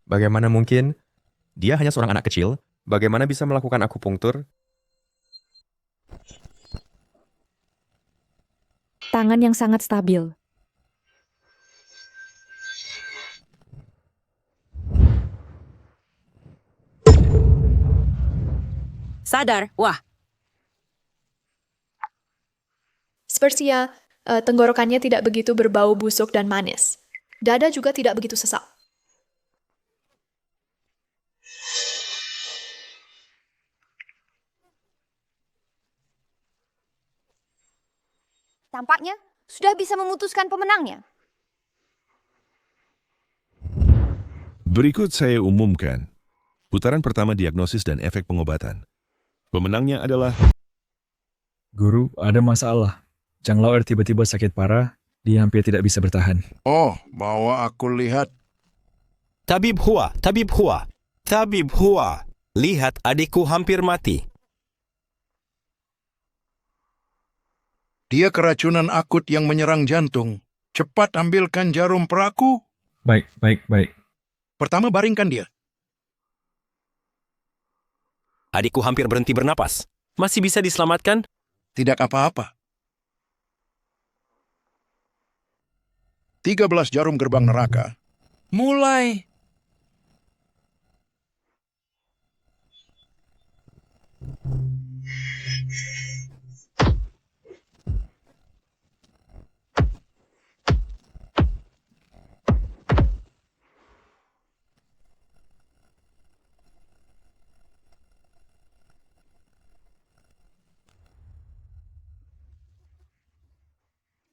Bagaimana mungkin? Dia hanya seorang anak kecil. Bagaimana bisa melakukan akupunktur? Tangan yang sangat stabil. Sadar, wah, Sepertinya tenggorokannya tidak begitu berbau busuk dan manis. Dada juga tidak begitu sesak. Tampaknya sudah bisa memutuskan pemenangnya. Berikut saya umumkan. Putaran pertama diagnosis dan efek pengobatan. Pemenangnya adalah Guru, ada masalah. Chang Lao tiba-tiba sakit parah, dia hampir tidak bisa bertahan. Oh, bawa aku lihat. Tabib Hua, Tabib Hua, Tabib Hua. Lihat adikku hampir mati. Dia keracunan akut yang menyerang jantung. Cepat ambilkan jarum peraku. Baik, baik, baik. Pertama baringkan dia. Adikku hampir berhenti bernapas. Masih bisa diselamatkan? Tidak apa-apa. 13 jarum gerbang neraka. Mulai.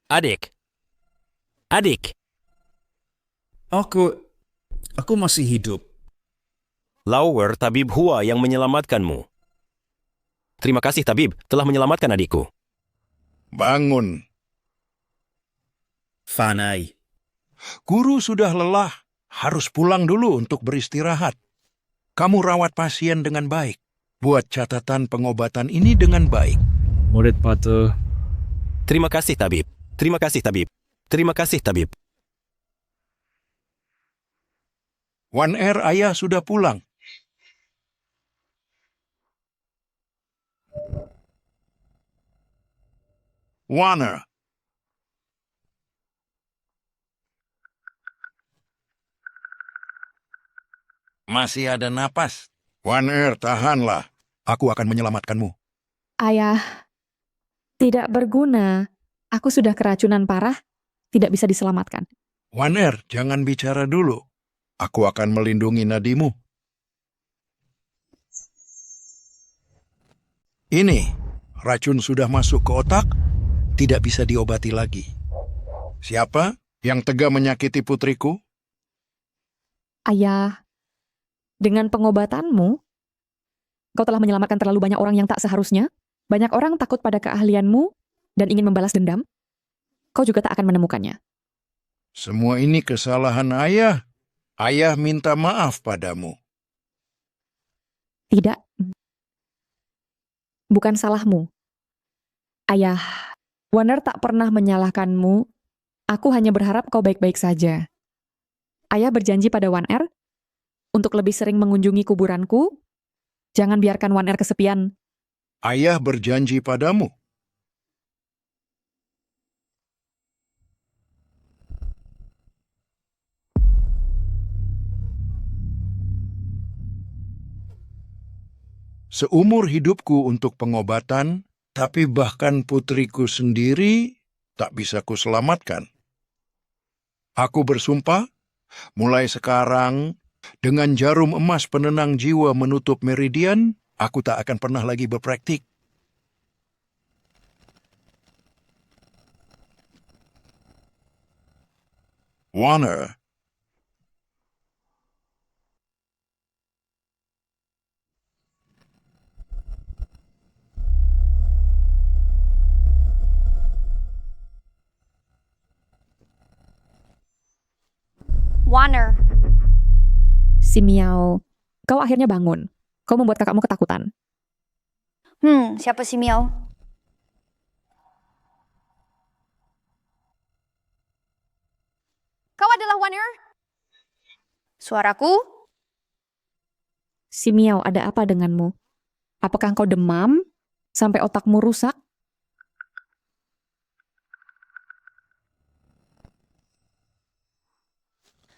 Adik. Adik. Aku masih hidup. Lauer Tabib Hua yang menyelamatkanmu. Terima kasih Tabib telah menyelamatkan adikku. Bangun. Fanai. Guru sudah lelah. Harus pulang dulu untuk beristirahat. Kamu rawat pasien dengan baik. Buat catatan pengobatan ini dengan baik. Murid patuh. Terima kasih Tabib. Terima kasih Tabib. Terima kasih Tabib. Wan Er, ayah sudah pulang. Warner. Masih ada napas. Wan Er, tahanlah. Aku akan menyelamatkanmu. Ayah, tidak berguna. Aku sudah keracunan parah, tidak bisa diselamatkan. Wan Er, jangan bicara dulu. Aku akan melindungi nadimu. Ini, racun sudah masuk ke otak, tidak bisa diobati lagi. Siapa yang tega menyakiti putriku? Ayah, dengan pengobatanmu, kau telah menyelamatkan terlalu banyak orang yang tak seharusnya. Banyak orang takut pada keahlianmu dan ingin membalas dendam. Kau juga tak akan menemukannya. Semua ini kesalahan ayah. Ayah minta maaf padamu. Tidak. Bukan salahmu. Ayah, Warner tak pernah menyalahkanmu. Aku hanya berharap kau baik-baik saja. Ayah berjanji pada Wan Er untuk lebih sering mengunjungi kuburanku. Jangan biarkan Wan Er kesepian. Ayah berjanji padamu. Seumur hidupku untuk pengobatan, tapi bahkan putriku sendiri tak bisa kuselamatkan. Aku bersumpah, mulai sekarang, dengan jarum emas penenang jiwa menutup meridian, aku tak akan pernah lagi berpraktik. Warner. Warner. Si Miao, kau akhirnya bangun. Kau membuat kakakmu ketakutan. Siapa si Miao? Kau adalah Warner? Suaraku Si Miao, ada apa denganmu? Apakah engkau demam? Sampai otakmu rusak?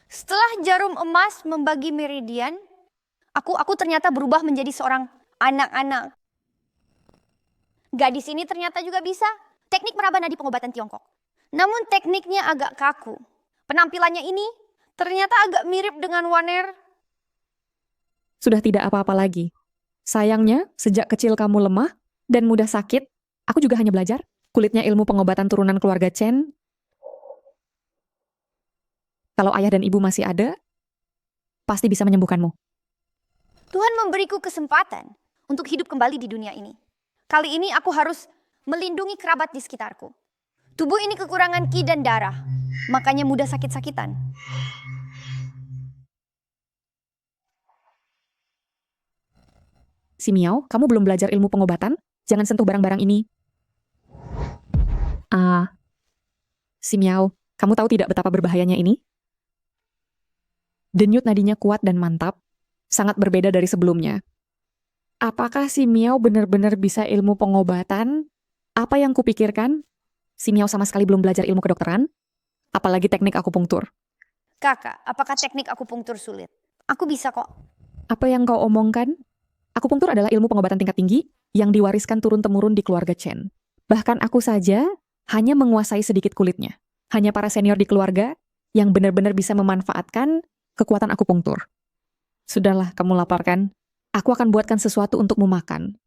Setelah jarum emas membagi meridian, aku ternyata berubah menjadi seorang anak-anak. Gadis ini ternyata juga bisa teknik meraba nadi pengobatan Tiongkok. Namun tekniknya agak kaku. Penampilannya ini ternyata agak mirip dengan Waner. Sudah tidak apa-apa lagi. Sayangnya, sejak kecil kamu lemah dan mudah sakit, aku juga hanya belajar kulitnya ilmu pengobatan turunan keluarga Chen. Kalau ayah dan ibu masih ada, pasti bisa menyembuhkanmu. Tuhan memberiku kesempatan untuk hidup kembali di dunia ini. Kali ini aku harus melindungi kerabat di sekitarku. Tubuh ini kekurangan ki dan darah, makanya mudah sakit-sakitan. Si Miao, kamu belum belajar ilmu pengobatan? Jangan sentuh barang-barang ini. Si Miao, kamu tahu tidak betapa berbahayanya ini? Denyut nadinya kuat dan mantap, sangat berbeda dari sebelumnya. Apakah si Miao benar-benar bisa ilmu pengobatan? Apa yang kupikirkan? Si Miao sama sekali belum belajar ilmu kedokteran, apalagi teknik akupunktur. Kakak, apakah teknik akupunktur sulit? Aku bisa kok. Apa yang kau omongkan? Akupunktur adalah ilmu pengobatan tingkat tinggi yang diwariskan turun-temurun di keluarga Chen. Bahkan aku saja hanya menguasai sedikit kulitnya. Hanya para senior di keluarga yang benar-benar bisa memanfaatkan kekuatan akupunktur. Sudahlah, kamu laparkan. Aku akan buatkan sesuatu untukmu makan.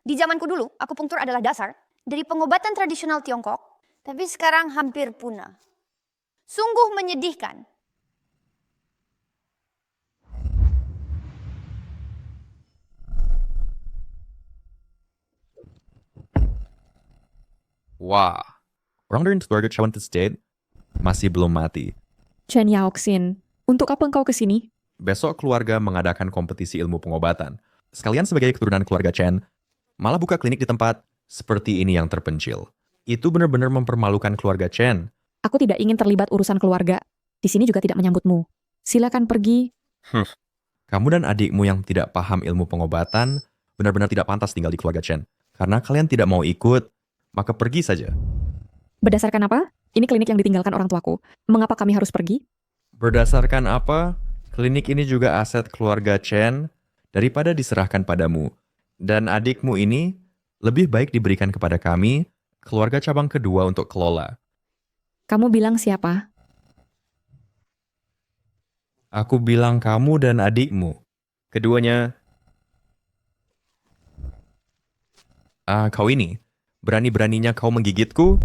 Di zamanku dulu, akupunktur adalah dasar dari pengobatan tradisional Tiongkok, tapi sekarang hampir punah. Sungguh menyedihkan. Wah, orang dari keluarga Chawanted State masih belum mati. Chen Yaoxin, untuk apa engkau ke sini? Besok keluarga mengadakan kompetisi ilmu pengobatan. Sekalian sebagai keturunan keluarga Chen, malah buka klinik di tempat seperti ini yang terpencil. Itu benar-benar mempermalukan keluarga Chen. Aku tidak ingin terlibat urusan keluarga. Di sini juga tidak menyambutmu. Silakan pergi. Kamu dan adikmu yang tidak paham ilmu pengobatan benar-benar tidak pantas tinggal di keluarga Chen. Karena kalian tidak mau ikut, maka pergi saja. Berdasarkan apa? Ini klinik yang ditinggalkan orang tuaku. Mengapa kami harus pergi? Berdasarkan apa? Klinik ini juga aset keluarga Chen daripada diserahkan padamu. Dan adikmu ini lebih baik diberikan kepada kami, keluarga cabang kedua untuk kelola. Kamu bilang siapa? Aku bilang kamu dan adikmu. Keduanya, kau ini, berani-beraninya kau menggigitku?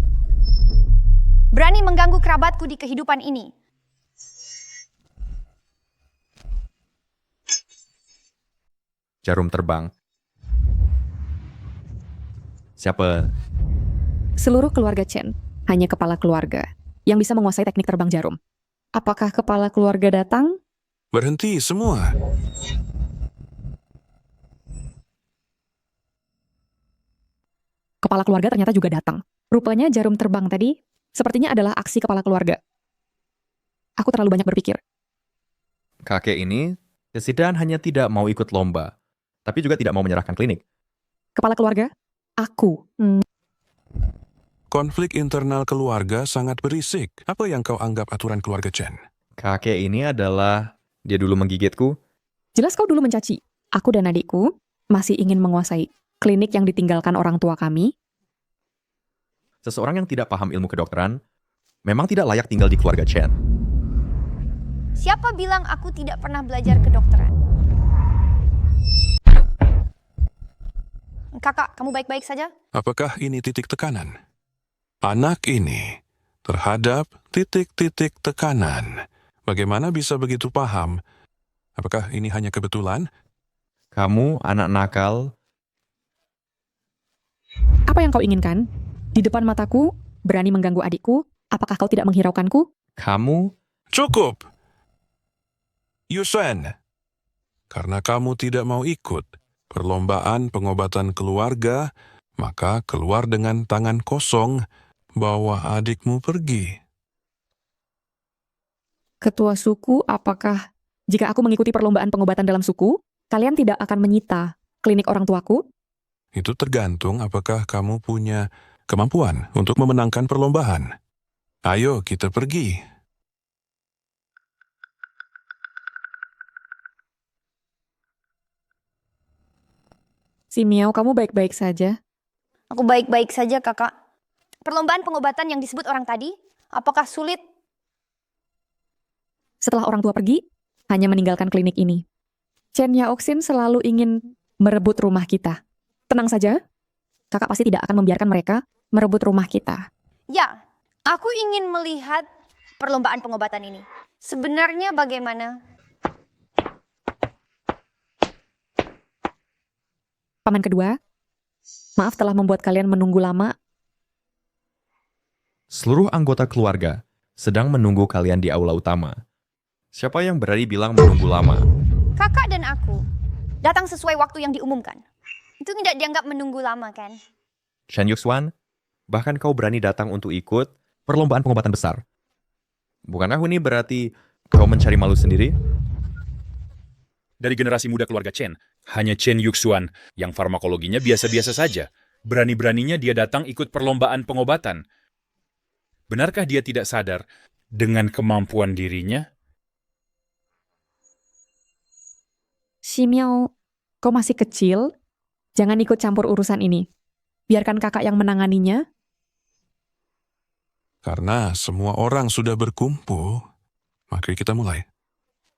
Berani mengganggu kerabatku di kehidupan ini. Jarum terbang. Siapa? Seluruh keluarga Chen. Hanya kepala keluarga yang bisa menguasai teknik terbang jarum. Apakah kepala keluarga datang? Berhenti semua. Kepala keluarga ternyata juga datang. Rupanya jarum terbang tadi sepertinya adalah aksi kepala keluarga. Aku terlalu banyak berpikir. Kakek ini, Kesidan hanya tidak mau ikut lomba, tapi juga tidak mau menyerahkan klinik. Kepala keluarga? Aku. Konflik internal keluarga sangat berisik. Apa yang kau anggap aturan keluarga Chen? Kakek ini adalah, dia dulu menggigitku. Jelas kau dulu mencaci. Aku dan adikku masih ingin menguasai klinik yang ditinggalkan orang tua kami. Seseorang yang tidak paham ilmu kedokteran memang tidak layak tinggal di keluarga Chen. Siapa bilang aku tidak pernah belajar kedokteran? Kakak, kamu baik-baik saja? Apakah ini titik tekanan? Anak ini terhadap titik-titik tekanan. Bagaimana bisa begitu paham? Apakah ini hanya kebetulan? Kamu anak nakal. Apa yang kau inginkan? Di depan mataku, berani mengganggu adikku? Apakah kau tidak menghiraukanku? Kamu, Cukup! Yusen, karena kamu tidak mau ikut perlombaan pengobatan keluarga, maka keluar dengan tangan kosong, bawa adikmu pergi. Ketua suku, apakah jika aku mengikuti perlombaan pengobatan dalam suku, kalian tidak akan menyita klinik orang tuaku? Itu tergantung apakah kamu punya kemampuan untuk memenangkan perlombaan. Ayo kita pergi. Si Miao, kamu baik-baik saja? Aku baik-baik saja, kakak. Perlombaan pengobatan yang disebut orang tadi, apakah sulit? Setelah orang tua pergi, hanya meninggalkan klinik ini. Chen Yaoxin selalu ingin merebut rumah kita. Tenang saja, kakak pasti tidak akan membiarkan mereka merebut rumah kita. Ya, aku ingin melihat perlombaan pengobatan ini. Sebenarnya bagaimana? Paman kedua, maaf telah membuat kalian menunggu lama. Seluruh anggota keluarga sedang menunggu kalian di aula utama. Siapa yang berani bilang menunggu lama? Kakak dan aku datang sesuai waktu yang diumumkan. Itu tidak dianggap menunggu lama, kan? Shen Yuxuan, bahkan kau berani datang untuk ikut perlombaan pengobatan besar. Bukankah ini berarti kau mencari malu sendiri? Dari generasi muda keluarga Chen, hanya Chen Yuxuan yang farmakologinya biasa-biasa saja. Berani-beraninya dia datang ikut perlombaan pengobatan. Benarkah dia tidak sadar dengan kemampuan dirinya? Si Miao, kau masih kecil, jangan ikut campur urusan ini. Biarkan kakak yang menanganinya. Karena semua orang sudah berkumpul, maka kita mulai.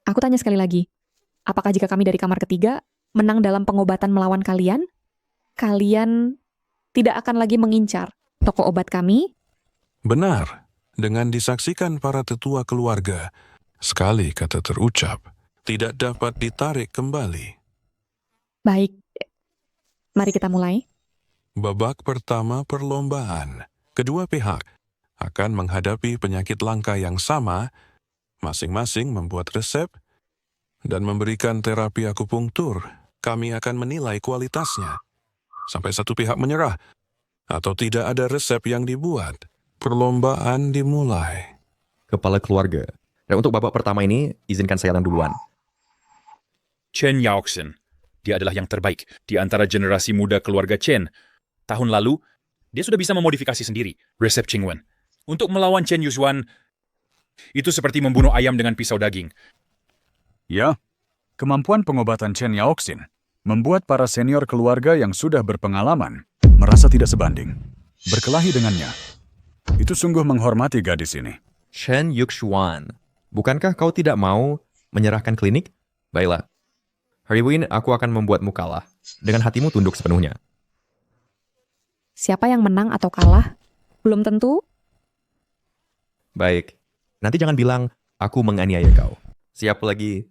Aku tanya sekali lagi, apakah jika kami dari kamar ketiga menang dalam pengobatan melawan kalian, kalian tidak akan lagi mengincar toko obat kami? Benar, dengan disaksikan para tetua keluarga, sekali kata terucap, tidak dapat ditarik kembali. Baik, mari kita mulai. Babak pertama perlombaan, kedua pihak akan menghadapi penyakit langka yang sama, masing-masing membuat resep dan memberikan terapi akupunktur. Kami akan menilai kualitasnya. Sampai satu pihak menyerah atau tidak ada resep yang dibuat, perlombaan dimulai. Kepala keluarga. Dan untuk babak pertama ini, izinkan saya yang duluan. Chen Yaoxin. Dia adalah yang terbaik di antara generasi muda keluarga Chen. Tahun lalu, dia sudah bisa memodifikasi sendiri resep Qingwen. Untuk melawan Chen Yuxuan, itu seperti membunuh ayam dengan pisau daging. Ya, kemampuan pengobatan Chen Yaoxin membuat para senior keluarga yang sudah berpengalaman merasa tidak sebanding. Berkelahi dengannya. Itu sungguh menghormati gadis ini. Shen Yuxuan, bukankah kau tidak mau menyerahkan klinik? Baiklah. Hari ini aku akan membuatmu kalah. Dengan hatimu tunduk sepenuhnya. Siapa yang menang atau kalah? Belum tentu. Baik. Nanti jangan bilang, aku menganiaya kau. Siap lagi?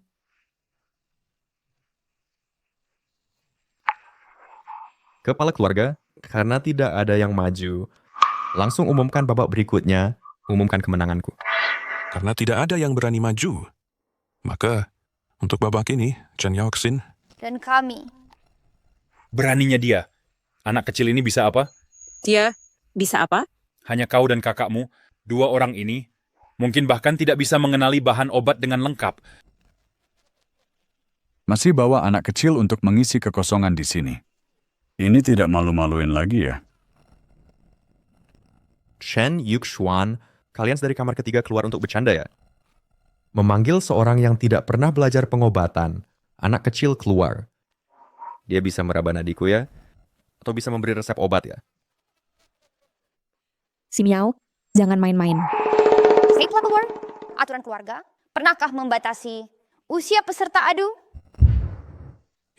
Kepala keluarga, karena tidak ada yang maju, langsung umumkan babak berikutnya, umumkan kemenanganku. Karena tidak ada yang berani maju, maka untuk babak ini, Chen Yaoxin Dan kami. Beraninya dia. Anak kecil ini bisa apa? Dia bisa apa? Hanya kau dan kakakmu, dua orang ini, mungkin bahkan tidak bisa mengenali bahan obat dengan lengkap. Masih bawa anak kecil untuk mengisi kekosongan di sini. Ini tidak malu-maluin lagi ya. Shen Yuxuan, kalian dari kamar ketiga keluar untuk bercanda ya? Memanggil seorang yang tidak pernah belajar pengobatan, anak kecil keluar. Dia bisa meraba nadiku ya? Atau bisa memberi resep obat ya? Si Miao, jangan main-main. Safe level word, aturan keluarga, pernahkah membatasi usia peserta adu?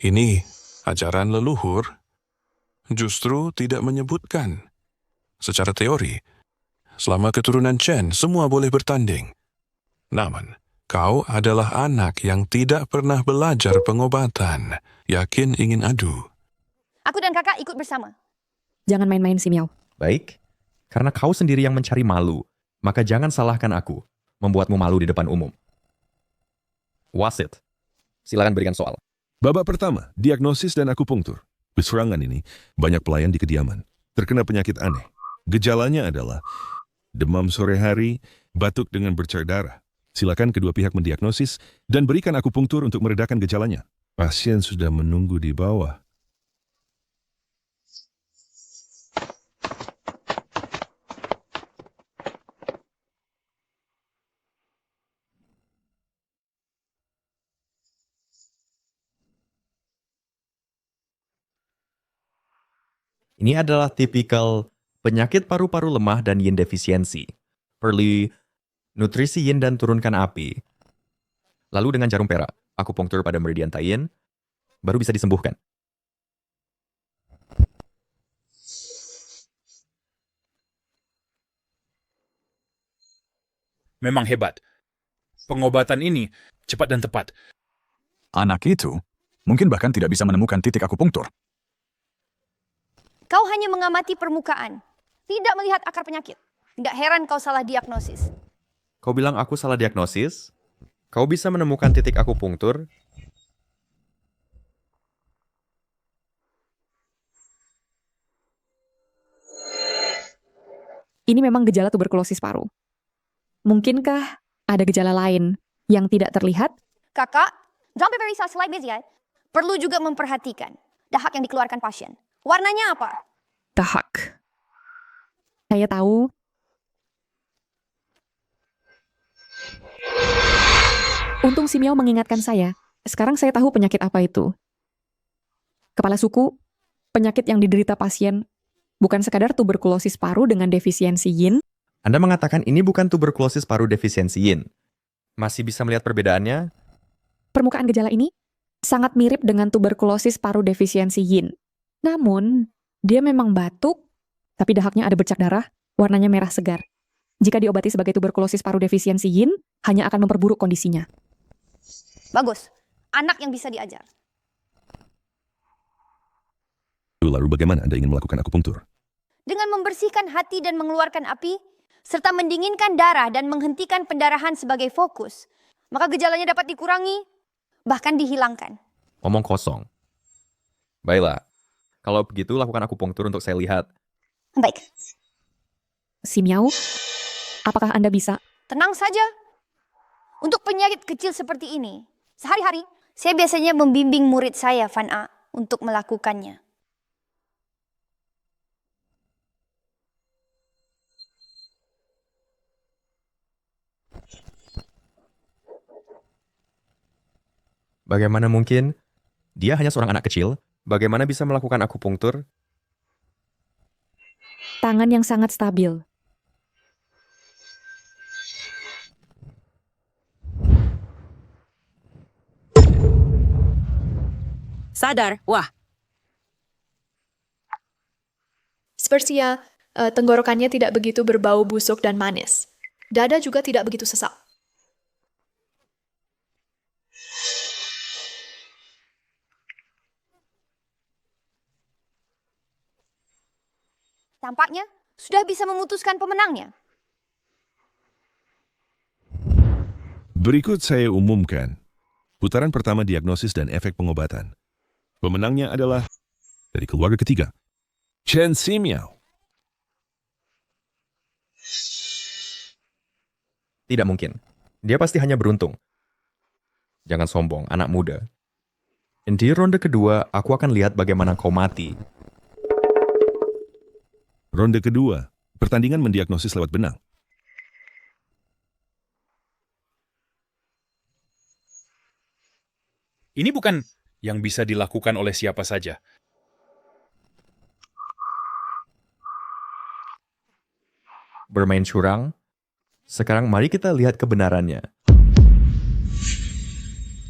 ini ajaran leluhur justru tidak menyebutkan. Secara teori, selama keturunan Chen semua boleh bertanding. Namun, kau adalah anak yang tidak pernah belajar pengobatan, yakin ingin adu. Aku dan kakak ikut bersama. Jangan main-main si Miao. Baik, karena kau sendiri yang mencari malu, maka jangan salahkan aku, membuatmu malu di depan umum. Wasit, silakan berikan soal. Babak pertama, diagnosis dan akupunktur. Serangan ini, banyak pelayan di kediaman. Terkena penyakit aneh. Gejalanya adalah demam sore hari, batuk dengan bercak darah. Silakan kedua pihak mendiagnosis dan berikan akupunktur untuk meredakan gejalanya. Pasien sudah menunggu di bawah. Ini adalah tipikal penyakit paru-paru lemah dan yin defisiensi. Perlu nutrisi yin dan turunkan api. Lalu dengan jarum perak, akupunktur pada meridian tayin, baru bisa disembuhkan. Memang hebat. Pengobatan ini cepat dan tepat. Anak itu mungkin bahkan tidak bisa menemukan titik akupunktur. Kau hanya mengamati permukaan, tidak melihat akar penyakit. Tidak heran kau salah diagnosis. Kau bilang aku salah diagnosis? Kau bisa menemukan titik akupunktur? Ini memang gejala tuberkulosis paru. Mungkinkah ada gejala lain yang tidak terlihat? Kakak, don't be very like this ya. Perlu juga memperhatikan dahak yang dikeluarkan pasien. Warnanya apa? Dahak. Saya tahu. Untung si Miao mengingatkan saya. Sekarang saya tahu penyakit apa itu. Kepala suku, penyakit yang diderita pasien bukan sekadar tuberkulosis paru dengan defisiensi yin. Anda mengatakan ini bukan tuberkulosis paru defisiensi yin. Masih bisa melihat perbedaannya? Permukaan gejala ini sangat mirip dengan tuberkulosis paru defisiensi yin. Namun, dia memang batuk, tapi dahaknya ada bercak darah, warnanya merah segar. Jika diobati sebagai tuberkulosis paru defisiensi yin, hanya akan memperburuk kondisinya. Bagus, anak yang bisa diajar. Lalu bagaimana Anda ingin melakukan akupunktur? Dengan membersihkan hati dan mengeluarkan api, serta mendinginkan darah dan menghentikan pendarahan sebagai fokus, maka gejalanya dapat dikurangi, bahkan dihilangkan. Omong kosong. Baiklah, kalau begitu lakukan akupunktur untuk saya lihat. Baik. Si Miao, apakah Anda bisa? Tenang saja. Untuk penyakit kecil seperti ini, sehari-hari saya biasanya membimbing murid saya, Van A, untuk melakukannya. Bagaimana mungkin? Dia hanya seorang anak kecil. Bagaimana bisa melakukan akupunktur? Tangan yang sangat stabil. Sadar, wah, Sepertinya tenggorokannya tidak begitu berbau busuk dan manis. Dada juga tidak begitu sesak. Tampaknya sudah bisa memutuskan pemenangnya. Berikut saya umumkan putaran pertama diagnosis dan efek pengobatan. Pemenangnya adalah dari keluarga ketiga, Chen Ximiao. Tidak mungkin. Dia pasti hanya beruntung. Jangan sombong, anak muda. Di ronde kedua, aku akan lihat bagaimana kau mati. Ronde kedua, pertandingan mendiagnosis lewat benang. Ini bukan yang bisa dilakukan oleh siapa saja. Bermain curang. Sekarang mari kita lihat kebenarannya.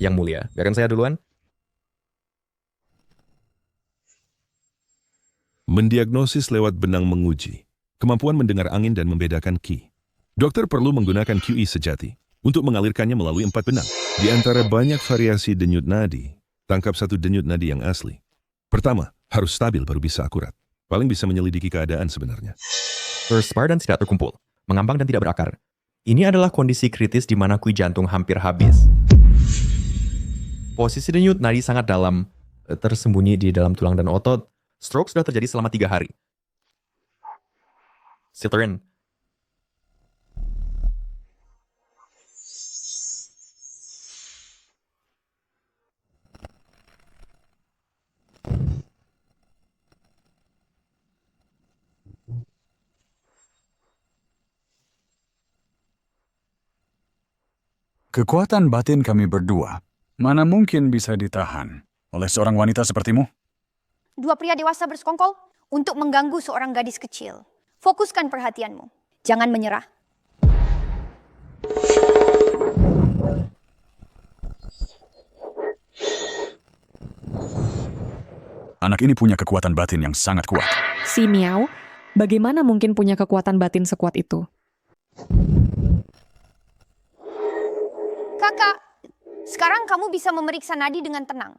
Yang mulia, biarkan saya duluan. Mendiagnosis lewat benang menguji kemampuan mendengar angin dan membedakan qi. Dokter perlu menggunakan QI sejati untuk mengalirkannya melalui 4 benang. Di antara banyak variasi denyut nadi, tangkap satu denyut nadi yang asli. Pertama, harus stabil baru bisa akurat. Paling bisa menyelidiki keadaan sebenarnya. Terspar dan tidak terkumpul, mengambang dan tidak berakar. Ini adalah kondisi kritis di mana kui jantung hampir habis. Posisi denyut nadi sangat dalam, tersembunyi di dalam tulang dan otot. Stroke sudah terjadi selama 3 hari. Silterin. Kekuatan batin kami berdua mana mungkin bisa ditahan oleh seorang wanita sepertimu? Dua pria dewasa bersekongkol untuk mengganggu seorang gadis kecil. Fokuskan perhatianmu. Jangan menyerah. Anak ini punya kekuatan batin yang sangat kuat. Si Miao, bagaimana mungkin punya kekuatan batin sekuat itu? Kakak, sekarang kamu bisa memeriksa nadi dengan tenang.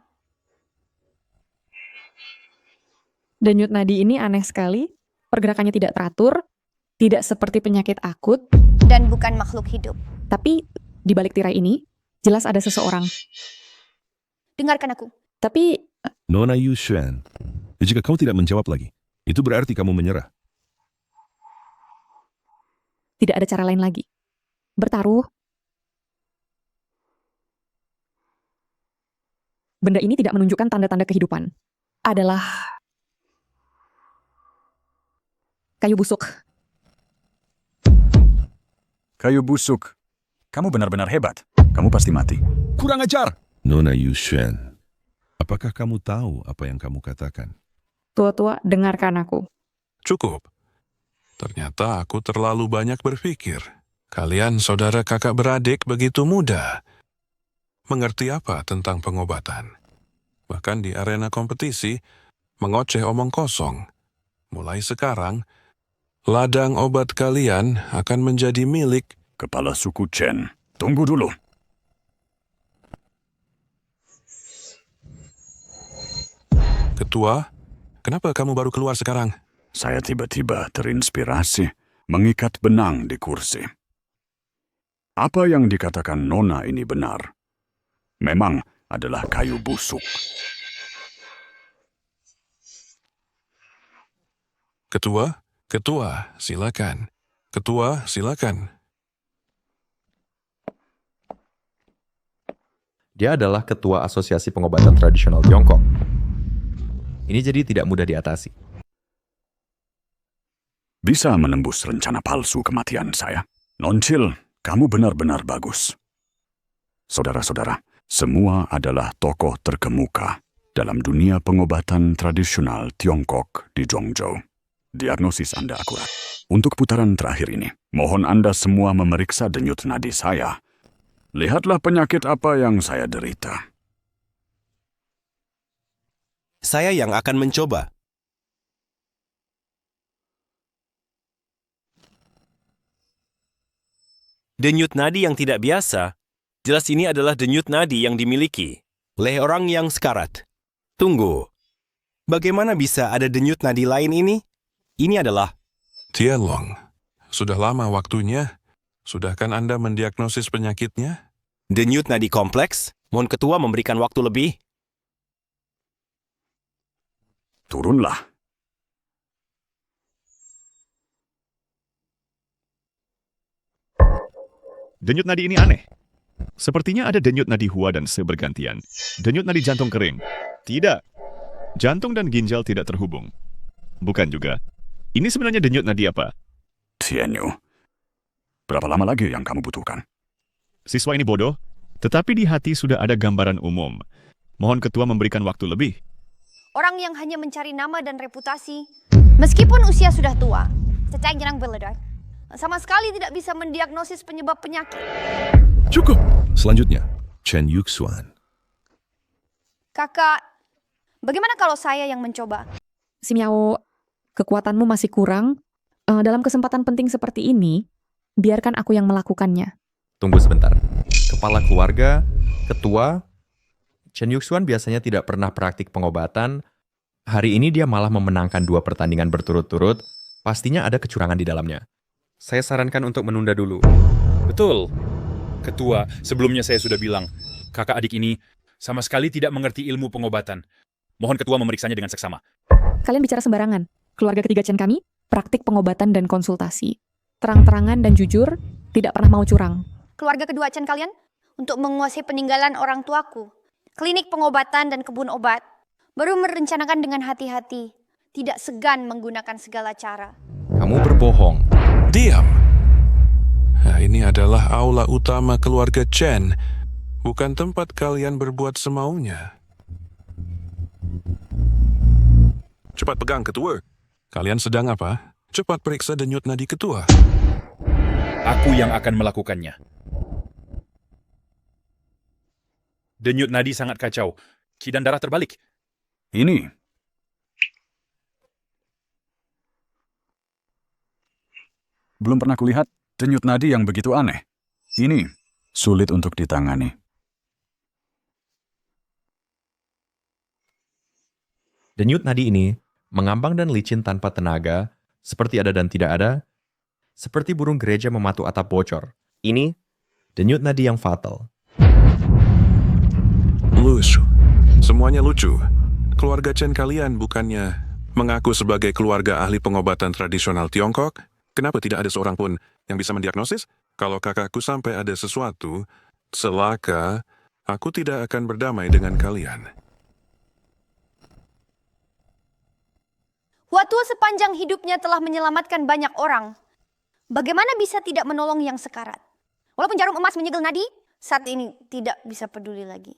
Denyut nadi ini aneh sekali, pergerakannya tidak teratur, tidak seperti penyakit akut, Dan bukan makhluk hidup. tapi di balik tirai ini, jelas ada seseorang. Dengarkan aku. Tapi Nona Yuxuan, jika kau tidak menjawab lagi, itu berarti kamu menyerah. tidak ada cara lain lagi. Bertaruh. Benda ini tidak menunjukkan tanda-tanda kehidupan. Adalah kayu busuk. Kayu busuk. Kamu benar-benar hebat. Kamu pasti mati. Kurang ajar! Nona Yuxuan, apakah kamu tahu apa yang kamu katakan? Tua-tua, dengarkan aku. Cukup. Ternyata aku terlalu banyak berpikir. Kalian saudara kakak beradik begitu muda. Mengerti apa tentang pengobatan? Bahkan di arena kompetisi, mengoceh omong kosong. Mulai sekarang, ladang obat kalian akan menjadi milik Kepala suku Chen. Tunggu dulu. Ketua. Kenapa kamu baru keluar sekarang? Saya tiba-tiba terinspirasi mengikat benang di kursi. Apa yang dikatakan Nona ini benar. Memang adalah kayu busuk. Ketua, silakan. Ketua, silakan. Dia adalah ketua Asosiasi Pengobatan Tradisional Tiongkok. Ini jadi tidak mudah diatasi. Bisa menembus rencana palsu kematian saya. Noncil, kamu benar-benar bagus. Saudara-saudara, semua adalah tokoh terkemuka dalam dunia pengobatan tradisional Tiongkok di Zhongzhou. Diagnosis Anda akurat. Untuk putaran terakhir ini, mohon Anda semua memeriksa denyut nadi saya. Lihatlah penyakit apa yang saya derita. Saya yang akan mencoba. Denyut nadi yang tidak biasa. Jelas ini adalah denyut nadi yang dimiliki oleh orang yang sekarat. Tunggu. Bagaimana bisa ada denyut nadi lain ini? Ini adalah Tianlong, sudah lama waktunya. Sudahkan Anda mendiagnosis penyakitnya? denyut nadi kompleks. Mohon ketua memberikan waktu lebih. Turunlah. Denyut nadi ini aneh. Sepertinya ada denyut nadi Hua dan Se bergantian. Denyut nadi jantung kering. Tidak. Jantung dan ginjal tidak terhubung. Bukan juga. Ini sebenarnya denyut nadi apa? Tianyu, berapa lama lagi yang kamu butuhkan? Siswa ini bodoh, tetapi di hati sudah ada gambaran umum. Mohon ketua memberikan waktu lebih. Orang yang hanya mencari nama dan reputasi, meskipun usia sudah tua, Ceceng Jenang Beledar, sama sekali tidak bisa mendiagnosis penyebab penyakit. Cukup! Selanjutnya, Chen Yuxuan. Kakak, bagaimana kalau saya yang mencoba? Si Miao, kekuatanmu masih kurang. Dalam kesempatan penting seperti ini, biarkan aku yang melakukannya. Tunggu sebentar. Kepala keluarga, ketua, Chen Yuxuan biasanya tidak pernah praktik pengobatan. Hari ini dia malah memenangkan 2 pertandingan berturut-turut. Pastinya ada kecurangan di dalamnya. Saya sarankan untuk menunda dulu. Betul. Ketua, sebelumnya saya sudah bilang, kakak adik ini sama sekali tidak mengerti ilmu pengobatan. Mohon ketua memeriksanya dengan seksama. Kalian bicara sembarangan. Keluarga ketiga Chen kami, praktik pengobatan dan konsultasi. Terang-terangan dan jujur, tidak pernah mau curang. Keluarga kedua Chen kalian untuk menguasai peninggalan orang tuaku. Klinik pengobatan dan kebun obat. Baru merencanakan dengan hati-hati. Tidak segan menggunakan segala cara. Kamu berbohong. Diam. Nah, ini Ini adalah aula utama keluarga Chen, bukan tempat kalian berbuat semaunya. Cepat pegang, ketua. Kalian sedang apa? Cepat periksa denyut nadi ketua. Aku yang akan melakukannya. Denyut nadi sangat kacau. Qi dan darah terbalik. Ini. Belum pernah kulihat denyut nadi yang begitu aneh. Ini sulit untuk ditangani. Denyut nadi ini mengambang dan licin tanpa tenaga, seperti ada dan tidak ada, seperti burung gereja mematuk atap bocor. Ini denyut nadi yang fatal. Lucu. Semuanya lucu. Keluarga Chen kalian bukannya mengaku sebagai keluarga ahli pengobatan tradisional Tiongkok? Kenapa tidak ada seorang pun yang bisa mendiagnosis? Kalau kakakku sampai ada sesuatu, celaka, aku tidak akan berdamai dengan kalian. Hua Tua sepanjang hidupnya telah menyelamatkan banyak orang. Bagaimana bisa tidak menolong yang sekarat? Walaupun jarum emas menyegel nadi, saat ini tidak bisa peduli lagi.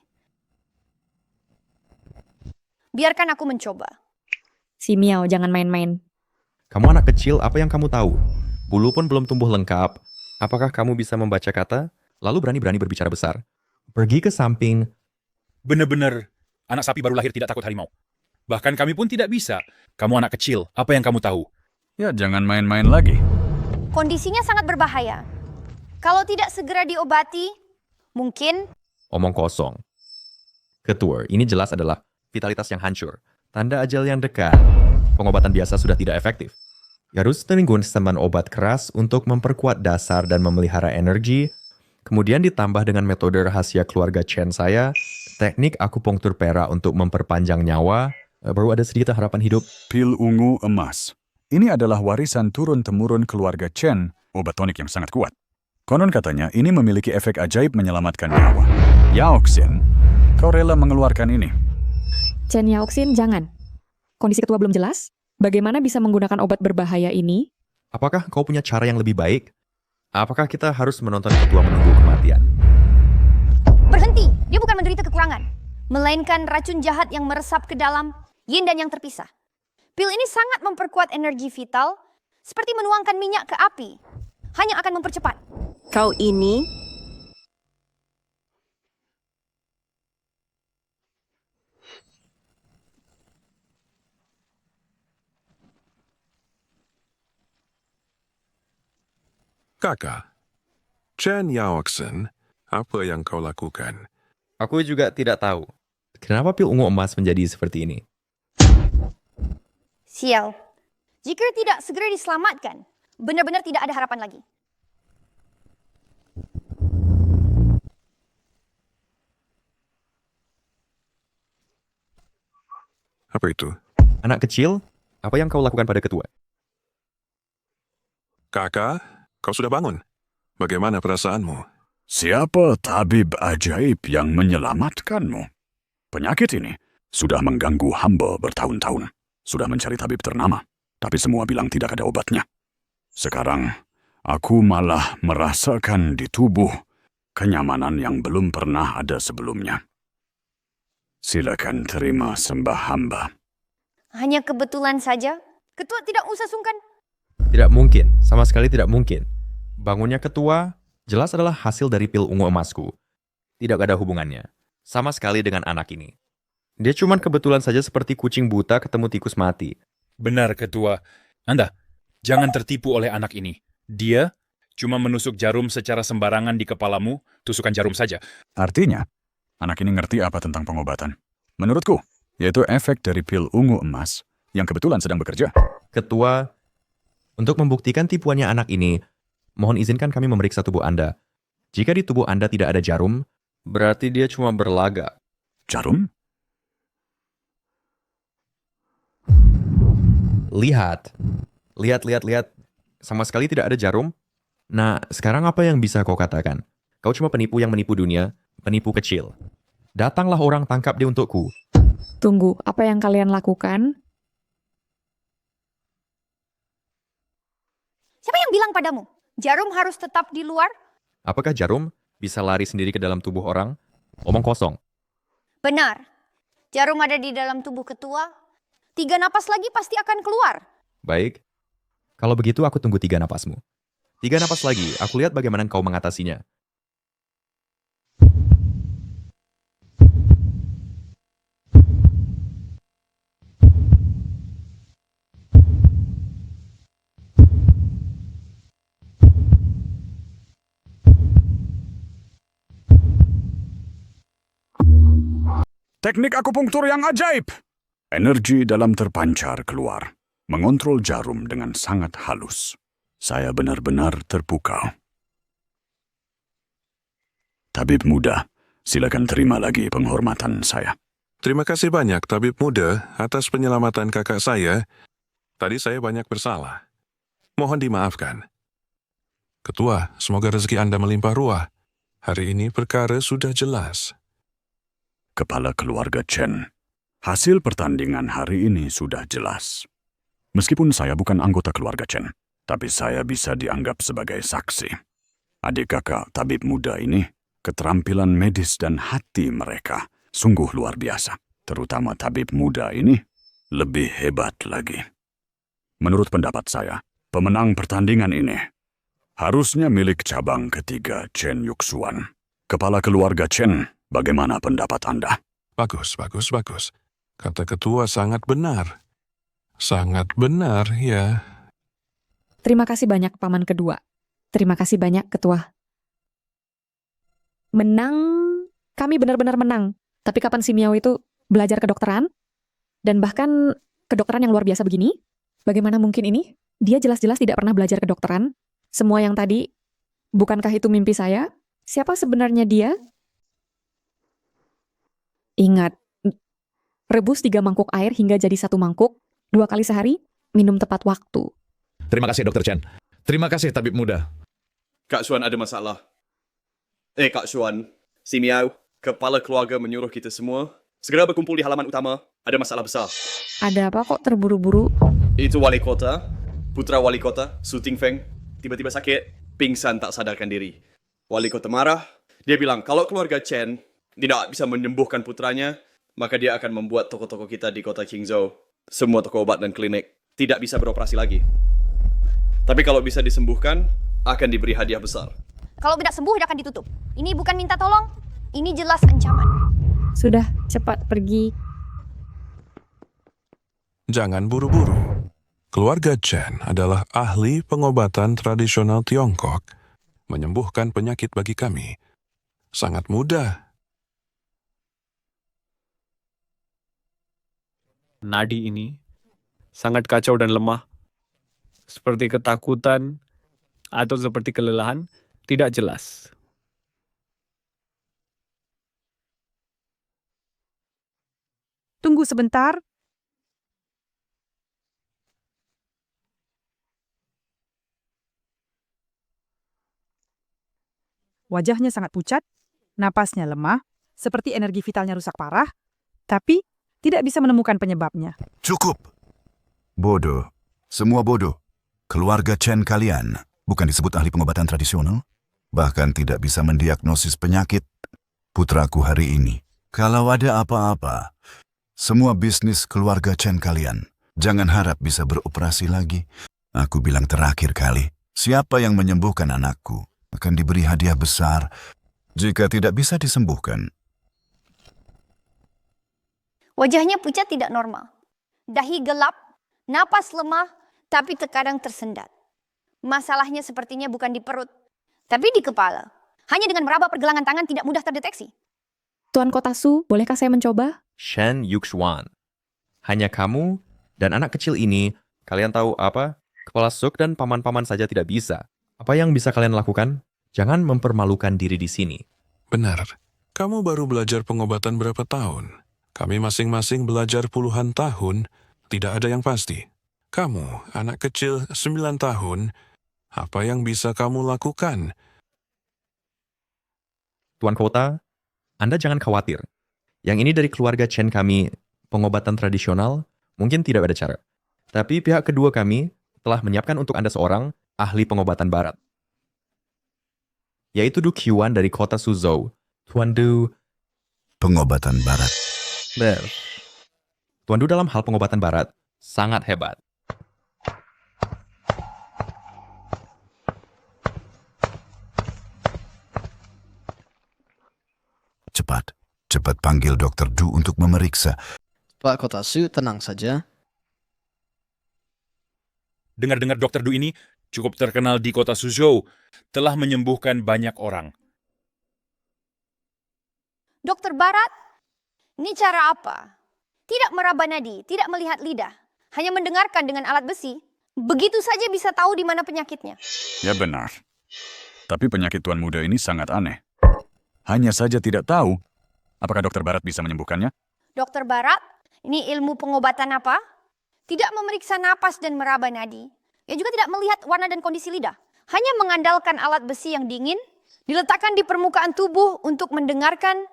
Biarkan aku mencoba. Si Miao, jangan main-main. Kamu anak kecil, apa yang kamu tahu? Bulu pun belum tumbuh lengkap. Apakah kamu bisa membaca kata, lalu berani-berani berbicara besar? Pergi ke samping. Benar-benar, anak sapi baru lahir tidak takut harimau. Bahkan kami pun tidak bisa. Kamu anak kecil, apa yang kamu tahu? Ya, jangan main-main lagi. Kondisinya sangat berbahaya. Kalau tidak segera diobati, mungkin... Omong kosong. Ketua, ini jelas adalah vitalitas yang hancur. Tanda ajal yang dekat. Pengobatan biasa sudah tidak efektif. Harus menggunakan obat keras untuk memperkuat dasar dan memelihara energi. Kemudian ditambah dengan metode rahasia keluarga Chen saya, teknik akupunktur perak untuk memperpanjang nyawa, baru ada sedikit harapan hidup. Pil ungu emas. Ini adalah warisan turun-temurun keluarga Chen, obat tonik yang sangat kuat. Konon katanya ini memiliki efek ajaib menyelamatkan nyawa. Yaoxin, kau rela mengeluarkan ini? Chen Yaoxin, jangan. Kondisi ketua belum jelas. Bagaimana bisa menggunakan obat berbahaya ini? Apakah kau punya cara yang lebih baik? Apakah kita harus menonton ketua menunggu kematian? Berhenti, dia bukan menderita kekurangan. Melainkan racun jahat yang meresap ke dalam yin dan yang terpisah. Pil ini sangat memperkuat energi vital, seperti menuangkan minyak ke api. Hanya akan mempercepat. Kau ini Kakak, Chen Yaoxin, apa yang kau lakukan? Aku juga tidak tahu. Kenapa pil ungu emas menjadi seperti ini? Sial. Jika tidak segera diselamatkan, benar-benar tidak ada harapan lagi. Apa itu? Anak kecil, apa yang kau lakukan pada ketua? Kakak, kau sudah bangun. Bagaimana perasaanmu? Siapa tabib ajaib yang menyelamatkanmu? Penyakit ini sudah mengganggu hamba bertahun-tahun. Sudah mencari tabib ternama, tapi semua bilang tidak ada obatnya. Sekarang, aku malah merasakan di tubuh kenyamanan yang belum pernah ada sebelumnya. Silakan terima sembah hamba. Hanya kebetulan saja, ketua tidak usah sungkan. Tidak mungkin, sama sekali tidak mungkin. Bangunnya ketua jelas adalah hasil dari pil ungu emasku. Tidak ada hubungannya, sama sekali dengan anak ini. Dia cuma kebetulan saja seperti kucing buta ketemu tikus mati. Benar, ketua. Anda, jangan tertipu oleh anak ini. Dia cuma menusuk jarum secara sembarangan di kepalamu, tusukan jarum saja. Artinya, anak ini ngerti apa tentang pengobatan. Menurutku, yaitu efek dari pil ungu emas yang kebetulan sedang bekerja. Ketua, untuk membuktikan tipuannya anak ini, mohon izinkan kami memeriksa tubuh Anda. Jika di tubuh Anda tidak ada jarum, berarti dia cuma berlagak. Jarum? Lihat. Lihat. Sama sekali tidak ada jarum. Nah, sekarang apa yang bisa kau katakan? Kau cuma penipu yang menipu dunia, penipu kecil. Datanglah orang tangkap dia untukku. Tunggu, apa yang kalian lakukan? Siapa yang bilang padamu? Jarum harus tetap di luar Apakah jarum bisa lari sendiri ke dalam tubuh orang? Omong kosong. Benar. Jarum ada di dalam tubuh ketua. 3 napas lagi pasti akan keluar. Baik. Kalau begitu aku tunggu 3 napasmu. 3 napas lagi, aku lihat bagaimana kau mengatasinya. Teknik akupunktur yang ajaib. Energi dalam terpancar keluar, mengontrol jarum dengan sangat halus. Saya benar-benar terpukau. Tabib muda, silakan terima lagi penghormatan saya. Terima kasih banyak, Tabib Muda, atas penyelamatan kakak saya. Tadi saya banyak bersalah. Mohon dimaafkan. Ketua, semoga rezeki Anda melimpah ruah. Hari ini perkara sudah jelas. Kepala keluarga Chen, hasil pertandingan hari ini sudah jelas. Meskipun saya bukan anggota keluarga Chen, tapi saya bisa dianggap sebagai saksi. Adik kakak tabib muda ini, keterampilan medis dan hati mereka sungguh luar biasa. Terutama tabib muda ini lebih hebat lagi. Menurut pendapat saya, pemenang pertandingan ini harusnya milik cabang ketiga Chen Yuxuan. Kepala keluarga Chen, bagaimana pendapat Anda? Bagus. Kata ketua sangat benar. Sangat benar, ya. Terima kasih banyak Paman Kedua. Terima kasih banyak Ketua. Menang, kami benar-benar menang. Tapi kapan si Miao itu belajar kedokteran? Dan bahkan kedokteran yang luar biasa begini? Bagaimana mungkin ini? Dia jelas-jelas tidak pernah belajar kedokteran. Semua yang tadi, bukankah itu mimpi saya? Siapa sebenarnya dia? Ingat, rebus 3 mangkuk air hingga jadi 1 mangkuk, 2 kali sehari, minum tepat waktu. Terima kasih Dr. Chen. Terima kasih tabib muda. Kak Xuan ada masalah. Kak Xuan, si Miao, kepala keluarga menyuruh kita semua segera berkumpul di halaman utama. Ada masalah besar. Ada apa kok terburu-buru? Itu wali kota, putra wali kota, Su Tingfeng, tiba-tiba sakit, pingsan tak sadarkan diri. Wali kota marah, dia bilang kalau keluarga Chen tidak bisa menyembuhkan putranya, maka dia akan membuat toko-toko kita di kota Qingzhou, semua toko obat dan klinik, tidak bisa beroperasi lagi. Tapi kalau bisa disembuhkan, akan diberi hadiah besar. Kalau tidak sembuh, dia akan ditutup. Ini bukan minta tolong, ini jelas ancaman. Sudah, cepat pergi. Jangan buru-buru. Keluarga Chen adalah ahli pengobatan tradisional Tiongkok. Menyembuhkan penyakit bagi kami sangat mudah. Nadi ini sangat kacau dan lemah. Seperti ketakutan atau seperti kelelahan, tidak jelas. Tunggu sebentar. Wajahnya sangat pucat, napasnya lemah, seperti energi vitalnya rusak parah, tapi tidak bisa menemukan penyebabnya. Cukup. Bodoh. Semua bodoh. Keluarga Chen kalian bukan disebut ahli pengobatan tradisional? Bahkan tidak bisa mendiagnosis penyakit putraku hari ini. Kalau ada apa-apa, semua bisnis keluarga Chen kalian, jangan harap bisa beroperasi lagi. Aku bilang terakhir kali, siapa yang menyembuhkan anakku akan diberi hadiah besar. Jika tidak bisa disembuhkan, Wajahnya pucat tidak normal. Dahi gelap, napas lemah, tapi terkadang tersendat. Masalahnya sepertinya bukan di perut, tapi di kepala. Hanya dengan meraba pergelangan tangan tidak mudah terdeteksi. Tuan Kota Su, bolehkah saya mencoba? Chen Yuxuan. Hanya kamu dan anak kecil ini, kalian tahu apa? Kepala Suk dan paman-paman saja tidak bisa. Apa yang bisa kalian lakukan? Jangan mempermalukan diri di sini. Benar. Kamu baru belajar pengobatan berapa tahun? Kami masing-masing belajar puluhan tahun. Tidak ada yang pasti. Kamu, anak kecil 9 tahun, apa yang bisa kamu lakukan? Tuan Kota, Anda jangan khawatir. Yang ini dari keluarga Chen kami, pengobatan tradisional, mungkin tidak ada cara. Tapi pihak kedua kami telah menyiapkan untuk Anda seorang ahli pengobatan barat. yaitu Du Qiuan dari kota Suzhou. Tuan Du... Pengobatan barat. Tuan Du dalam hal pengobatan barat sangat hebat. Cepat panggil Dr. Du untuk memeriksa. Pak Kotasu, tenang saja. Dengar-dengar Dr. Du ini cukup terkenal di kota Suzhou, telah menyembuhkan banyak orang. Dokter Barat, ini cara apa? Tidak meraba nadi, tidak melihat lidah, hanya mendengarkan dengan alat besi. Begitu saja bisa tahu di mana penyakitnya. Ya benar. Tapi penyakit Tuan Muda ini sangat aneh. Hanya saja tidak tahu apakah Dokter Barat bisa menyembuhkannya. Dokter Barat, ini ilmu pengobatan apa? Tidak memeriksa napas dan meraba nadi. Ya juga tidak melihat warna dan kondisi lidah. Hanya mengandalkan alat besi yang dingin, diletakkan di permukaan tubuh untuk mendengarkan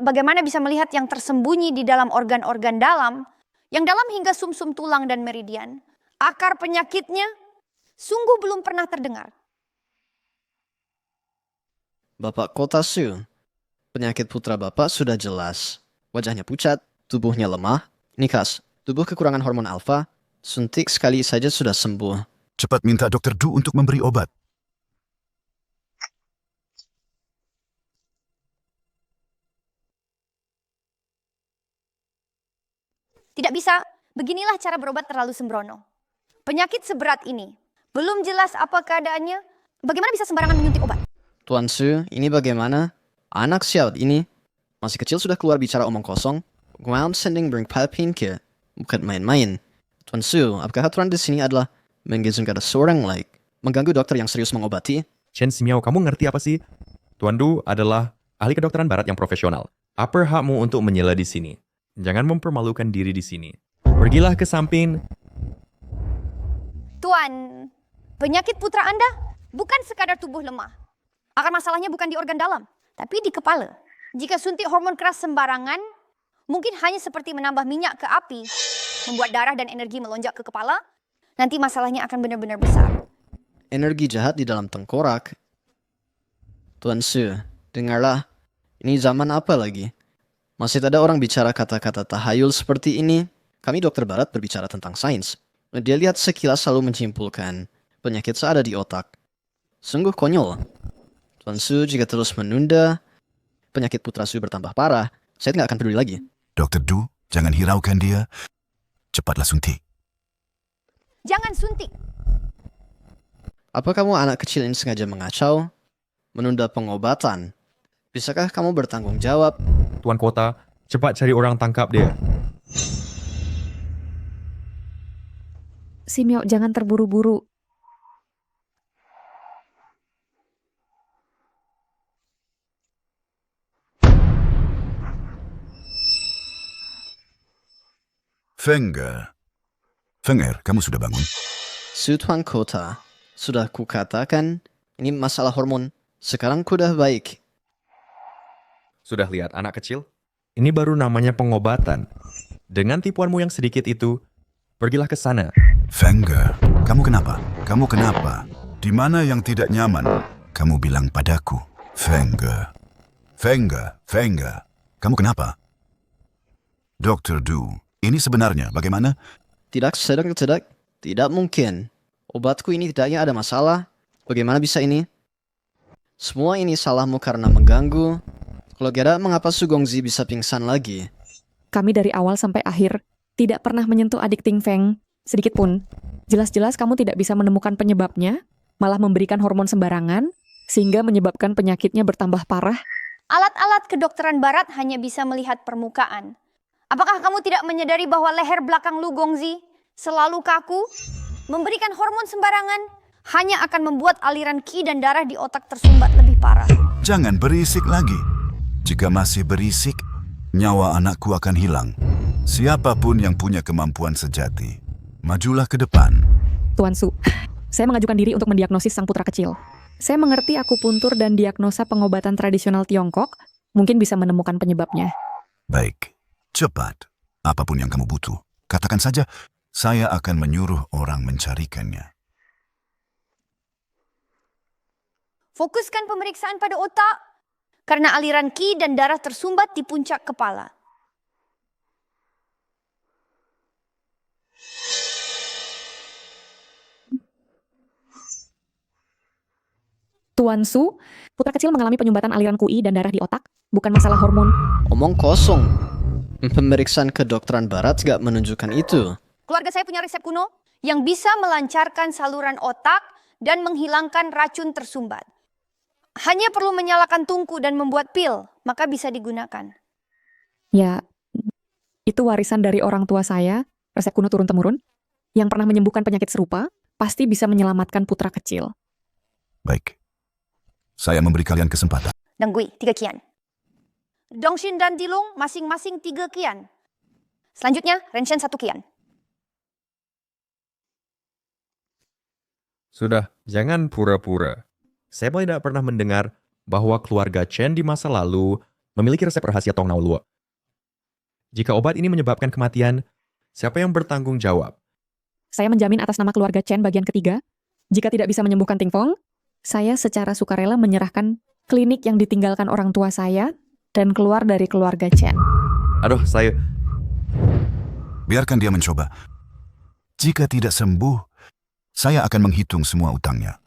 bagaimana bisa melihat yang tersembunyi di dalam organ-organ dalam, yang dalam hingga sumsum tulang dan meridian. Akar penyakitnya sungguh belum pernah terdengar. Bapak Kotasu, penyakit putra Bapak sudah jelas. Wajahnya pucat, tubuhnya lemah, nikas, tubuh kekurangan hormon alfa, suntik sekali saja sudah sembuh. Cepat minta Dr. Du untuk memberi obat. Tidak bisa, beginilah cara berobat terlalu sembrono. Penyakit seberat ini, belum jelas apa keadaannya, bagaimana bisa sembarangan menyuntik obat? Tuan Su, ini bagaimana? Anak siapa ini? Masih kecil sudah keluar bicara omong kosong. Ground sending bring palpin ke. Bukan main-main. Tuan Su, apakah aturan di sini adalah mengizinkan seorang mengganggu dokter yang serius mengobati? Chen Ximiao, kamu ngerti apa sih? Tuan Du adalah ahli kedokteran barat yang profesional. Apa hakmu untuk menyela di sini? Jangan mempermalukan diri di sini. Pergilah ke samping. Tuan, penyakit putra Anda bukan sekadar tubuh lemah. Akar masalahnya bukan di organ dalam, tapi di kepala. Jika suntik hormon keras sembarangan, mungkin hanya seperti menambah minyak ke api, membuat darah dan energi melonjak ke kepala, nanti masalahnya akan benar-benar besar. Energi jahat di dalam tengkorak. Tuan Su, dengarlah. Ini zaman apa lagi? Masih ada orang bicara kata-kata tahayul seperti ini. Kami dokter barat berbicara tentang sains. Dia lihat sekilas selalu menyimpulkan penyakit seada di otak. Sungguh konyol. Tuan Su, jika terus menunda, penyakit putra Su bertambah parah, saya tidak akan peduli lagi. Dr. Du, jangan hiraukan dia. Cepatlah suntik. Jangan suntik. Apa kamu anak kecil ini sengaja mengacau? Menunda pengobatan? Bisakah kamu bertanggung jawab? Tuan Kota, cepat cari orang tangkap dia. Ximiao, jangan terburu-buru. Fenger, kamu sudah bangun? Su Tuan Kota, sudah kukatakan ini masalah hormon. Sekarang kudah baik. Sudah lihat anak kecil? Ini baru namanya pengobatan. Dengan tipuanmu yang sedikit itu, pergilah ke sana. Fenger, kamu kenapa? Kamu kenapa? Di mana yang tidak nyaman? Kamu bilang padaku. Fenger, kamu kenapa? Dr. Du, ini sebenarnya bagaimana? Tidak mungkin. Obatku ini tidaknya ada masalah. Bagaimana bisa ini? Semua ini salahmu karena mengganggu. Kalau tidak, mengapa Su Gongzi bisa pingsan lagi? Kami dari awal sampai akhir tidak pernah menyentuh adik Ting Feng sedikit pun. Jelas-jelas kamu tidak bisa menemukan penyebabnya, malah memberikan hormon sembarangan, sehingga menyebabkan penyakitnya bertambah parah. Alat-alat kedokteran barat hanya bisa melihat permukaan. Apakah kamu tidak menyadari bahwa leher belakang Lu Gongzi selalu kaku? Memberikan hormon sembarangan hanya akan membuat aliran qi dan darah di otak tersumbat lebih parah. Jangan berisik lagi. Jika masih berisik, nyawa anakku akan hilang. Siapapun yang punya kemampuan sejati, majulah ke depan. Tuan Su, saya mengajukan diri untuk mendiagnosis sang putra kecil. Saya mengerti akupuntur dan diagnosa pengobatan tradisional Tiongkok, mungkin bisa menemukan penyebabnya. Baik, cepat. Apapun yang kamu butuh, katakan saja, saya akan menyuruh orang mencarikannya. Fokuskan pemeriksaan pada otak karena aliran qi dan darah tersumbat di puncak kepala. Tuan Su, putra kecil mengalami penyumbatan aliran QI dan darah di otak, bukan masalah hormon. Omong kosong. Pemeriksaan kedokteran barat gak menunjukkan itu. Keluarga saya punya resep kuno yang bisa melancarkan saluran otak dan menghilangkan racun tersumbat. Hanya perlu menyalakan tungku dan membuat pil, maka bisa digunakan. Ya, itu warisan dari orang tua saya, resep kuno turun-temurun, yang pernah menyembuhkan penyakit serupa, pasti bisa menyelamatkan putra kecil. Baik. Saya memberi kalian kesempatan. Dan Gui, 3 kian. Dongshin dan Dilung masing-masing 3 kian. Selanjutnya, Renshen 1 kian. Sudah, jangan pura-pura. Saya tidak pernah mendengar bahwa keluarga Chen di masa lalu memiliki resep rahasia Tong Nao Luo. Jika obat ini menyebabkan kematian, siapa yang bertanggung jawab? Saya menjamin atas nama keluarga Chen bagian ketiga, jika tidak bisa menyembuhkan Ting Feng, saya secara sukarela menyerahkan klinik yang ditinggalkan orang tua saya dan keluar dari keluarga Chen. Aduh, saya... Biarkan dia mencoba. Jika tidak sembuh, saya akan menghitung semua utangnya.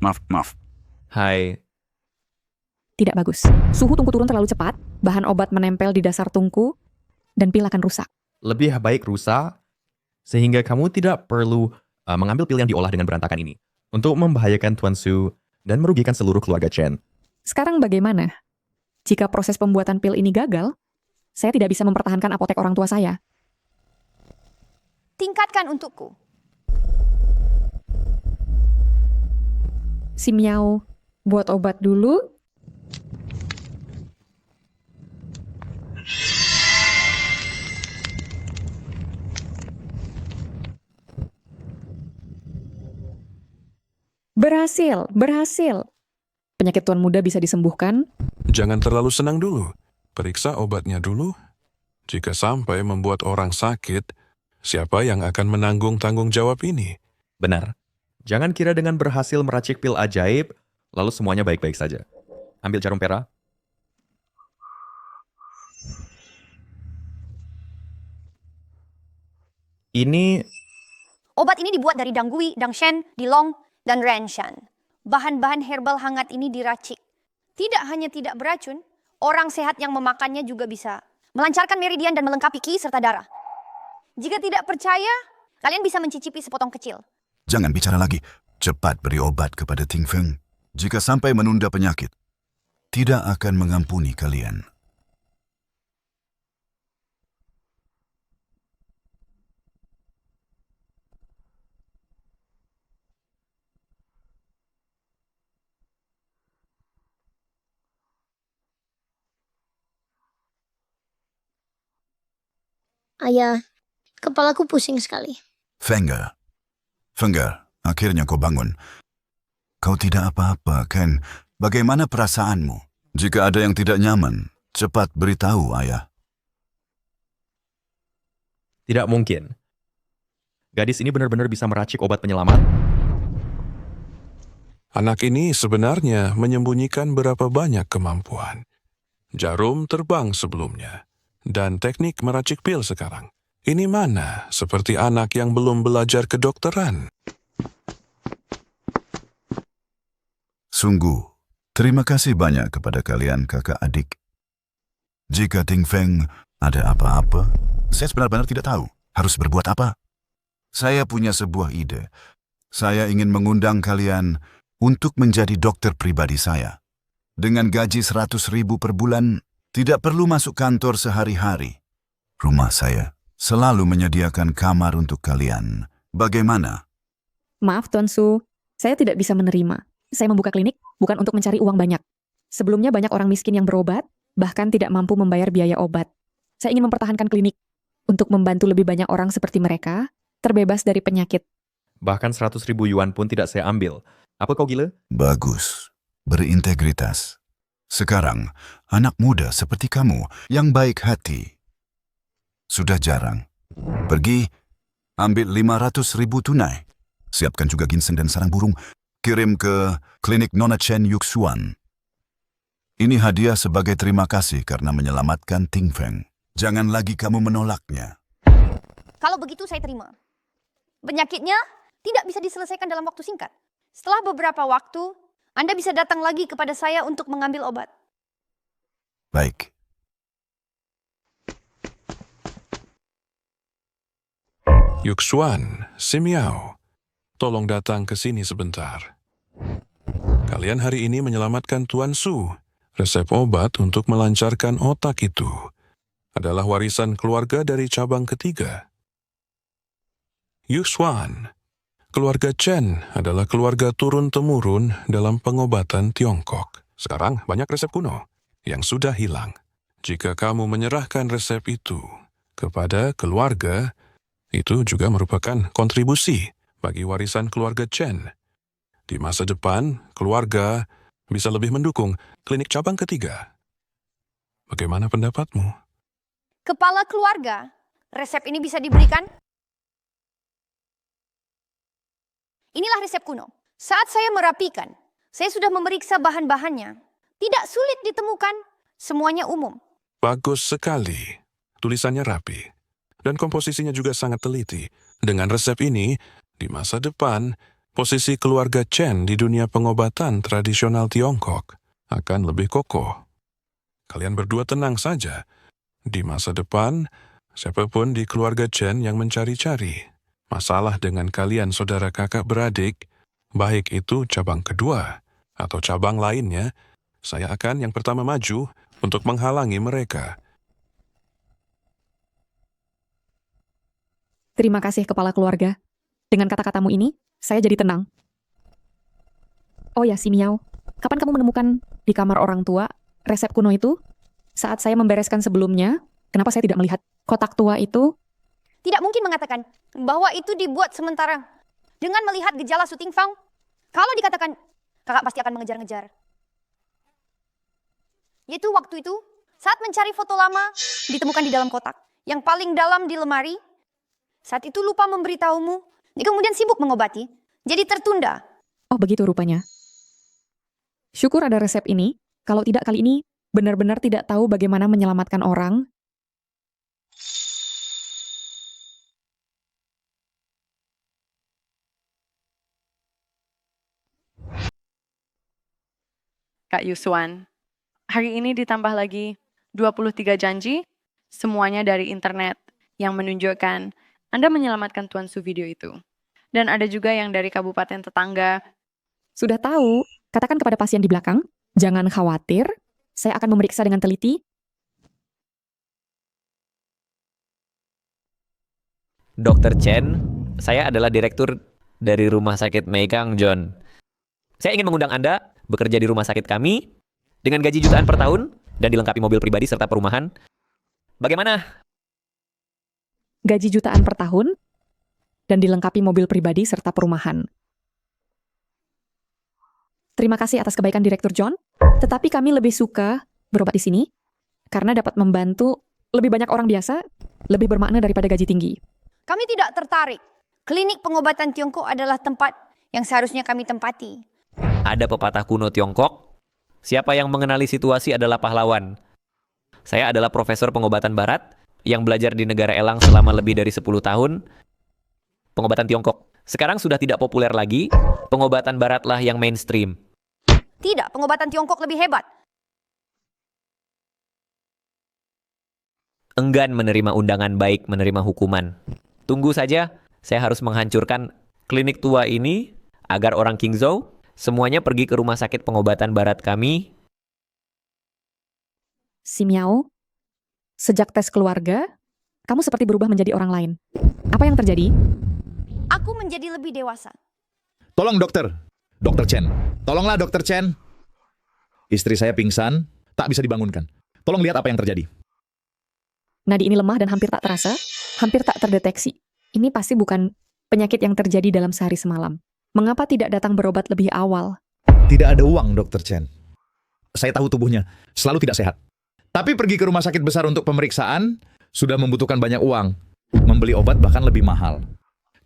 Maaf. Hai. Tidak bagus. Suhu tungku turun terlalu cepat, bahan obat menempel di dasar tungku, dan pil akan rusak. Lebih baik rusak, sehingga kamu tidak perlu mengambil pil yang diolah dengan berantakan ini untuk membahayakan Tuan Su dan merugikan seluruh keluarga Chen. Sekarang bagaimana? Jika proses pembuatan pil ini gagal, saya tidak bisa mempertahankan apotek orang tua saya. Tingkatkan untukku. Si Miao, buat obat dulu. Berhasil. Penyakit tuan muda bisa disembuhkan. Jangan terlalu senang dulu. Periksa obatnya dulu. Jika sampai membuat orang sakit, siapa yang akan menanggung tanggung jawab ini? Benar. Jangan kira dengan berhasil meracik pil ajaib, lalu semuanya baik-baik saja. Ambil jarum pera. Ini... Obat ini dibuat dari Dangui, Dangshen, Dilong, dan Renshan. Bahan-bahan herbal hangat ini diracik. Tidak hanya tidak beracun, orang sehat yang memakannya juga bisa melancarkan meridian dan melengkapi qi serta darah. Jika tidak percaya, kalian bisa mencicipi sepotong kecil. Jangan bicara lagi. Cepat beri obat kepada Ting Feng. Jika sampai menunda penyakit, tidak akan mengampuni kalian. Ayah, kepalaku pusing sekali. Fengger, akhirnya kau bangun. Kau tidak apa-apa, kan? Bagaimana perasaanmu? Jika ada yang tidak nyaman, cepat beritahu ayah. Tidak mungkin. Gadis ini benar-benar bisa meracik obat penyelamat. Anak ini sebenarnya menyembunyikan berapa banyak kemampuan. Jarum terbang sebelumnya, dan teknik meracik pil sekarang. Ini mana seperti anak yang belum belajar kedokteran? Sungguh, terima kasih banyak kepada kalian kakak adik. Jika Ting Feng ada apa-apa, saya benar-benar tidak tahu harus berbuat apa. Saya punya sebuah ide. Saya ingin mengundang kalian untuk menjadi dokter pribadi saya. Dengan gaji 100.000 per bulan, tidak perlu masuk kantor sehari-hari. Rumah saya selalu menyediakan kamar untuk kalian. Bagaimana? Maaf Tuan Su, saya tidak bisa menerima. Saya membuka klinik bukan untuk mencari uang banyak. Sebelumnya banyak orang miskin yang berobat, bahkan tidak mampu membayar biaya obat. Saya ingin mempertahankan klinik untuk membantu lebih banyak orang seperti mereka, terbebas dari penyakit. Bahkan 100.000 yuan pun tidak saya ambil. Apa kau gila? Bagus. berintegritas. Sekarang, anak muda seperti kamu yang baik hati sudah jarang. Pergi, ambil 500.000 tunai. Siapkan juga ginseng dan sarang burung. Kirim ke klinik Nona Chen Yuxuan. Ini hadiah sebagai terima kasih karena menyelamatkan Ting Feng. Jangan lagi kamu menolaknya. Kalau begitu saya terima. Penyakitnya tidak bisa diselesaikan dalam waktu singkat. Setelah beberapa waktu, Anda bisa datang lagi kepada saya untuk mengambil obat. Baik. Yuxuan, Simiao, tolong datang ke sini sebentar. Kalian hari ini menyelamatkan Tuan Su. Resep obat untuk melancarkan otak itu adalah warisan keluarga dari cabang ketiga. Yuxuan, keluarga Chen adalah keluarga turun-temurun dalam pengobatan Tiongkok. Sekarang banyak resep kuno yang sudah hilang. Jika kamu menyerahkan resep itu kepada keluarga, itu juga merupakan kontribusi bagi warisan keluarga Chen. Di masa depan, keluarga bisa lebih mendukung klinik cabang ketiga. Bagaimana pendapatmu? Kepala keluarga, resep ini bisa diberikan? Inilah resep kuno. Saat saya merapikan, saya sudah memeriksa bahan-bahannya. Tidak sulit ditemukan, semuanya umum. Bagus sekali. Tulisannya rapi. Dan komposisinya juga sangat teliti. Dengan resep ini, di masa depan, posisi keluarga Chen di dunia pengobatan tradisional Tiongkok akan lebih kokoh. Kalian berdua tenang saja. Di masa depan, siapapun di keluarga Chen yang mencari-cari masalah dengan kalian saudara kakak beradik, baik itu cabang kedua atau cabang lainnya, saya akan yang pertama maju untuk menghalangi mereka. Terima kasih, kepala keluarga. Dengan kata-katamu ini, saya jadi tenang. Oh ya, Simiao, kapan kamu menemukan di kamar orang tua resep kuno itu? Saat saya membereskan sebelumnya, kenapa saya tidak melihat kotak tua itu? Tidak mungkin mengatakan bahwa itu dibuat sementara. Dengan melihat gejala Su Tingfang, kalau dikatakan, kakak pasti akan mengejar-ngejar. Yaitu waktu itu, saat mencari foto lama, ditemukan di dalam kotak. Yang paling dalam di lemari. Saat itu lupa memberitahumu, dia kemudian sibuk mengobati, jadi tertunda. Oh, begitu rupanya. Syukur ada resep ini, kalau tidak kali ini benar-benar tidak tahu bagaimana menyelamatkan orang. Kak Yuxuan, hari ini ditambah lagi 23 janji, semuanya dari internet, yang menunjukkan Anda menyelamatkan Tuan Su video itu. Dan ada juga yang dari kabupaten tetangga. Sudah tahu, katakan kepada pasien di belakang, jangan khawatir, saya akan memeriksa dengan teliti. Dr. Chen, saya adalah direktur dari Rumah Sakit Meikang John. Saya ingin mengundang Anda bekerja di rumah sakit kami dengan gaji jutaan per tahun dan dilengkapi mobil pribadi serta perumahan. Bagaimana? Gaji jutaan per tahun dan dilengkapi mobil pribadi serta perumahan. Terima kasih atas kebaikan Direktur John, tetapi kami lebih suka berobat di sini karena dapat membantu lebih banyak orang biasa, lebih bermakna daripada gaji tinggi. Kami tidak tertarik. Klinik pengobatan Tiongkok adalah tempat yang seharusnya kami tempati. Ada pepatah kuno Tiongkok, siapa yang mengenali situasi adalah pahlawan. Saya adalah profesor pengobatan barat yang belajar di negara elang selama lebih dari 10 tahun. Pengobatan Tiongkok sekarang sudah tidak populer lagi, pengobatan baratlah yang mainstream. Tidak, pengobatan Tiongkok lebih hebat. Enggan menerima undangan baik menerima hukuman. Tunggu saja, saya harus menghancurkan klinik tua ini agar orang Qingzhou semuanya pergi ke rumah sakit pengobatan barat kami. Simiao, sejak tes keluarga, kamu seperti berubah menjadi orang lain. Apa yang terjadi? Aku menjadi lebih dewasa. Tolong dokter. Dokter Chen. Tolonglah dokter Chen. Istri saya pingsan, tak bisa dibangunkan. Tolong lihat apa yang terjadi. Nadi ini lemah dan hampir tak terasa, hampir tak terdeteksi. Ini pasti bukan penyakit yang terjadi dalam sehari semalam. Mengapa tidak datang berobat lebih awal? Tidak ada uang, Dr. Chen. Saya tahu tubuhnya selalu tidak sehat. Tapi pergi ke rumah sakit besar untuk pemeriksaan sudah membutuhkan banyak uang. Membeli obat bahkan lebih mahal.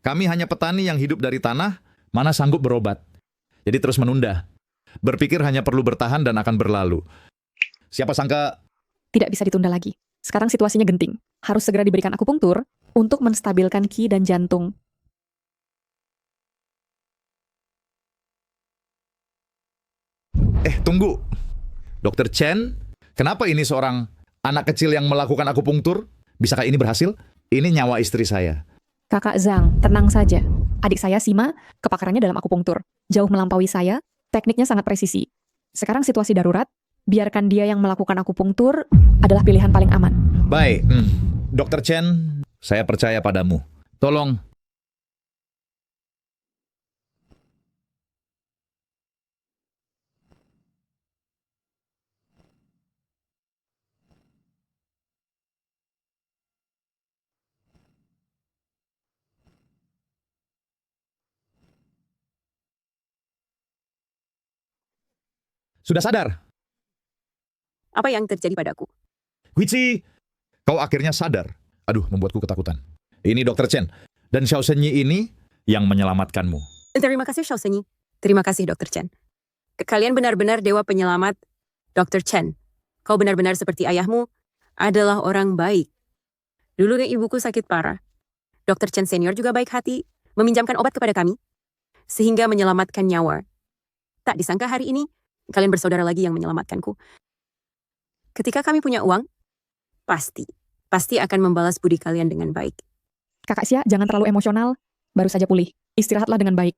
Kami hanya petani yang hidup dari tanah, mana sanggup berobat. Jadi terus menunda. Berpikir hanya perlu bertahan dan akan berlalu. Siapa sangka... Tidak bisa ditunda lagi. Sekarang situasinya genting. Harus segera diberikan akupunktur untuk menstabilkan qi dan jantung. Tunggu. Dr. Chen, kenapa ini seorang anak kecil yang melakukan akupunktur? Bisakah ini berhasil? Ini nyawa istri saya. Kakak Zhang, tenang saja. Adik saya Sima, kepakarannya dalam akupunktur. Jauh melampaui saya, tekniknya sangat presisi. Sekarang situasi darurat, biarkan dia yang melakukan akupunktur adalah pilihan paling aman. Baik, Dr. Chen, saya percaya padamu. Tolong. Sudah sadar? Apa yang terjadi padaku? Huizi, kau akhirnya sadar. Aduh, membuatku ketakutan. Ini Dr. Chen. Dan Xiao Shenyi ini yang menyelamatkanmu. Terima kasih, Xiao Shenyi. Terima kasih, Dr. Chen. Kalian benar-benar dewa penyelamat, Dr. Chen. Kau benar-benar seperti ayahmu, adalah orang baik. Dulu ibuku sakit parah. Dr. Chen senior juga baik hati, meminjamkan obat kepada kami, sehingga menyelamatkan nyawa. Tak disangka hari ini, kalian bersaudara lagi yang menyelamatkanku. Ketika kami punya uang, pasti akan membalas budi kalian dengan baik. Kakak Xia, jangan terlalu emosional. Baru saja pulih. Istirahatlah dengan baik.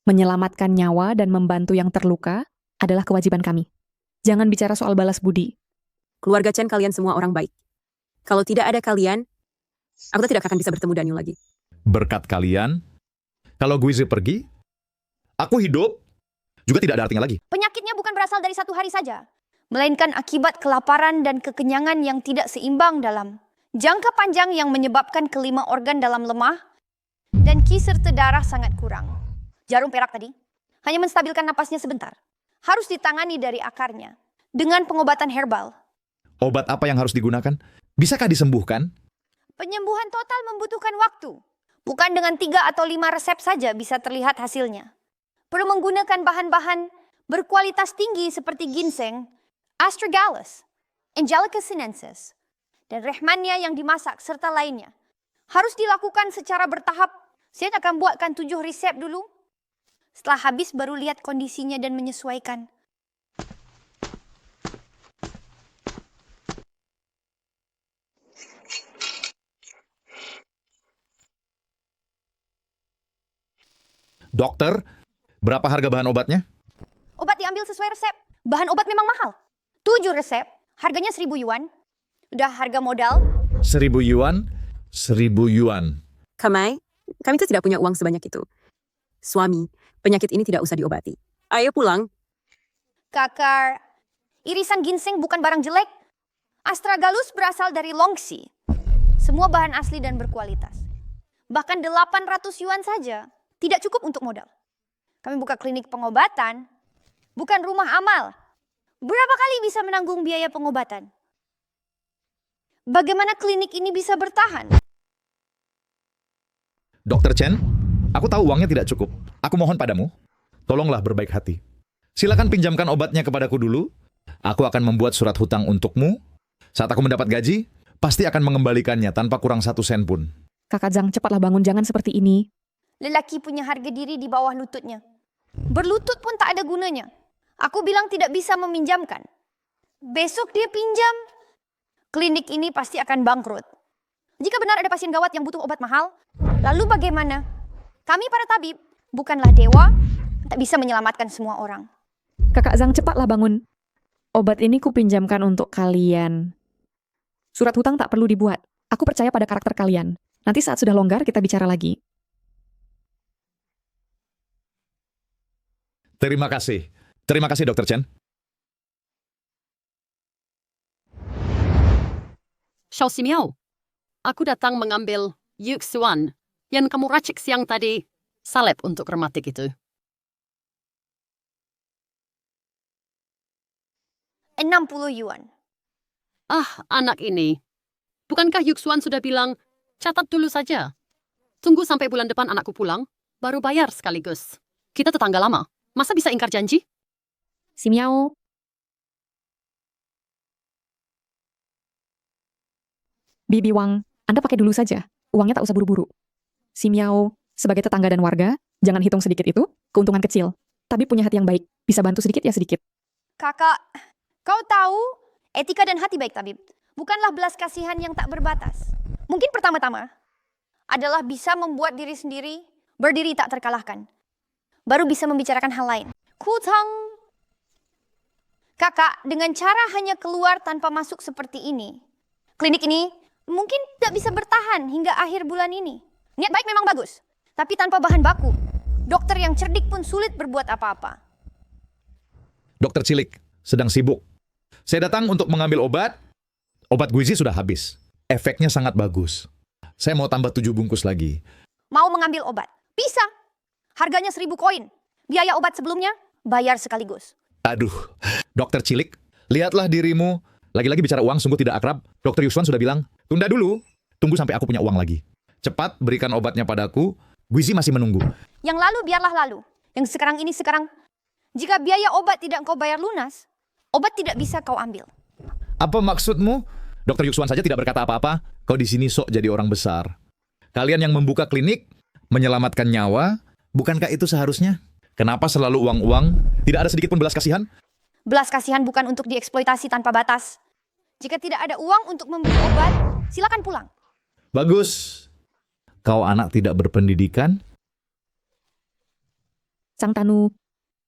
Menyelamatkan nyawa dan membantu yang terluka adalah kewajiban kami. Jangan bicara soal balas budi. Keluarga Chen kalian semua orang baik. Kalau tidak ada kalian, aku tidak akan bisa bertemu Daniel lagi. Berkat kalian, kalau Guizi pergi, aku hidup juga tidak ada artinya lagi. Penyakitnya bukan berasal dari satu hari saja, melainkan akibat kelaparan dan kekenyangan yang tidak seimbang dalam jangka panjang yang menyebabkan kelima organ dalam lemah dan qi serta darah sangat kurang. Jarum perak tadi hanya menstabilkan napasnya sebentar. Harus ditangani dari akarnya dengan pengobatan herbal. Obat apa yang harus digunakan? Bisakah disembuhkan? Penyembuhan total membutuhkan waktu. Bukan dengan 3 atau 5 resep saja bisa terlihat hasilnya. Perlu menggunakan bahan-bahan berkualitas tinggi seperti ginseng, astragalus, Angelica sinensis, dan rehmannia yang dimasak serta lainnya. Harus dilakukan secara bertahap. Saya akan buatkan 7 resep dulu. Setelah habis baru lihat kondisinya dan menyesuaikan. Dokter, berapa harga bahan obatnya? Obat diambil sesuai resep. Bahan obat memang mahal. 7 resep, harganya 1.000 yuan. Udah harga modal. 1.000 yuan, 1.000 yuan. Kami itu tidak punya uang sebanyak itu. Suami, penyakit ini tidak usah diobati. Ayo pulang. Kakak, irisan ginseng bukan barang jelek. Astragalus berasal dari Longxi. Semua bahan asli dan berkualitas. Bahkan 800 yuan saja tidak cukup untuk modal. Kami buka klinik pengobatan, bukan rumah amal. Berapa kali bisa menanggung biaya pengobatan? Bagaimana klinik ini bisa bertahan? Dr. Chen, aku tahu uangnya tidak cukup. Aku mohon padamu, tolonglah berbaik hati. Silakan pinjamkan obatnya kepadaku dulu. Aku akan membuat surat hutang untukmu. Saat aku mendapat gaji, pasti akan mengembalikannya tanpa kurang 1 sen pun. Kakak Zhang, cepatlah bangun, jangan seperti ini. Lelaki punya harga diri di bawah lututnya. Berlutut pun tak ada gunanya. Aku bilang tidak bisa meminjamkan. Besok dia pinjam. Klinik ini pasti akan bangkrut. Jika benar ada pasien gawat yang butuh obat mahal, lalu bagaimana? Kami para tabib bukanlah dewa, tak bisa menyelamatkan semua orang. Kakak Zhang, cepatlah bangun. Obat ini kupinjamkan untuk kalian. Surat hutang tak perlu dibuat. Aku percaya pada karakter kalian. Nanti saat sudah longgar, kita bicara lagi. Terima kasih. Terima kasih, Dr. Chen. Xiao Ximiao, aku datang mengambil Yuk Xuan yang kamu racik siang tadi, salep untuk rematik itu. 60 yuan. Ah, anak ini. Bukankah Yuxuan sudah bilang, catat dulu saja. Tunggu sampai bulan depan anakku pulang, baru bayar sekaligus. Kita tetangga lama. Masa bisa ingkar janji? Si Miao. Bibi Wang, Anda pakai dulu saja. Uangnya tak usah buru-buru. Si Miao, sebagai tetangga dan warga, jangan hitung sedikit itu, keuntungan kecil. Tapi punya hati yang baik, bisa bantu sedikit ya sedikit. Kakak, kau tahu etika dan hati baik tabib bukanlah belas kasihan yang tak berbatas. Mungkin pertama-tama adalah bisa membuat diri sendiri berdiri tak terkalahkan. Baru bisa membicarakan hal lain. Kutang. Kakak, dengan cara hanya keluar tanpa masuk seperti ini, klinik ini mungkin tidak bisa bertahan hingga akhir bulan ini. Niat baik memang bagus, tapi tanpa bahan baku, dokter yang cerdik pun sulit berbuat apa-apa. Dokter Cilik sedang sibuk. Saya datang untuk mengambil obat. Obat Guizi sudah habis. Efeknya sangat bagus. Saya mau tambah 7 bungkus lagi. Mau mengambil obat? Bisa. Harganya 1.000 koin. Biaya obat sebelumnya, bayar sekaligus. Aduh, Dokter Cilik, lihatlah dirimu. Lagi-lagi bicara uang sungguh tidak akrab. Dokter Yuswan sudah bilang, tunda dulu. Tunggu sampai aku punya uang lagi. Cepat berikan obatnya padaku. Guizi masih menunggu. Yang lalu biarlah lalu. Yang sekarang ini sekarang. Jika biaya obat tidak kau bayar lunas, obat tidak bisa kau ambil. Apa maksudmu? Dokter Yuswan saja tidak berkata apa-apa. Kau di sini sok jadi orang besar. Kalian yang membuka klinik, menyelamatkan nyawa, bukankah itu seharusnya? Kenapa selalu uang-uang? Tidak ada sedikit pun belas kasihan? Belas kasihan bukan untuk dieksploitasi tanpa batas. Jika tidak ada uang untuk membeli obat, silakan pulang. Bagus. Kau anak tidak berpendidikan? Sang Tanu,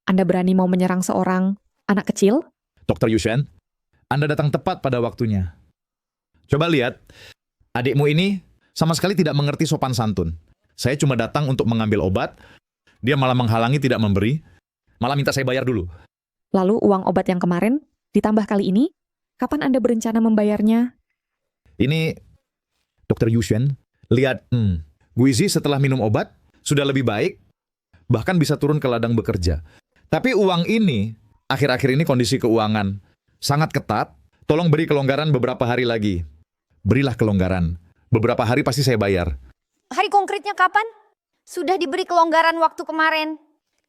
Anda berani mau menyerang seorang anak kecil? Dokter Yushen, Anda datang tepat pada waktunya. Coba lihat, adikmu ini sama sekali tidak mengerti sopan santun. Saya cuma datang untuk mengambil obat, dia malah menghalangi tidak memberi, malah minta saya bayar dulu. Lalu uang obat yang kemarin, ditambah kali ini, kapan Anda berencana membayarnya? Ini, Dokter Yushen, lihat, Guizi setelah minum obat, sudah lebih baik, bahkan bisa turun ke ladang bekerja. Tapi uang ini, akhir-akhir ini kondisi keuangan sangat ketat, tolong beri kelonggaran beberapa hari lagi. Berilah kelonggaran. Beberapa hari pasti saya bayar. Hari konkretnya kapan? Sudah diberi kelonggaran waktu kemarin.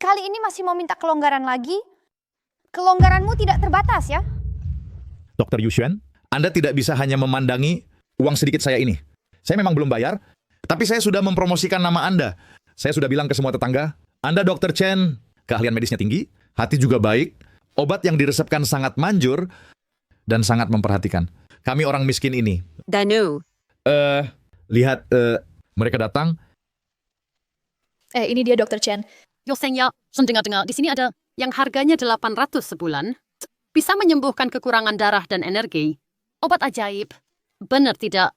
Kali ini masih mau minta kelonggaran lagi? Kelonggaranmu tidak terbatas ya? Dokter Yushen, Anda tidak bisa hanya memandangi uang sedikit saya ini. Saya memang belum bayar, tapi saya sudah mempromosikan nama Anda. Saya sudah bilang ke semua tetangga, Anda Dokter Chen, keahlian medisnya tinggi, hati juga baik, obat yang diresepkan sangat manjur, dan sangat memperhatikan. Kami orang miskin ini. Danu. Lihat, mereka datang. Ini dia Dokter Chen. Yoseng ya, dengar-dengar, di sini ada yang harganya 800 sebulan. Bisa menyembuhkan kekurangan darah dan energi. Obat ajaib. Benar tidak?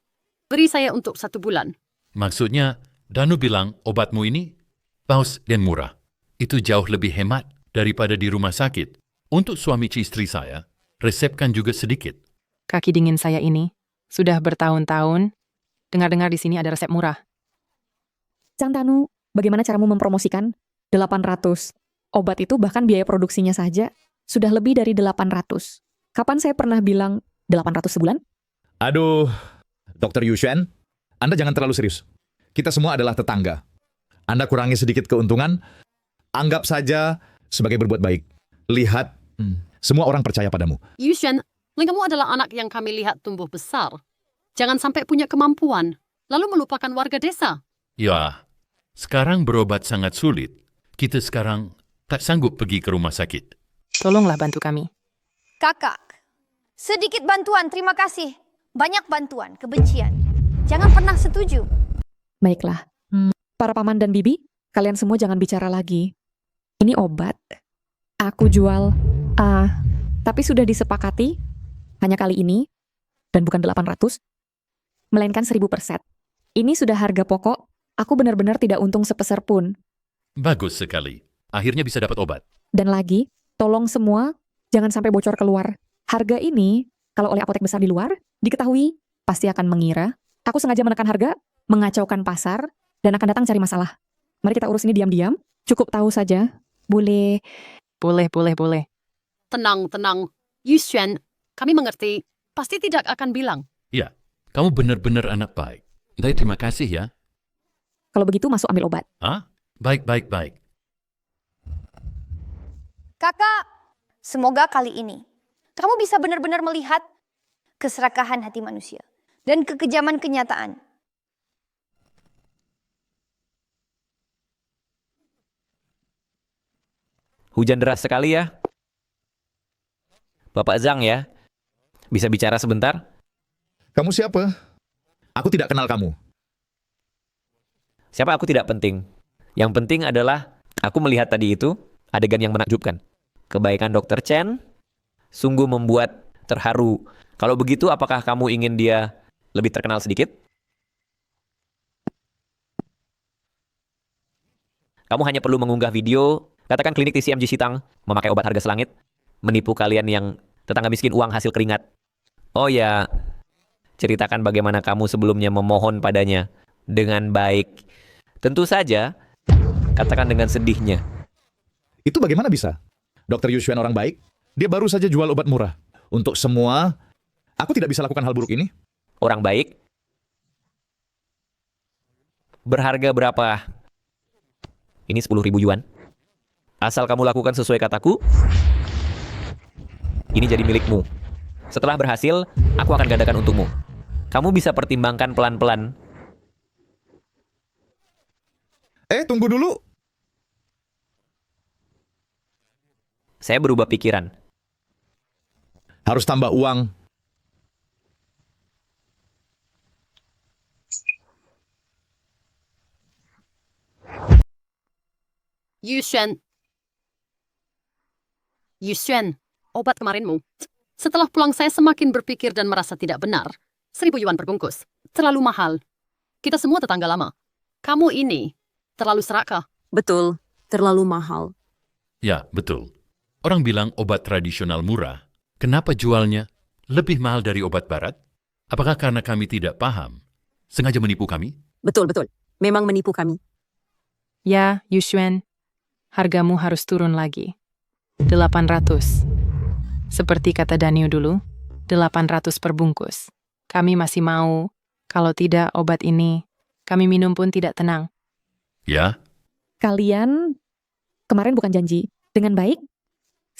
Beri saya untuk 1 bulan. Maksudnya, Danu bilang obatmu ini paus dan murah. Itu jauh lebih hemat daripada di rumah sakit. Untuk suami istri saya, resepkan juga sedikit. Kaki dingin saya ini sudah bertahun-tahun. Dengar-dengar di sini ada resep murah. Sang Tanu, bagaimana caramu mempromosikan 800? Obat itu bahkan biaya produksinya saja sudah lebih dari 800. Kapan saya pernah bilang 800 sebulan? Aduh, Dokter Yushen, Anda jangan terlalu serius. Kita semua adalah tetangga. Anda kurangi sedikit keuntungan, anggap saja sebagai berbuat baik. Lihat, semua orang percaya padamu. Yushen, kamu adalah anak yang kami lihat tumbuh besar. Jangan sampai punya kemampuan, lalu melupakan warga desa. Ya, sekarang berobat sangat sulit. Kita sekarang tak sanggup pergi ke rumah sakit. Tolonglah bantu kami. Kakak, sedikit bantuan, terima kasih. Banyak bantuan, kebencian. Jangan pernah setuju. Baiklah. Para paman dan bibi, kalian semua jangan bicara lagi. Ini obat. Aku jual, tapi sudah disepakati, hanya kali ini, dan bukan 800, melainkan 1000 per set. Ini sudah harga pokok, aku benar-benar tidak untung sepeser pun. Bagus sekali. Akhirnya bisa dapat obat. Dan lagi, tolong semua, jangan sampai bocor keluar. Harga ini, kalau oleh apotek besar di luar, diketahui, pasti akan mengira, aku sengaja menekan harga, mengacaukan pasar, dan akan datang cari masalah. Mari kita urus ini diam-diam, cukup tahu saja. Boleh. Boleh. Tenang. Yuxuan, kami mengerti. Pasti tidak akan bilang. Ya, kamu benar-benar anak baik. Baik, terima kasih ya. Kalau begitu masuk ambil obat. Ah, baik. Kakak, semoga kali ini kamu bisa benar-benar melihat keserakahan hati manusia dan kekejaman kenyataan. Hujan deras sekali ya. Bapak Zhang ya. Bisa bicara sebentar? Kamu siapa? Aku tidak kenal kamu. Siapa aku tidak penting. Yang penting adalah aku melihat tadi itu adegan yang menakjubkan. Kebaikan Dr. Chen sungguh membuat terharu. Kalau begitu, apakah kamu ingin dia lebih terkenal sedikit? Kamu hanya perlu mengunggah video, katakan klinik TCMG Sitang, memakai obat harga selangit, menipu kalian yang tetangga miskin uang hasil keringat. Oh ya, ceritakan bagaimana kamu sebelumnya memohon padanya dengan baik. Tentu saja, katakan dengan sedihnya. Itu bagaimana bisa? Dr. Yuxuan orang baik, dia baru saja jual obat murah. Untuk semua, aku tidak bisa lakukan hal buruk ini. Orang baik? Berharga berapa? Ini 10.000 yuan. Asal kamu lakukan sesuai kataku, ini jadi milikmu. Setelah berhasil, aku akan gandakan untukmu. Kamu bisa pertimbangkan pelan-pelan. Tunggu dulu. Saya berubah pikiran. Harus tambah uang. Yuxuan, obat kemarinmu. Setelah pulang saya semakin berpikir dan merasa tidak benar. 1.000 yuan perbungkus. Terlalu mahal. Kita semua tetangga lama. Kamu ini terlalu serakah. Betul, terlalu mahal. Ya, betul. Orang bilang obat tradisional murah. Kenapa jualnya lebih mahal dari obat barat? Apakah karena kami tidak paham? Sengaja menipu kami? Betul. Memang menipu kami. Ya, Yuxuan, hargamu harus turun lagi. 800. Seperti kata Daniel dulu, 800 per bungkus. Kami masih mau, kalau tidak obat ini, kami minum pun tidak tenang. Ya? Kalian kemarin bukan janji dengan baik?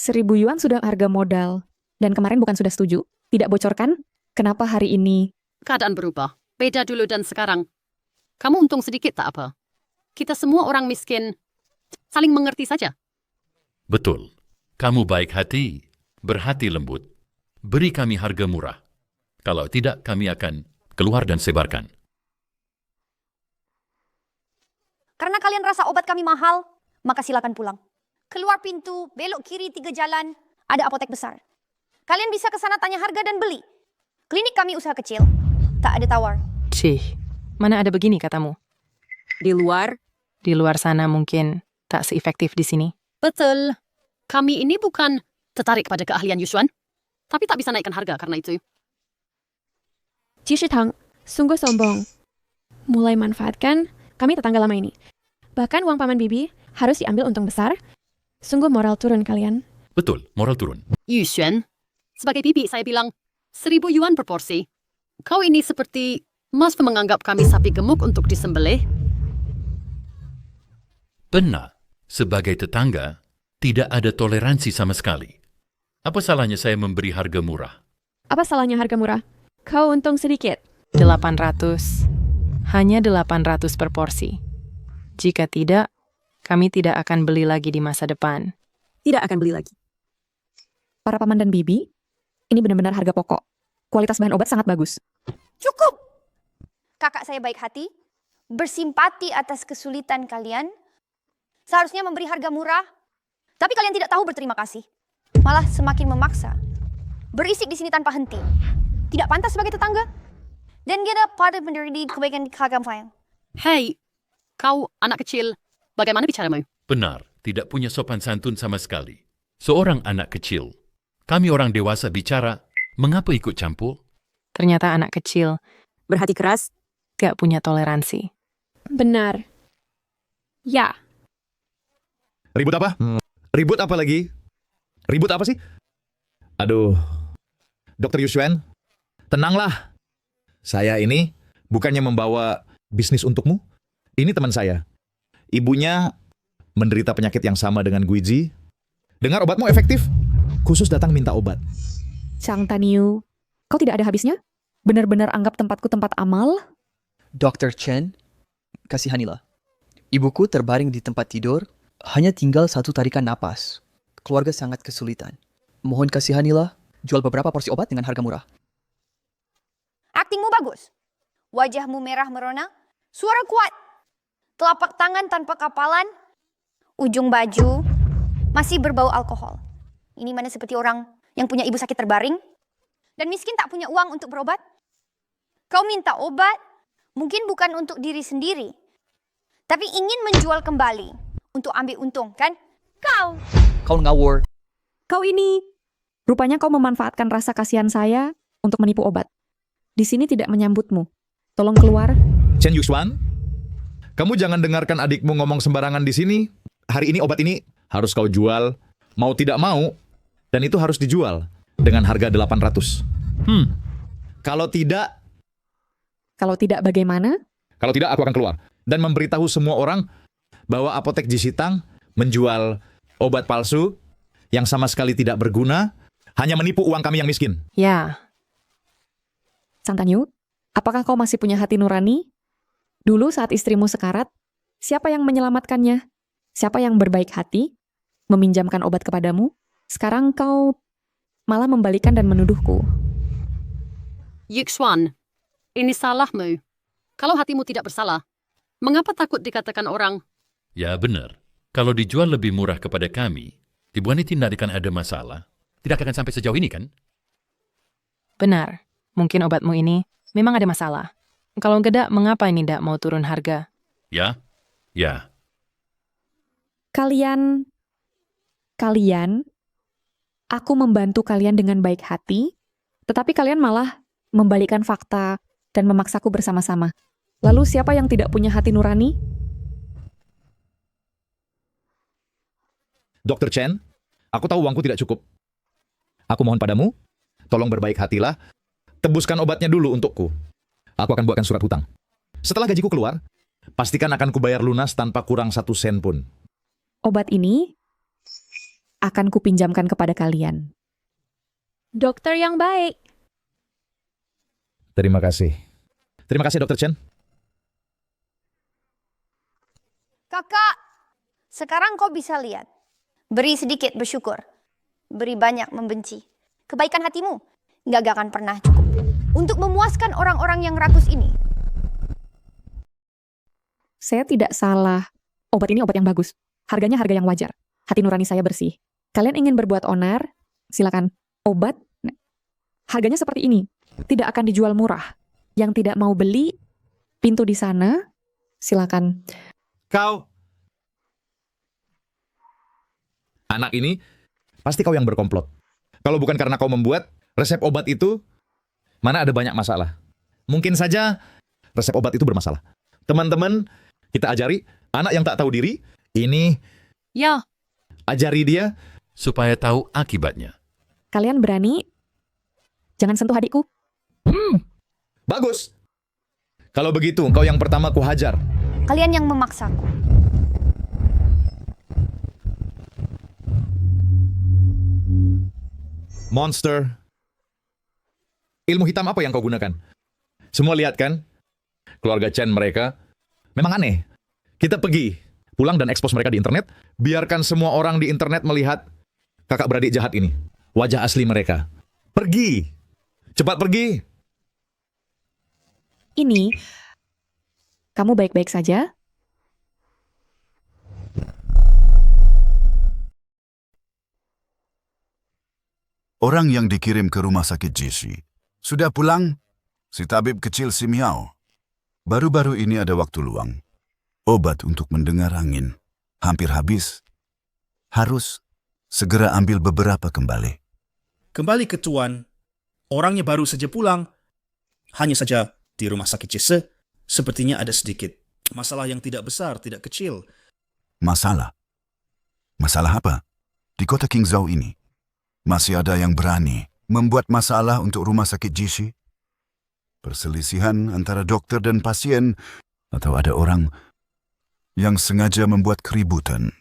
1.000 yuan sudah harga modal. Dan kemarin bukan sudah setuju? Tidak bocorkan? Kenapa hari ini? Keadaan berubah. Beda dulu dan sekarang. Kamu untung sedikit tak apa. Kita semua orang miskin. Saling mengerti saja. Betul. Kamu baik hati, berhati lembut. Beri kami harga murah. Kalau tidak, kami akan keluar dan sebarkan. Karena kalian rasa obat kami mahal, maka silakan pulang. Keluar pintu, belok kiri 3 jalan, ada apotek besar. Kalian bisa ke sana tanya harga dan beli. Klinik kami usaha kecil, tak ada tawar. Cih, mana ada begini katamu? Di luar? Di luar sana mungkin tak seefektif di sini. Betul. Kami ini bukan tertarik pada keahlian Yuxuan, tapi tak bisa naikkan harga karena itu. Jishitang, sungguh sombong. Mulai manfaatkan kami tetangga lama ini. Bahkan uang paman bibi harus diambil untung besar. Sungguh moral turun kalian. Betul, moral turun. Yuxuan, sebagai bibi saya bilang 1.000 yuan per porsi. Kau ini seperti Mas menganggap kami sapi gemuk untuk disembelih. Benar, sebagai tetangga, tidak ada toleransi sama sekali. Apa salahnya saya memberi harga murah? Apa salahnya harga murah? Kau untung sedikit. 800. Hanya 800 per porsi. Jika tidak, kami tidak akan beli lagi di masa depan. Tidak akan beli lagi. Para paman dan bibi, ini benar-benar harga pokok. Kualitas bahan obat sangat bagus. Cukup! Kakak saya baik hati, bersimpati atas kesulitan kalian. Seharusnya memberi harga murah, tapi kalian tidak tahu berterima kasih. Malah semakin memaksa. Berisik di sini tanpa henti. Tidak pantas sebagai tetangga. Dan dia dapat menderita kebaikan kakak sayang. Hei, kau anak kecil, bagaimana bicaramu? Benar, tidak punya sopan santun sama sekali. Seorang anak kecil. Kami orang dewasa bicara, mengapa ikut campur? Ternyata anak kecil. Berhati keras. Gak punya toleransi. Benar. Ya. Ribut apa? Ribut apa lagi? Ribut apa sih? Aduh, Dr. Yuxuan, tenanglah. Saya ini bukannya membawa bisnis untukmu. Ini teman saya. Ibunya menderita penyakit yang sama dengan Guiji. Dengar obatmu efektif. Khusus datang minta obat. Chang Taniu, kau tidak ada habisnya? Benar-benar anggap tempatku tempat amal? Dr. Chen, kasihanilah. Ibuku terbaring di tempat tidur, hanya tinggal 1 tarikan napas. Keluarga sangat kesulitan. Mohon kasihanilah, jual beberapa porsi obat dengan harga murah. Aktingmu bagus. Wajahmu merah merona, suara kuat. Telapak tangan tanpa kapalan, ujung baju masih berbau alkohol. Ini mana seperti orang yang punya ibu sakit terbaring dan miskin tak punya uang untuk berobat. Kau minta obat, mungkin bukan untuk diri sendiri, tapi ingin menjual kembali untuk ambil untung, kan? Kau ngawur. Kau ini, rupanya kau memanfaatkan rasa kasihan saya untuk menipu obat. Di sini tidak menyambutmu. Tolong keluar. Chen Yuxuan, kamu jangan dengarkan adikmu ngomong sembarangan di sini. Hari ini obat ini harus kau jual, mau tidak mau, dan itu harus dijual dengan harga 800. Kalau tidak... Kalau tidak bagaimana? Kalau tidak, aku akan keluar dan memberitahu semua orang bahwa apotek Jisitang menjual obat palsu yang sama sekali tidak berguna, hanya menipu uang kami yang miskin. Ya, Santanyu, apakah kau masih punya hati nurani? Dulu saat istrimu sekarat, siapa yang menyelamatkannya? Siapa yang berbaik hati, meminjamkan obat kepadamu? Sekarang kau malah membalikan dan menuduhku. Yuxuan, ini salahmu. Kalau hatimu tidak bersalah, mengapa takut dikatakan orang? Ya benar. Kalau dijual lebih murah kepada kami, dibuat tidak akan ada masalah. Tidak akan sampai sejauh ini kan? benar. Mungkin obatmu ini memang ada masalah. Kalau enggak, mengapa ini tidak mau turun harga? Ya, Kalian, aku membantu kalian dengan baik hati, tetapi kalian malah membalikkan fakta dan memaksaku bersama-sama. Lalu siapa yang tidak punya hati nurani? Dr. Chen, aku tahu uangku tidak cukup. Aku mohon padamu, tolong berbaik hatilah, tebuskan obatnya dulu untukku. Aku akan buatkan surat hutang. Setelah gajiku keluar, pastikan akan kubayar lunas tanpa kurang 1 sen pun. Obat ini akan kupinjamkan kepada kalian. Dokter yang baik. Terima kasih. Terima kasih, Dr. Chen. Kakak, sekarang kau bisa lihat. Beri sedikit bersyukur. Beri banyak membenci. Kebaikan hatimu nggak akan pernah cukup untuk memuaskan orang-orang yang rakus ini. Saya tidak salah. Obat ini obat yang bagus. Harganya harga yang wajar. Hati nurani saya bersih. Kalian ingin berbuat onar? Silakan. Obat, harganya seperti ini. Tidak akan dijual murah. Yang tidak mau beli, pintu di sana. Silakan. Kau. Anak ini, pasti kau yang berkomplot. Kalau bukan karena kau membuat resep obat itu, mana ada banyak masalah. Mungkin saja resep obat itu bermasalah. Teman-teman, kita ajari anak yang tak tahu diri, ini Ya, ajari dia supaya tahu akibatnya. Kalian berani? Jangan sentuh adikku. Bagus. Kalau begitu, kau yang pertama ku hajar. Kalian yang memaksaku. Monster. Ilmu hitam apa yang kau gunakan? Semua lihat kan? Keluarga Chen mereka memang aneh. Kita pergi, pulang dan expose mereka di internet. Biarkan semua orang di internet melihat kakak beradik jahat ini. Wajah asli mereka. Pergi. Cepat pergi. Ini, kamu baik-baik saja? Orang yang dikirim ke rumah sakit JC. Sudah pulang? Si tabib kecil si Miao. Baru-baru ini ada waktu luang. Obat untuk mendengar angin. Hampir habis. Harus segera ambil beberapa kembali. Kembali ke Tuan. Orangnya baru saja pulang. Hanya saja di rumah sakit JC, sepertinya ada sedikit masalah yang tidak besar, tidak kecil. Masalah? Masalah apa? Di kota Qingzhou ini? Masih ada yang berani membuat masalah untuk rumah sakit Jishi? Perselisihan antara dokter dan pasien, atau ada orang yang sengaja membuat keributan?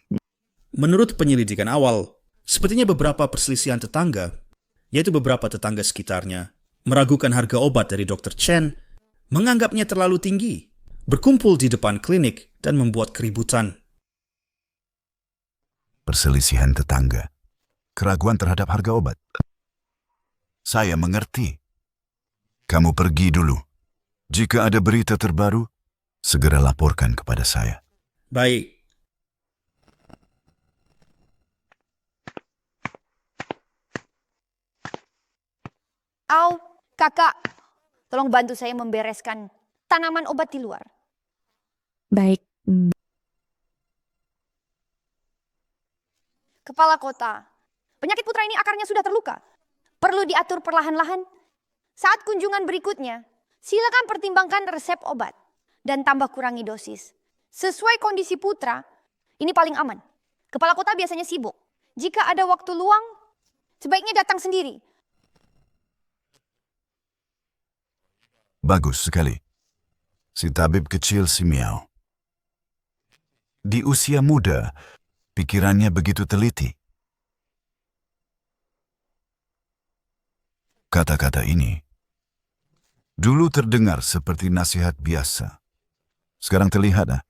Menurut penyelidikan awal, sepertinya beberapa perselisihan tetangga, yaitu beberapa tetangga sekitarnya, meragukan harga obat dari Dr. Chen, menganggapnya terlalu tinggi, berkumpul di depan klinik dan membuat keributan. Perselisihan tetangga. Keraguan terhadap harga obat. Saya mengerti. Kamu pergi dulu. Jika ada berita terbaru, segera laporkan kepada saya. Baik. Au, kakak, tolong bantu saya membereskan tanaman obat di luar. Baik. Kepala kota, penyakit putra ini akarnya sudah terluka. Perlu diatur perlahan-lahan. Saat kunjungan berikutnya, silakan pertimbangkan resep obat dan tambah kurangi dosis. Sesuai kondisi putra, ini paling aman. Kepala kota biasanya sibuk. Jika ada waktu luang, sebaiknya datang sendiri. Bagus sekali. Si tabib kecil si Miao. Di usia muda, pikirannya begitu teliti. Kata-kata ini dulu terdengar seperti nasihat biasa. Sekarang terlihat,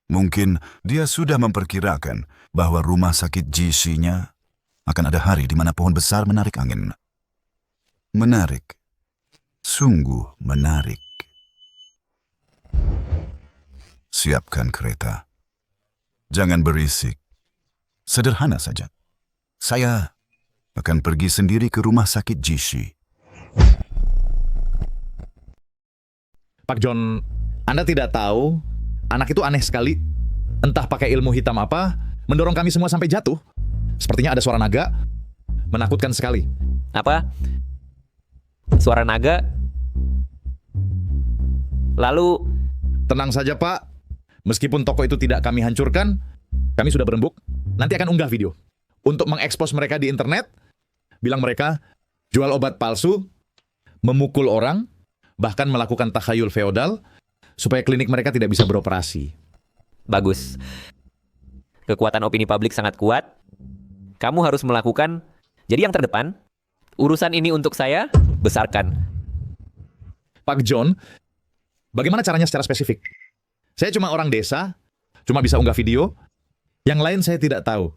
mungkin dia sudah memperkirakan bahwa rumah sakit Jishi-nya akan ada hari di mana pohon besar menarik angin. Menarik. Sungguh menarik. Siapkan kereta. Jangan berisik. Sederhana saja. Saya akan pergi sendiri ke rumah sakit Jishi. Pak John, Anda tidak tahu, anak itu aneh sekali. Entah pakai ilmu hitam apa, mendorong kami semua sampai jatuh. Sepertinya ada suara naga, menakutkan sekali. Apa? Suara naga? Lalu? Tenang saja, Pak. Meskipun toko itu tidak kami hancurkan, kami sudah berembuk. Nanti akan unggah video. Untuk mengekspos mereka di internet, bilang mereka jual obat palsu, memukul orang, bahkan melakukan takhayul feodal, supaya klinik mereka tidak bisa beroperasi. Bagus. Kekuatan opini publik sangat kuat. Kamu harus melakukan, jadi yang terdepan, urusan ini untuk saya, besarkan. Pak John, bagaimana caranya secara spesifik? Saya cuma orang desa, cuma bisa unggah video, yang lain saya tidak tahu.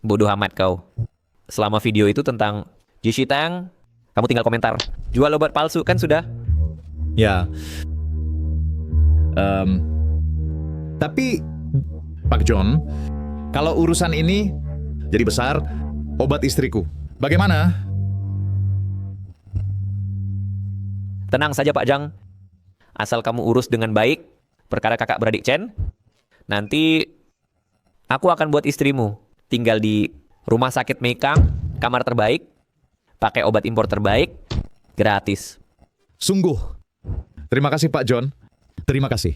Bodoh amat kau. Selama video itu tentang Jishi Tang, kamu tinggal komentar. Jual obat palsu kan sudah? Ya. Tapi, Pak John, kalau urusan ini jadi besar, obat istriku, bagaimana? Tenang saja Pak Jang. Asal kamu urus dengan baik perkara kakak beradik Chen, nanti aku akan buat istrimu tinggal di rumah sakit Meikang, kamar terbaik, pakai obat impor terbaik, gratis. Sungguh. Terima kasih Pak John. Terima kasih.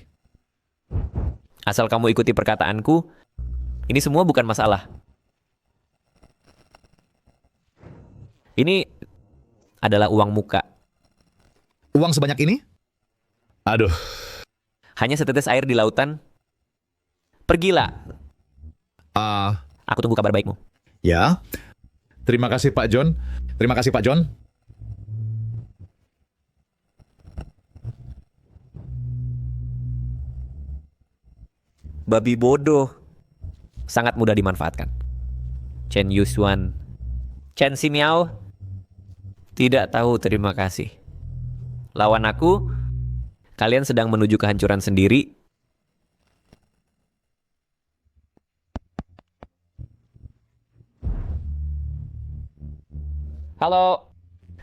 Asal kamu ikuti perkataanku, ini semua bukan masalah. Ini adalah uang muka. Uang sebanyak ini? Aduh. Hanya setetes air di lautan. Pergilah. Aku tunggu kabar baikmu. Ya. Terima kasih Pak John. Terima kasih Pak John. Babi bodoh. Sangat mudah dimanfaatkan. Chen Yusuan, Chen Ximiao tidak tahu terima kasih. Lawan aku, kalian sedang menuju kehancuran sendiri. Halo,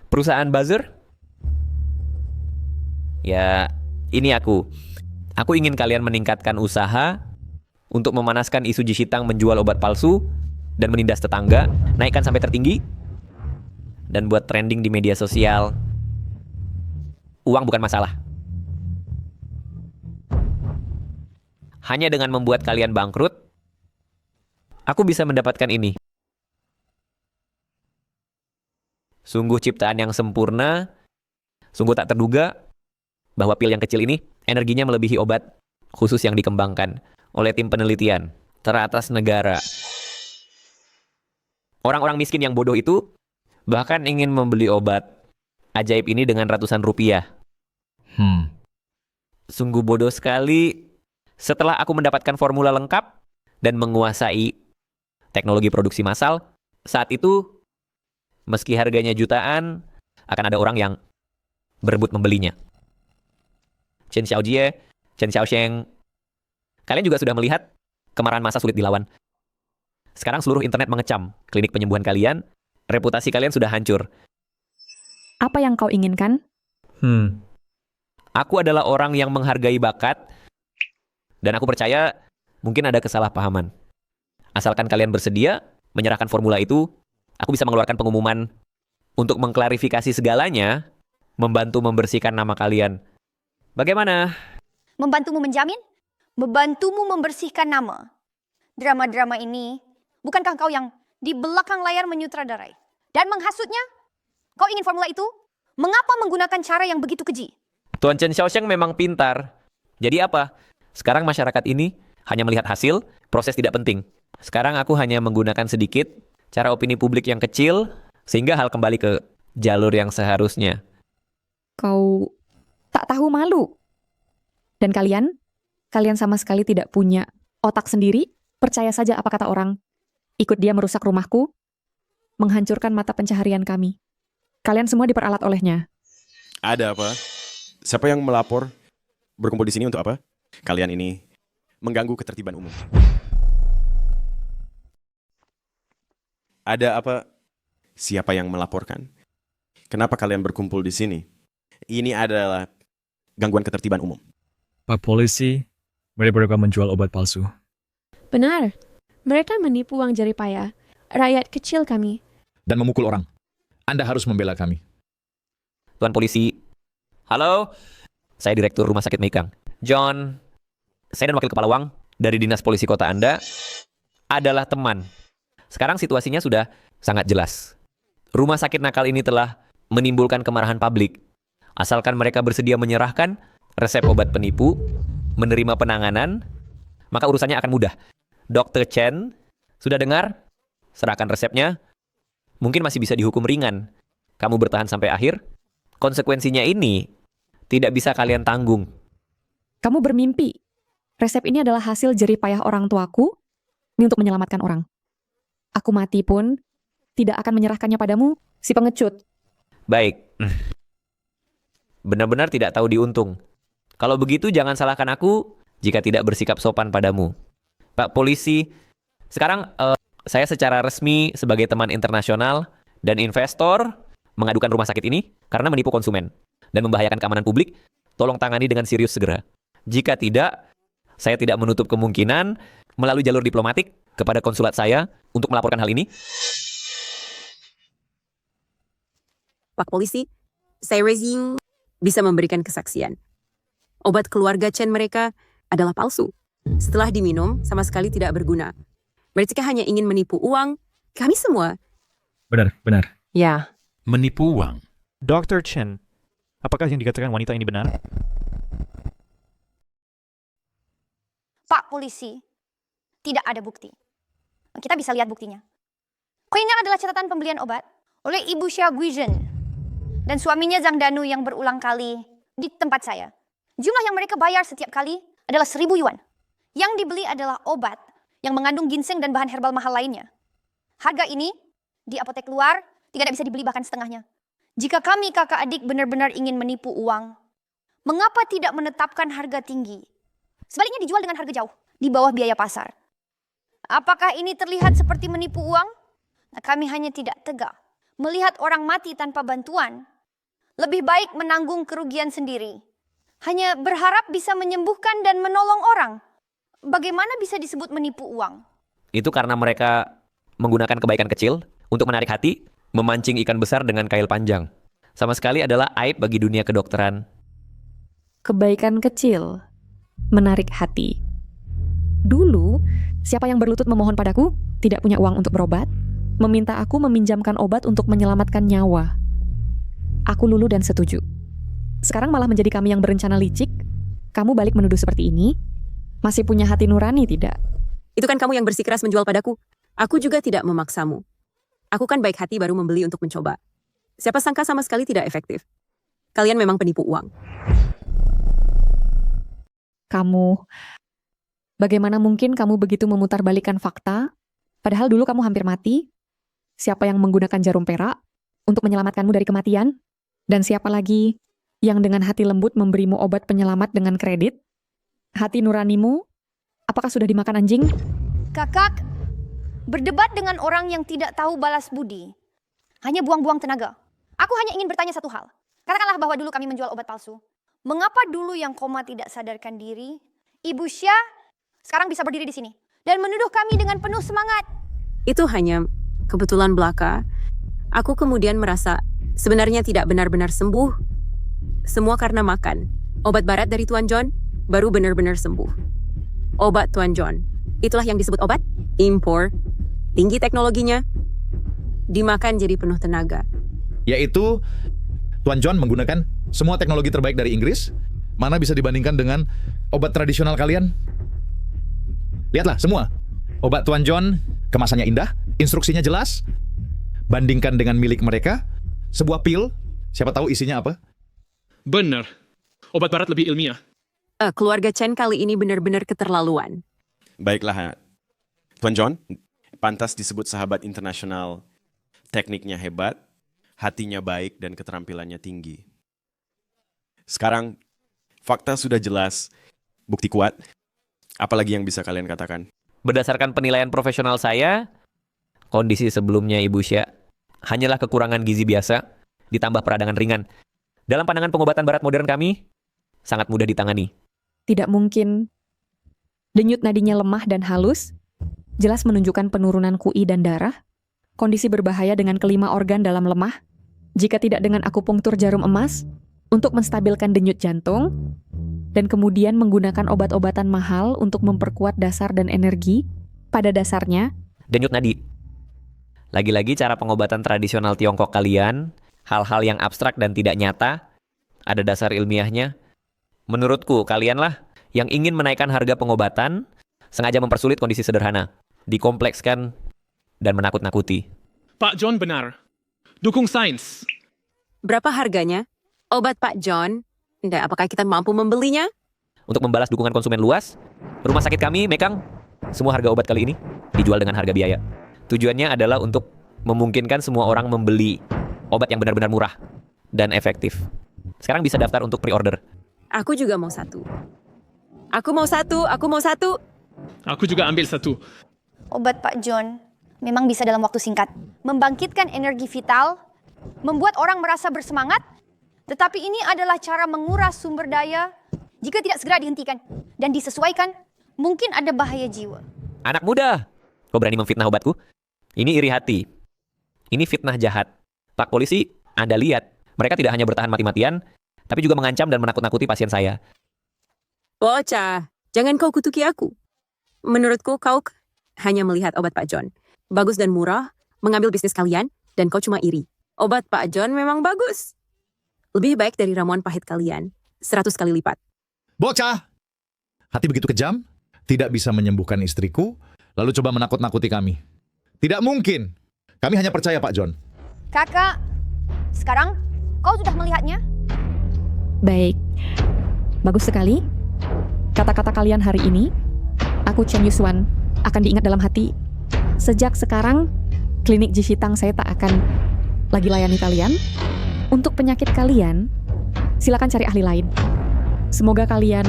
perusahaan buzzer? Ya, ini aku. Aku ingin kalian meningkatkan usaha untuk memanaskan isu Jishi Tang menjual obat palsu dan menindas tetangga, naikkan sampai tertinggi, dan buat trending di media sosial. Uang bukan masalah. Hanya dengan membuat kalian bangkrut, aku bisa mendapatkan ini. Sungguh ciptaan yang sempurna, sungguh tak terduga bahwa pil yang kecil ini energinya melebihi obat khusus yang dikembangkan oleh tim penelitian teratas negara. Orang-orang miskin yang bodoh itu bahkan ingin membeli obat ajaib ini dengan ratusan rupiah. Sungguh bodoh sekali. Setelah aku mendapatkan formula lengkap dan menguasai teknologi produksi massal, saat itu meski harganya jutaan, akan ada orang yang berebut membelinya. Chen Xiaojie, Chen Xiaosheng, kalian juga sudah melihat kemarahan massa sulit dilawan. Sekarang seluruh internet mengecam klinik penyembuhan kalian, reputasi kalian sudah hancur. Apa yang kau inginkan? Aku adalah orang yang menghargai bakat, dan aku percaya mungkin ada kesalahpahaman. Asalkan kalian bersedia menyerahkan formula itu, aku bisa mengeluarkan pengumuman untuk mengklarifikasi segalanya, membantu membersihkan nama kalian. Bagaimana? Membantumu menjamin? Membantumu membersihkan nama. Drama-drama ini, bukankah kau yang di belakang layar menyutradarai? Dan menghasutnya? Kau ingin formula itu? Mengapa menggunakan cara yang begitu keji? Tuan Chen Xiaosheng memang pintar. Jadi apa? Sekarang masyarakat ini hanya melihat hasil, proses tidak penting. Sekarang aku hanya menggunakan sedikit cara opini publik yang kecil, sehingga hal kembali ke jalur yang seharusnya. Kau tak tahu malu. Dan kalian sama sekali tidak punya otak sendiri. Percaya saja apa kata orang. Ikut dia merusak rumahku, menghancurkan mata pencaharian kami. Kalian semua diperalat olehnya. Ada apa? Siapa yang melapor? Berkumpul di sini untuk apa? Kalian ini mengganggu ketertiban umum. Ada apa? Siapa yang melaporkan? Kenapa kalian berkumpul di sini? Ini adalah gangguan ketertiban umum. Pak Polisi, mereka menjual obat palsu. Benar. Mereka menipu uang jeripaya rakyat kecil kami. Dan memukul orang. Anda harus membela kami. Tuan Polisi, halo, saya Direktur Rumah Sakit Meikang. John, saya dan Wakil Kepala Wang dari Dinas Polisi Kota Anda adalah teman. Sekarang situasinya sudah sangat jelas. Rumah sakit nakal ini telah menimbulkan kemarahan publik. Asalkan mereka bersedia menyerahkan resep obat penipu, menerima penanganan, maka urusannya akan mudah. Dr. Chen, sudah dengar? Serahkan resepnya. Mungkin masih bisa dihukum ringan. Kamu bertahan sampai akhir. Konsekuensinya ini tidak bisa kalian tanggung. Kamu bermimpi. Resep ini adalah hasil jeripayah orang tuaku ini untuk menyelamatkan orang. Aku mati pun tidak akan menyerahkannya padamu, si pengecut. Baik. Benar-benar tidak tahu diuntung. Kalau begitu jangan salahkan aku jika tidak bersikap sopan padamu. Pak Polisi, sekarang saya secara resmi sebagai teman internasional dan investor mengadukan rumah sakit ini karena menipu konsumen dan membahayakan keamanan publik. Tolong tangani dengan serius segera. Jika tidak, saya tidak menutup kemungkinan melalui jalur diplomatik kepada konsulat saya untuk melaporkan hal ini. Pak Polisi, saya Rezing bisa memberikan kesaksian. Obat keluarga Chen mereka adalah palsu. Setelah diminum, sama sekali tidak berguna. Mereka hanya ingin menipu uang kami semua. Benar. Ya. Menipu uang. Dr. Chen, apakah yang dikatakan wanita ini benar? Pak Polisi, tidak ada bukti. Kita bisa lihat buktinya. Ini adalah catatan pembelian obat oleh Ibu Xia Guizhen dan suaminya Zhang Danu yang berulang kali di tempat saya. Jumlah yang mereka bayar setiap kali adalah 1.000 yuan. Yang dibeli adalah obat yang mengandung ginseng dan bahan herbal mahal lainnya. Harga ini di apotek luar tidak bisa dibeli bahkan setengahnya. Jika kami kakak adik benar-benar ingin menipu uang, mengapa tidak menetapkan harga tinggi? Sebaliknya dijual dengan harga jauh, di bawah biaya pasar. Apakah ini terlihat seperti menipu uang? Nah, kami hanya tidak tega melihat orang mati tanpa bantuan. Lebih baik menanggung kerugian sendiri. Hanya berharap bisa menyembuhkan dan menolong orang. Bagaimana bisa disebut menipu uang? Itu karena mereka menggunakan kebaikan kecil untuk menarik hati, memancing ikan besar dengan kail panjang. Sama sekali adalah aib bagi dunia kedokteran. Kebaikan kecil, menarik hati. Dulu, siapa yang berlutut memohon padaku tidak punya uang untuk berobat, meminta aku meminjamkan obat untuk menyelamatkan nyawa. Aku luluh dan setuju. Sekarang malah menjadi kami yang berencana licik. Kamu balik menuduh seperti ini? Masih punya hati nurani tidak? Itu kan kamu yang bersikeras menjual padaku. Aku juga tidak memaksamu. Aku kan baik hati baru membeli untuk mencoba. Siapa sangka sama sekali tidak efektif. Kalian memang penipu uang. Kamu, bagaimana mungkin kamu begitu memutarbalikkan fakta? Padahal dulu kamu hampir mati. Siapa yang menggunakan jarum perak untuk menyelamatkanmu dari kematian? Dan siapa lagi yang dengan hati lembut memberimu obat penyelamat dengan kredit? Hati nuranimu, apakah sudah dimakan anjing? Kakak, berdebat dengan orang yang tidak tahu balas budi hanya buang-buang tenaga. Aku hanya ingin bertanya satu hal. Katakanlah bahwa dulu kami menjual obat palsu. Mengapa dulu yang koma tidak sadarkan diri, Ibu Syah sekarang bisa berdiri di sini dan menuduh kami dengan penuh semangat? Itu hanya kebetulan belaka. Aku kemudian merasa sebenarnya tidak benar-benar sembuh. Semua karena makan. Obat barat dari Tuan John baru benar-benar sembuh. Obat Tuan John, itulah yang disebut obat impor. Tinggi teknologinya. Dimakan jadi penuh tenaga. Yaitu Tuan John menggunakan semua teknologi terbaik dari Inggris. Mana bisa dibandingkan dengan obat tradisional kalian? Lihatlah semua. Obat Tuan John kemasannya indah, instruksinya jelas. Bandingkan dengan milik mereka, sebuah pil, siapa tahu isinya apa? Benar. Obat barat lebih ilmiah. Keluarga Chen kali ini benar-benar keterlaluan. Baiklah, Tuan John, pantas disebut sahabat internasional. Tekniknya hebat, hatinya baik, dan keterampilannya tinggi. Sekarang, fakta sudah jelas, bukti kuat. Apalagi yang bisa kalian katakan? Berdasarkan penilaian profesional saya, kondisi sebelumnya Ibu Syah hanyalah kekurangan gizi biasa, ditambah peradangan ringan. Dalam pandangan pengobatan barat modern kami, sangat mudah ditangani. Tidak mungkin. Denyut nadinya lemah dan halus, jelas menunjukkan penurunan QI dan darah, kondisi berbahaya dengan kelima organ dalam lemah, jika tidak dengan akupunktur jarum emas, untuk menstabilkan denyut jantung, dan kemudian menggunakan obat-obatan mahal untuk memperkuat dasar dan energi, pada dasarnya, Denyut nadi. Lagi-lagi cara pengobatan tradisional Tiongkok kalian, hal-hal yang abstrak dan tidak nyata, ada dasar ilmiahnya. Menurutku, kalianlah yang ingin menaikkan harga pengobatan, sengaja mempersulit kondisi sederhana, dikomplekskan, dan menakut-nakuti. Pak John benar. Dukung sains. Berapa harganya? Obat Pak John? Dan apakah kita mampu membelinya? Untuk membalas dukungan konsumen luas, rumah sakit kami, Mekang, semua harga obat kali ini dijual dengan harga biaya. Tujuannya adalah untuk memungkinkan semua orang membeli obat yang benar-benar murah dan efektif. Sekarang bisa daftar untuk pre-order. Aku juga mau satu. Aku mau satu. Aku juga ambil satu. Obat Pak John memang bisa dalam waktu singkat membangkitkan energi vital, membuat orang merasa bersemangat, tetapi ini adalah cara menguras sumber daya. Jika tidak segera dihentikan dan disesuaikan, mungkin ada bahaya jiwa. Anak muda, kau berani memfitnah obatku? Ini iri hati. Ini fitnah jahat. Pak polisi, Anda lihat, mereka tidak hanya bertahan mati-matian, tapi juga mengancam dan menakut-nakuti pasien saya. Bocah, jangan kau kutuki aku. Menurutku kau hanya melihat obat Pak John. Bagus dan murah, mengambil bisnis kalian, dan kau cuma iri. Obat Pak John memang bagus. Lebih baik dari ramuan pahit kalian, 100 kali lipat. Bocah! Hati begitu kejam, tidak bisa menyembuhkan istriku, lalu coba menakut-nakuti kami. Tidak mungkin. Kami hanya percaya Pak John. Kakak, sekarang kau sudah melihatnya? baik. Bagus sekali. Kata-kata kalian hari ini, aku Chen Yuswan, akan diingat dalam hati. Sejak sekarang, klinik Jishitang saya tak akan lagi layani kalian. Untuk penyakit kalian, silakan cari ahli lain. Semoga kalian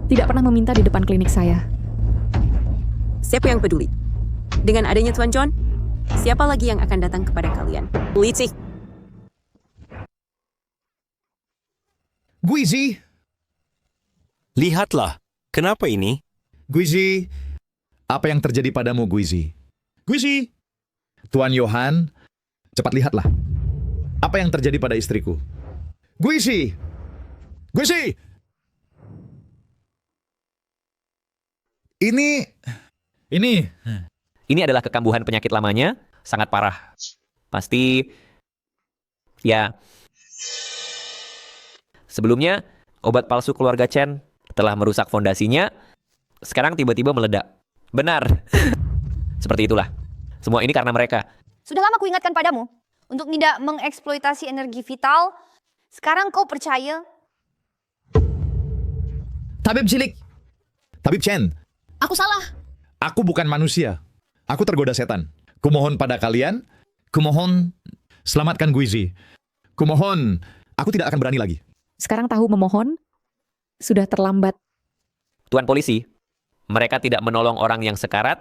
tidak pernah meminta di depan klinik saya. Siapa yang peduli? Dengan adanya Tuan John, siapa lagi yang akan datang kepada kalian? Licik. Guizi! Lihatlah, kenapa ini? Guizi, apa yang terjadi padamu, Guizi? Guizi! Tuan Johan, cepat lihatlah. Apa yang terjadi pada istriku? Guizi! Guizi! Ini adalah kekambuhan penyakit lamanya. sangat parah. Pasti, ya. Sebelumnya, obat palsu keluarga Chen telah merusak fondasinya, sekarang tiba-tiba meledak. Benar. Seperti itulah. Semua ini karena mereka. Sudah lama kuingatkan padamu untuk tidak mengeksploitasi energi vital. Sekarang kau percaya? Tabib cilik. Tabib Chen. Aku salah. Aku bukan manusia. Aku tergoda setan. Kumohon pada kalian. Kumohon selamatkan Guizi. Kumohon, aku tidak akan berani lagi. Sekarang tahu memohon, sudah terlambat. Tuan polisi, mereka tidak menolong orang yang sekarat,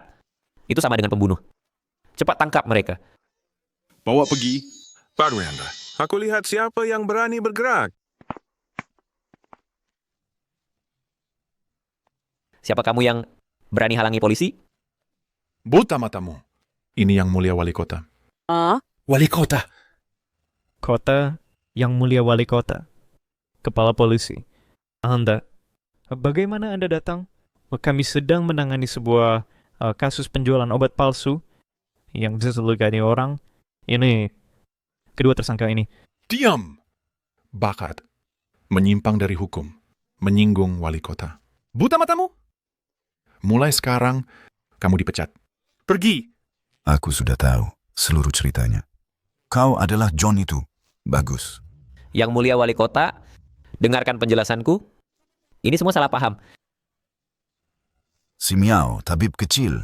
itu sama dengan pembunuh. Cepat tangkap mereka. Bawa pergi. Pak Dwiendra, aku lihat siapa yang berani bergerak. Siapa kamu yang berani halangi polisi? Buta matamu. Ini yang mulia wali kota. Wali kota. Kota yang mulia wali kota. Kepala polisi. Anda, bagaimana Anda datang? Kami sedang menangani sebuah kasus penjualan obat palsu yang bisa melukai orang. Ini kedua tersangka ini. Diam! Bakat. Menyimpang dari hukum. Menyinggung wali kota. Buta matamu? Mulai sekarang, kamu dipecat. Pergi! Aku sudah tahu seluruh ceritanya. Kau adalah John itu. Bagus. Yang mulia wali kota, dengarkan penjelasanku. Ini semua salah paham. Si Miao, tabib kecil.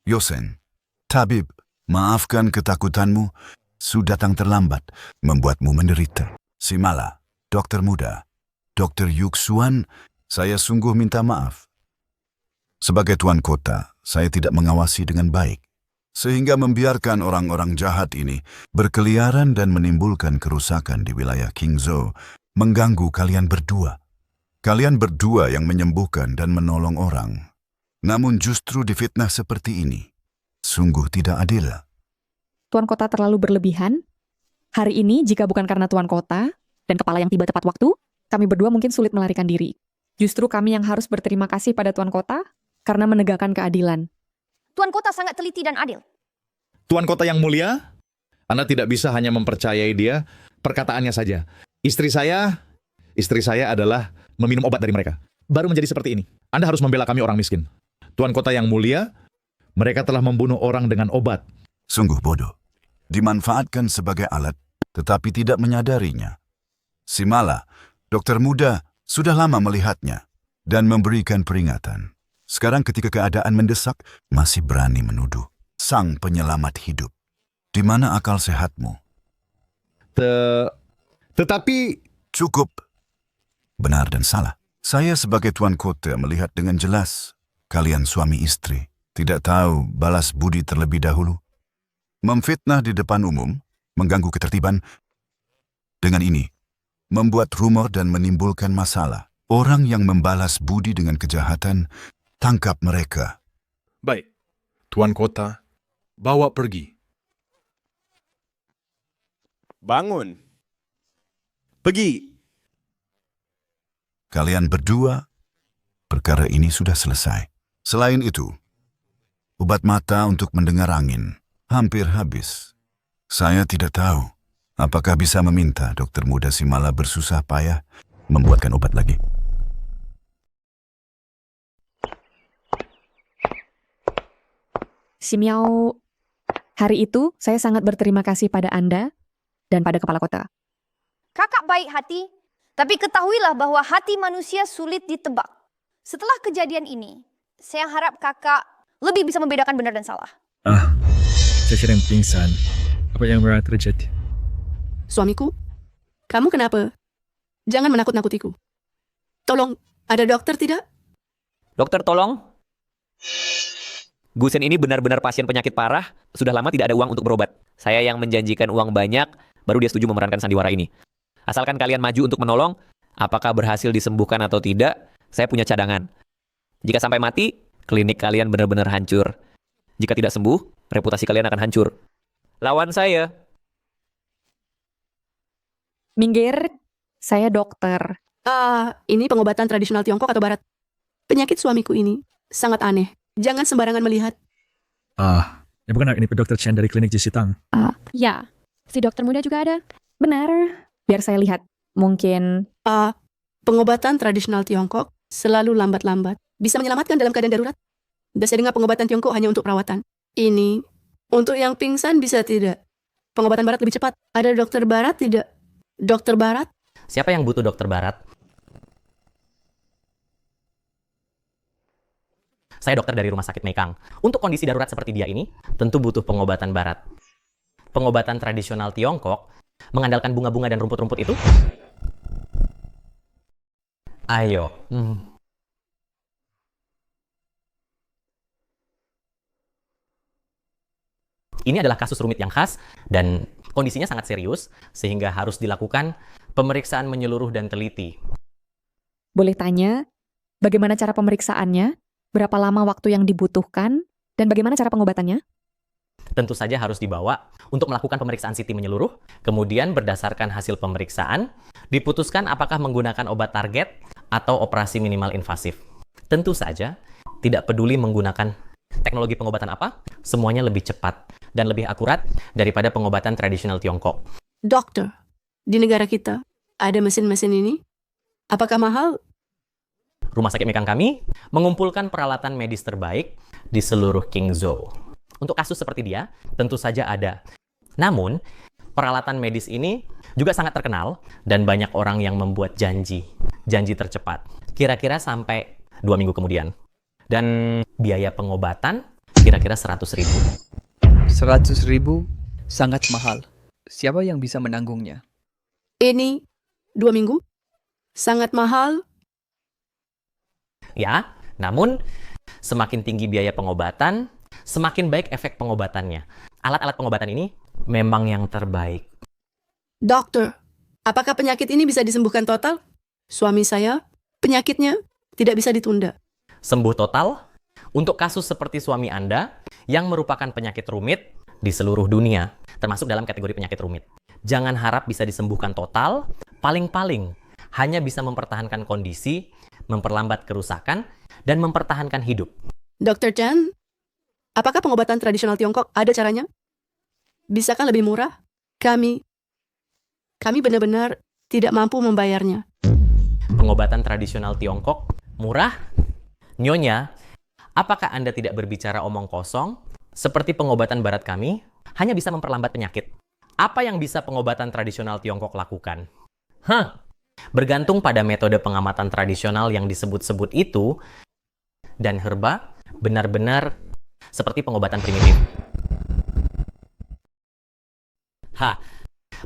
Yosen, tabib, maafkan ketakutanmu. Sudah datang terlambat, membuatmu menderita. Si Mala, dokter muda. Dokter Yuxuan, saya sungguh minta maaf. Sebagai tuan kota, saya tidak mengawasi dengan baik. Sehingga membiarkan orang-orang jahat ini berkeliaran dan menimbulkan kerusakan di wilayah Qingzhou, mengganggu kalian berdua. Kalian berdua yang menyembuhkan dan menolong orang. Namun justru difitnah seperti ini. Sungguh tidak adil. Tuan kota terlalu berlebihan. Hari ini, jika bukan karena tuan kota dan kepala yang tiba tepat waktu, kami berdua mungkin sulit melarikan diri. Justru kami yang harus berterima kasih pada tuan kota karena menegakkan keadilan. Tuan kota sangat teliti dan adil. Tuan kota yang mulia, Anda tidak bisa hanya mempercayai dia perkataannya saja. Istri saya adalah meminum obat dari mereka. Baru menjadi seperti ini. Anda harus membela kami orang miskin. Tuan kota yang mulia, mereka telah membunuh orang dengan obat. Sungguh bodoh. Dimanfaatkan sebagai alat, tetapi tidak menyadarinya. Si Mala, dokter muda, sudah lama melihatnya dan memberikan peringatan. Sekarang ketika keadaan mendesak, masih berani menuduh. Sang penyelamat hidup. Di mana akal sehatmu? Tetapi... Cukup. Benar dan salah. Saya sebagai tuan kota melihat dengan jelas. Kalian suami istri. Tidak tahu balas budi terlebih dahulu. Memfitnah di depan umum, mengganggu ketertiban. Dengan ini, membuat rumor dan menimbulkan masalah. Orang yang membalas budi dengan kejahatan, tangkap mereka. Baik. Tuan kota, bawa pergi. Bangun. Pergi. Kalian berdua, perkara ini sudah selesai. Selain itu, obat mata untuk mendengar angin hampir habis. Saya tidak tahu apakah bisa meminta dokter muda si Mala bersusah payah membuatkan obat lagi. Si Miao, hari itu saya sangat berterima kasih pada Anda dan pada kepala kota. Kakak baik hati, tapi ketahuilah bahwa hati manusia sulit ditebak. Setelah kejadian ini, saya harap kakak lebih bisa membedakan benar dan salah. Saya sedang pingsan. Apa yang pernah terjadi? Suamiku, kamu kenapa? Jangan menakut-nakutiku. Tolong, ada dokter tidak? Dokter, tolong. Gusen ini benar-benar pasien penyakit parah, sudah lama tidak ada uang untuk berobat. Saya yang menjanjikan uang banyak, baru dia setuju memerankan sandiwara ini. Asalkan kalian maju untuk menolong, apakah berhasil disembuhkan atau tidak, saya punya cadangan. Jika sampai mati, klinik kalian benar-benar hancur. Jika tidak sembuh, reputasi kalian akan hancur. Lawan saya. Minggir, saya dokter. Ini pengobatan tradisional Tiongkok atau Barat? Penyakit suamiku ini sangat aneh. Jangan sembarangan melihat. Ya bukan, ini Dr. Chen dari klinik Jisitang. Ya, si dokter muda juga ada. Benar. Biar saya lihat. Mungkin... Pengobatan tradisional Tiongkok selalu lambat-lambat. Bisa menyelamatkan dalam keadaan darurat. Dan saya dengar pengobatan Tiongkok hanya untuk perawatan. Ini, untuk yang pingsan bisa tidak. Pengobatan barat lebih cepat. Ada dokter barat tidak? Dokter barat? Siapa yang butuh dokter barat? Saya dokter dari Rumah Sakit Meikang. Untuk kondisi darurat seperti dia ini, tentu butuh pengobatan barat. Pengobatan tradisional Tiongkok mengandalkan bunga-bunga dan rumput-rumput itu? Ayo. Ini adalah kasus rumit yang khas dan kondisinya sangat serius, sehingga harus dilakukan pemeriksaan menyeluruh dan teliti. Boleh tanya, bagaimana cara pemeriksaannya? Berapa lama waktu yang dibutuhkan? Dan bagaimana cara pengobatannya? Tentu saja harus dibawa untuk melakukan pemeriksaan CT menyeluruh, kemudian berdasarkan hasil pemeriksaan, diputuskan apakah menggunakan obat target atau operasi minimal invasif. Tentu saja, tidak peduli menggunakan teknologi pengobatan apa, semuanya lebih cepat dan lebih akurat daripada pengobatan tradisional Tiongkok. Dokter, di negara kita ada mesin-mesin ini? Apakah mahal? Rumah Sakit Meikang kami mengumpulkan peralatan medis terbaik di seluruh Qingzhou. Untuk kasus seperti dia, tentu saja ada. Namun, peralatan medis ini juga sangat terkenal dan banyak orang yang membuat janji tercepat. Kira-kira sampai 2 minggu kemudian. Dan biaya pengobatan kira-kira 100.000. 100.000 sangat mahal. Siapa yang bisa menanggungnya? Ini 2 minggu? Sangat mahal? Ya, namun semakin tinggi biaya pengobatan, semakin baik efek pengobatannya. Alat-alat pengobatan ini memang yang terbaik. Dokter, apakah penyakit ini bisa disembuhkan total? Suami saya, penyakitnya tidak bisa ditunda. Sembuh total? Untuk kasus seperti suami Anda yang merupakan penyakit rumit di seluruh dunia, termasuk dalam kategori penyakit rumit. Jangan harap bisa disembuhkan total, paling-paling hanya bisa mempertahankan kondisi, memperlambat kerusakan, dan mempertahankan hidup. Dr. Chen, apakah pengobatan tradisional Tiongkok ada caranya? Bisakah lebih murah? Kami benar-benar tidak mampu membayarnya. Pengobatan tradisional Tiongkok murah? Nyonya, apakah Anda tidak berbicara omong kosong? Seperti pengobatan barat kami, hanya bisa memperlambat penyakit. Apa yang bisa pengobatan tradisional Tiongkok lakukan? Bergantung pada metode pengamatan tradisional yang disebut-sebut itu, dan herba benar-benar seperti pengobatan primitif.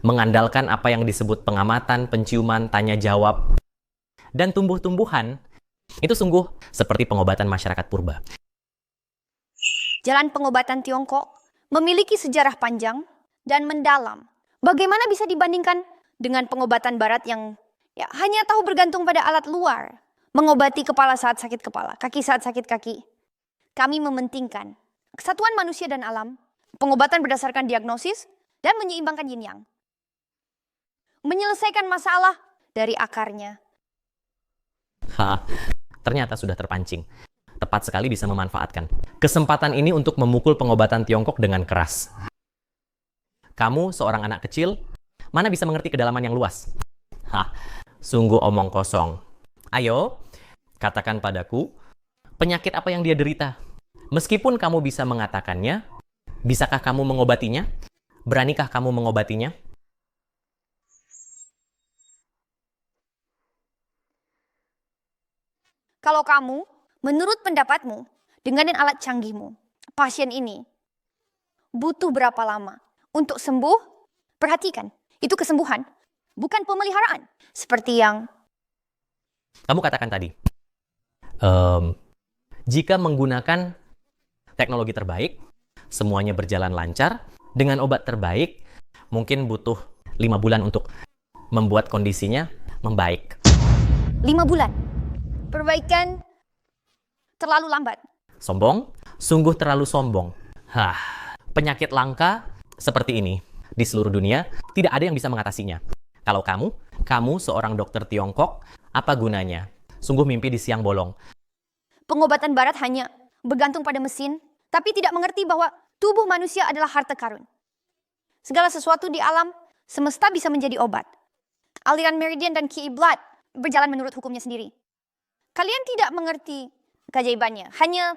Mengandalkan apa yang disebut pengamatan, penciuman, tanya jawab, dan tumbuh-tumbuhan, itu sungguh seperti pengobatan masyarakat purba. Jalan pengobatan Tiongkok memiliki sejarah panjang dan mendalam. Bagaimana bisa dibandingkan dengan pengobatan barat yang hanya tahu bergantung pada alat luar? Mengobati kepala saat sakit kepala, kaki saat sakit kaki. Kami mementingkan kesatuan manusia dan alam, pengobatan berdasarkan diagnosis, dan menyeimbangkan yin-yang. Menyelesaikan masalah dari akarnya. Ternyata sudah terpancing. Tepat sekali bisa memanfaatkan kesempatan ini untuk memukul pengobatan Tiongkok dengan keras. Kamu seorang anak kecil, mana bisa mengerti kedalaman yang luas? Sungguh omong kosong. Ayo, katakan padaku, penyakit apa yang dia derita? Meskipun kamu bisa mengatakannya, bisakah kamu mengobatinya? Beranikah kamu mengobatinya? Kalau kamu, menurut pendapatmu, dengan alat canggihmu, pasien ini butuh berapa lama untuk sembuh? Perhatikan, itu kesembuhan, bukan pemeliharaan. Seperti yang kamu katakan tadi. Jika menggunakan teknologi terbaik, semuanya berjalan lancar, dengan obat terbaik, mungkin butuh 5 bulan untuk membuat kondisinya membaik. 5 bulan? Perbaikan terlalu lambat. Sombong? Sungguh terlalu sombong. Penyakit langka seperti ini di seluruh dunia, tidak ada yang bisa mengatasinya. Kalau kamu seorang dokter Tiongkok, apa gunanya? Sungguh mimpi di siang bolong. Pengobatan barat hanya bergantung pada mesin, tapi tidak mengerti bahwa Tubuh manusia adalah harta karun. Segala sesuatu di alam semesta bisa menjadi obat. Aliran meridian dan ki blood berjalan menurut hukumnya sendiri. Kalian tidak mengerti keajaibannya, hanya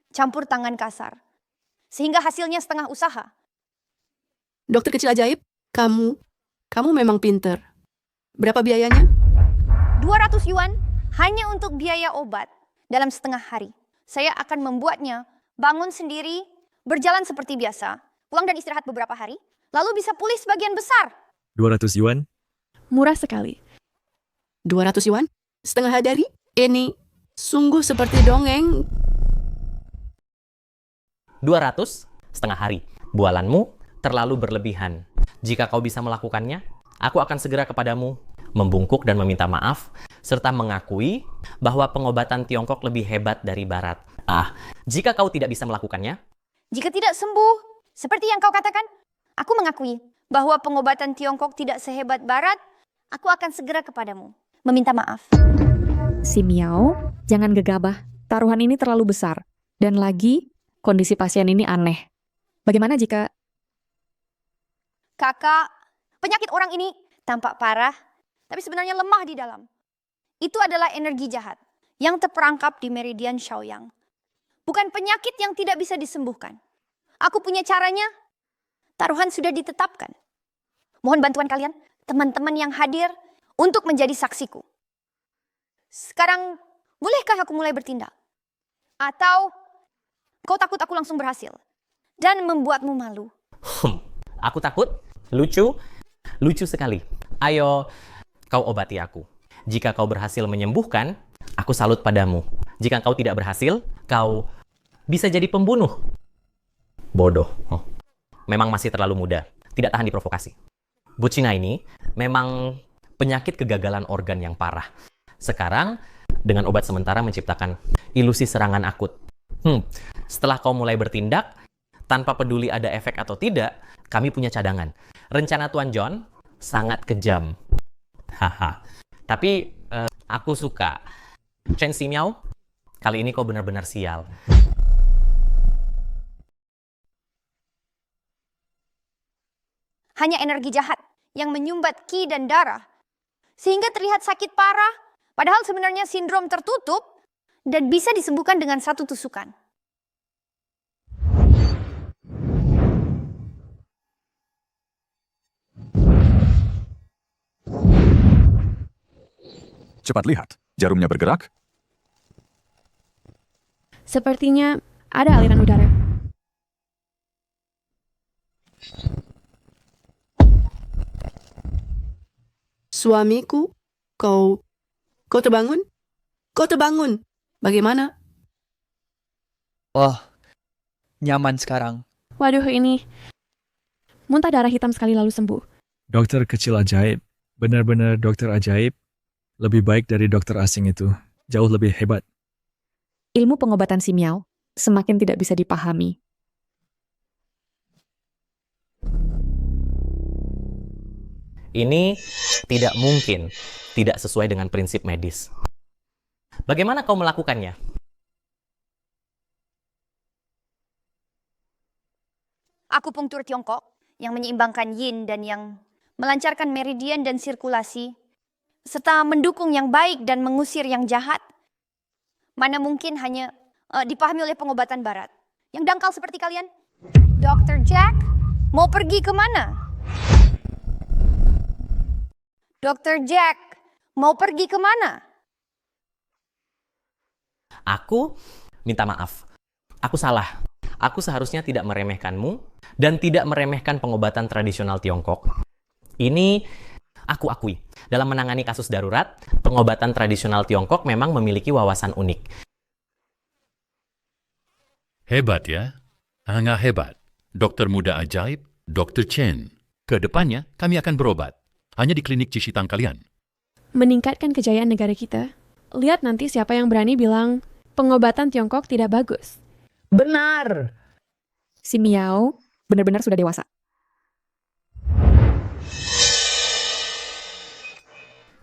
campur tangan kasar. Sehingga hasilnya setengah usaha. Dokter kecil ajaib, kamu memang pinter. Berapa biayanya? 200 yuan hanya untuk biaya obat dalam setengah hari. Saya akan membuatnya bangun sendiri, berjalan seperti biasa, pulang dan istirahat beberapa hari, lalu bisa pulih sebagian besar. 200 yuan? Murah sekali. 200 yuan? Setengah hari? Ini sungguh seperti dongeng. 200 setengah hari. Bualanmu terlalu berlebihan. Jika kau bisa melakukannya, aku akan segera kepadamu, membungkuk dan meminta maaf, serta mengakui bahwa pengobatan Tiongkok lebih hebat dari Barat. Jika kau tidak bisa melakukannya, Jika tidak sembuh, seperti yang kau katakan, aku mengakui bahwa pengobatan Tiongkok tidak sehebat Barat, aku akan segera kepadamu, meminta maaf. Si Miao, jangan gegabah. Taruhan ini terlalu besar. Dan lagi, kondisi pasien ini aneh. Bagaimana jika... Kakak, penyakit orang ini tampak parah, tapi sebenarnya lemah di dalam. Itu adalah energi jahat yang terperangkap di meridian Shaoyang. Bukan penyakit yang tidak bisa disembuhkan. Aku punya caranya. Taruhan sudah ditetapkan. Mohon bantuan kalian, teman-teman yang hadir, untuk menjadi saksiku. Sekarang, bolehkah aku mulai bertindak? Atau kau takut aku langsung berhasil dan membuatmu malu? aku takut? Lucu? Lucu sekali. Ayo, kau obati aku. Jika kau berhasil menyembuhkan, aku salut padamu. Jika kau tidak berhasil, kau bisa jadi pembunuh. Bodoh. Memang masih terlalu muda. Tidak tahan diprovokasi. Bucina ini memang penyakit kegagalan organ yang parah. Sekarang, dengan obat sementara menciptakan ilusi serangan akut. Setelah kau mulai bertindak, tanpa peduli ada efek atau tidak, kami punya cadangan. Rencana Tuan John sangat kejam. Tapi aku suka. Chen Ximiao, kali ini kau benar-benar sial. Hanya energi jahat yang menyumbat ki dan darah, sehingga terlihat sakit parah, padahal sebenarnya sindrom tertutup dan bisa disembuhkan dengan satu tusukan. Cepat lihat, jarumnya bergerak. Sepertinya ada aliran udara. Suamiku, kau terbangun? Kau terbangun? Bagaimana? Wah, nyaman sekarang. Waduh, ini muntah darah hitam sekali lalu sembuh. Dokter kecil ajaib. Benar-benar dokter ajaib. Lebih baik dari dokter asing itu. Jauh lebih hebat. Ilmu pengobatan si Miao semakin tidak bisa dipahami. Ini tidak mungkin tidak sesuai dengan prinsip medis. Bagaimana kau melakukannya? Akupunktur Tiongkok yang menyeimbangkan yin dan yang melancarkan meridian dan sirkulasi, serta mendukung yang baik dan mengusir yang jahat, mana mungkin hanya dipahami oleh pengobatan barat. Yang dangkal seperti kalian. Dr. Jack, mau pergi kemana? Dr. Jack, mau pergi kemana? Aku minta maaf. Aku salah. Aku seharusnya tidak meremehkanmu dan tidak meremehkan pengobatan tradisional Tiongkok. Ini aku akui. Dalam menangani kasus darurat, pengobatan tradisional Tiongkok memang memiliki wawasan unik. Hebat ya? Sangat hebat. Dokter muda ajaib, Dr. Chen. Kedepannya, kami akan berobat. Hanya di klinik Cishitang kalian. Meningkatkan kejayaan negara kita. Lihat nanti siapa yang berani bilang pengobatan Tiongkok tidak bagus. Benar. Si Miao benar-benar sudah dewasa.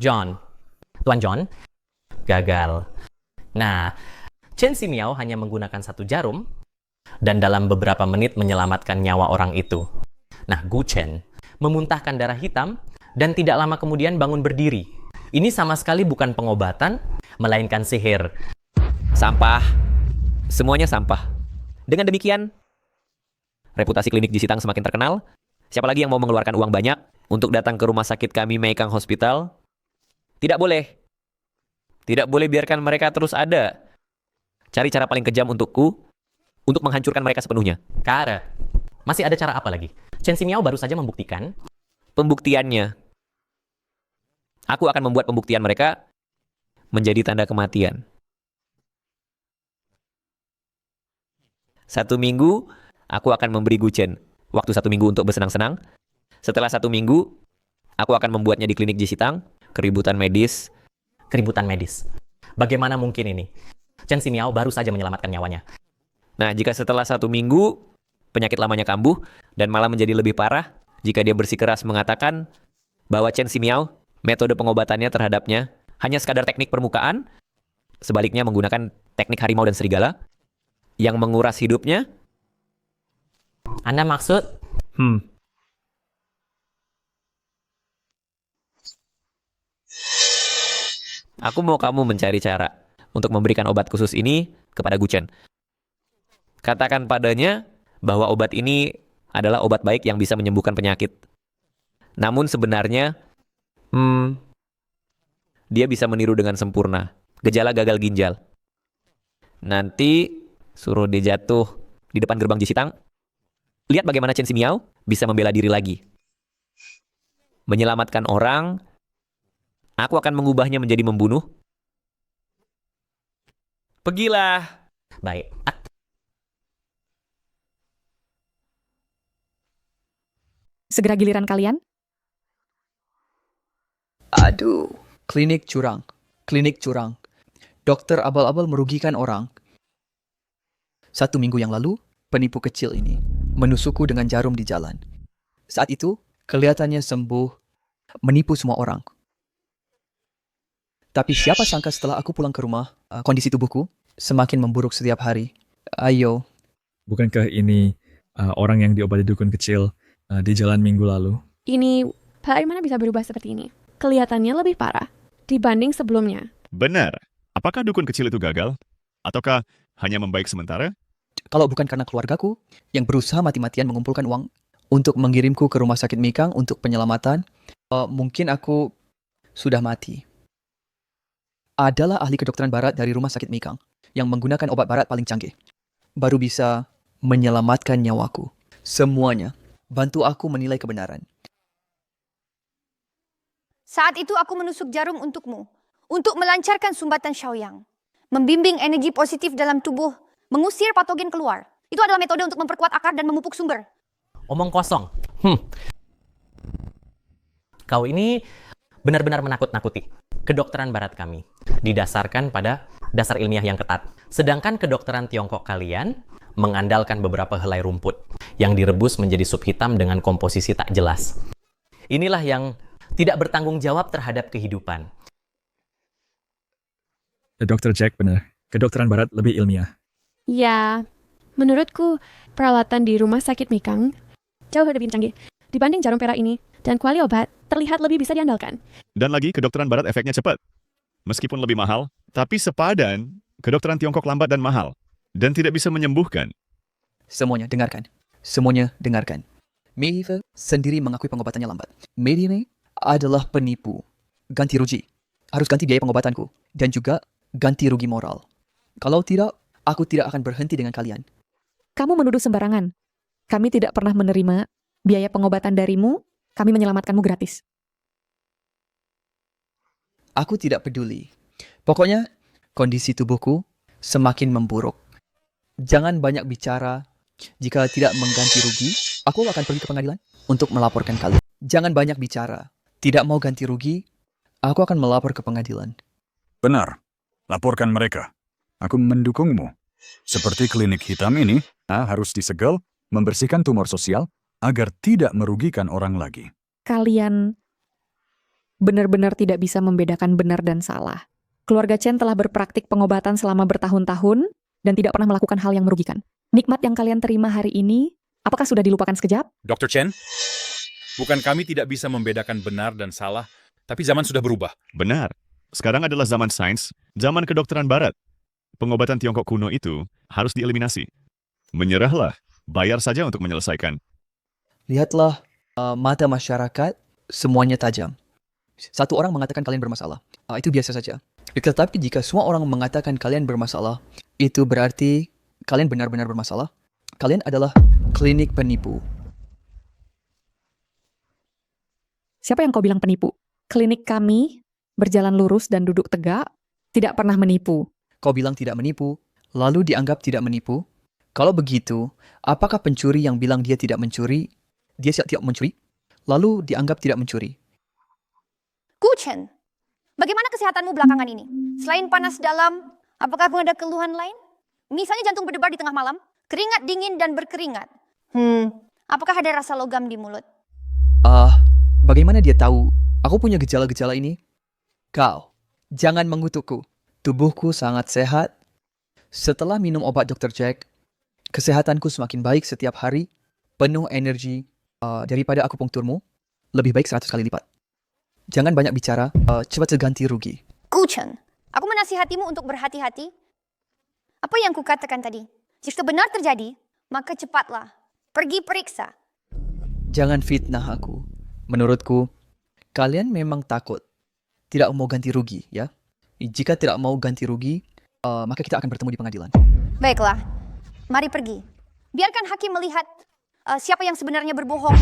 Tuan John, gagal. Nah, Chen Ximiao hanya menggunakan satu jarum, dan dalam beberapa menit menyelamatkan nyawa orang itu. Nah, Gu Chen memuntahkan darah hitam dan tidak lama kemudian bangun berdiri. Ini sama sekali bukan pengobatan, melainkan sihir. Sampah. Semuanya sampah. Dengan demikian, reputasi klinik Jisitang semakin terkenal. Siapa lagi yang mau mengeluarkan uang banyak untuk datang ke rumah sakit kami Meikang Hospital? Tidak boleh. Tidak boleh biarkan mereka terus ada. Cari cara paling kejam untukku, untuk menghancurkan mereka sepenuhnya. Kara, masih ada cara apa lagi? Chen Ximiao baru saja membuktikan pembuktiannya. Aku akan membuat pembuktian mereka menjadi tanda kematian. 1 minggu, aku akan memberi Gu Chen waktu 1 minggu untuk bersenang-senang. Setelah 1 minggu, aku akan membuatnya di klinik Jisitang. Keributan medis. Keributan medis. Bagaimana mungkin ini? Chen Ximiao baru saja menyelamatkan nyawanya. Nah, jika setelah 1 minggu, penyakit lamanya kambuh dan malah menjadi lebih parah, jika dia bersikeras mengatakan bahwa Chen Ximiao, metode pengobatannya terhadapnya hanya sekadar teknik permukaan, sebaliknya menggunakan teknik harimau dan serigala, yang menguras hidupnya. Anda maksud? Aku mau kamu mencari cara untuk memberikan obat khusus ini kepada Gu Chen. Katakan padanya bahwa obat ini adalah obat baik yang bisa menyembuhkan penyakit. Namun sebenarnya, dia bisa meniru dengan sempurna gejala gagal ginjal. Nanti suruh dia jatuh di depan gerbang Jisitang. Lihat bagaimana Chen Ximiao bisa membela diri lagi. Menyelamatkan orang, aku akan mengubahnya menjadi membunuh. Pergilah. Baik. Segera giliran kalian. Aduh, klinik curang. Klinik curang. Dokter abal-abal merugikan orang. 1 minggu yang lalu, penipu kecil ini menusukku dengan jarum di jalan. Saat itu, kelihatannya sembuh, menipu semua orang. Tapi siapa sangka setelah aku pulang ke rumah, kondisi tubuhku semakin memburuk setiap hari. Ayo. Bukankah ini orang yang diobati dukun kecil di jalan minggu lalu? Ini, bagaimana bisa berubah seperti ini? Kelihatannya lebih parah dibanding sebelumnya. Benar. Apakah dukun kecil itu gagal? Ataukah hanya membaik sementara? Kalau bukan karena keluargaku yang berusaha mati-matian mengumpulkan uang untuk mengirimku ke rumah sakit Meikang untuk penyelamatan, mungkin aku sudah mati. Adalah ahli kedokteran barat dari rumah sakit Meikang yang menggunakan obat barat paling canggih. Baru bisa menyelamatkan nyawaku. Semuanya bantu aku menilai kebenaran. Saat itu aku menusuk jarum untukmu, untuk melancarkan sumbatan Shaoyang, membimbing energi positif dalam tubuh, mengusir patogen keluar. Itu adalah metode untuk memperkuat akar dan memupuk sumber. Omong kosong. Kau ini benar-benar menakut-nakuti. Kedokteran barat kami didasarkan pada dasar ilmiah yang ketat. Sedangkan kedokteran Tiongkok kalian mengandalkan beberapa helai rumput yang direbus menjadi sup hitam dengan komposisi tak jelas. Inilah yang tidak bertanggung jawab terhadap kehidupan. Dr. Jack benar. Kedokteran barat lebih ilmiah. Ya, menurutku peralatan di rumah sakit Meikang jauh lebih canggih dibanding jarum perak ini, dan kuali obat terlihat lebih bisa diandalkan. Dan lagi, kedokteran barat efeknya cepat. Meskipun lebih mahal, tapi sepadan, kedokteran Tiongkok lambat dan mahal, dan tidak bisa menyembuhkan. Semuanya dengarkan. Semuanya dengarkan. Mei He sendiri mengakui pengobatannya lambat. Mei He adalah penipu. Ganti rugi. Harus ganti biaya pengobatanku. Dan juga ganti rugi moral. Kalau tidak, aku tidak akan berhenti dengan kalian. Kamu menuduh sembarangan. Kami tidak pernah menerima biaya pengobatan darimu, kami menyelamatkanmu gratis. Aku tidak peduli. Pokoknya, kondisi tubuhku semakin memburuk. Jangan banyak bicara. Jika tidak mengganti rugi, aku akan pergi ke pengadilan untuk melaporkan kalian. Jangan banyak bicara. Tidak mau ganti rugi, aku akan melapor ke pengadilan. Benar. Laporkan mereka. Aku mendukungmu. Seperti klinik hitam ini, harus disegel, membersihkan tumor sosial, agar tidak merugikan orang lagi. Kalian benar-benar tidak bisa membedakan benar dan salah. Keluarga Chen telah berpraktik pengobatan selama bertahun-tahun dan tidak pernah melakukan hal yang merugikan. Nikmat yang kalian terima hari ini, apakah sudah dilupakan sekejap? Dr. Chen, bukan kami tidak bisa membedakan benar dan salah, tapi zaman sudah berubah. Benar. Sekarang adalah zaman sains, zaman kedokteran barat. Pengobatan Tiongkok kuno itu harus dieliminasi. Menyerahlah, bayar saja untuk menyelesaikan. Lihatlah mata masyarakat, semuanya tajam. Satu orang mengatakan kalian bermasalah. Itu biasa saja. Tetapi jika semua orang mengatakan kalian bermasalah, itu berarti kalian benar-benar bermasalah. Kalian adalah klinik penipu. Siapa yang kau bilang penipu? Klinik kami berjalan lurus dan duduk tegak, tidak pernah menipu. Kau bilang tidak menipu, lalu dianggap tidak menipu. Kalau begitu, apakah pencuri yang bilang dia tidak mencuri, dia tidak mencuri, lalu dianggap tidak mencuri? Gu Chen, bagaimana kesehatanmu belakangan ini? Selain panas dalam, apakah ada keluhan lain? Misalnya jantung berdebar di tengah malam, keringat dingin dan berkeringat. Apakah ada rasa logam di mulut? Bagaimana dia tahu aku punya gejala-gejala ini? Kau, jangan mengutukku. Tubuhku sangat sehat. Setelah minum obat Dr. Jack, kesehatanku semakin baik setiap hari, penuh energi. Daripada akupunkturmu, lebih baik 100 kali lipat. Jangan banyak bicara, cepat ganti rugi. Gu Chen, aku menasihatimu untuk berhati-hati. Apa yang kukatakan tadi? Jika benar terjadi, maka cepatlah pergi periksa. Jangan fitnah aku. Menurutku, kalian memang takut. Tidak mau ganti rugi, ya? Jika tidak mau ganti rugi, maka kita akan bertemu di pengadilan. Baiklah, mari pergi. Biarkan hakim melihat siapa yang sebenarnya berbohong.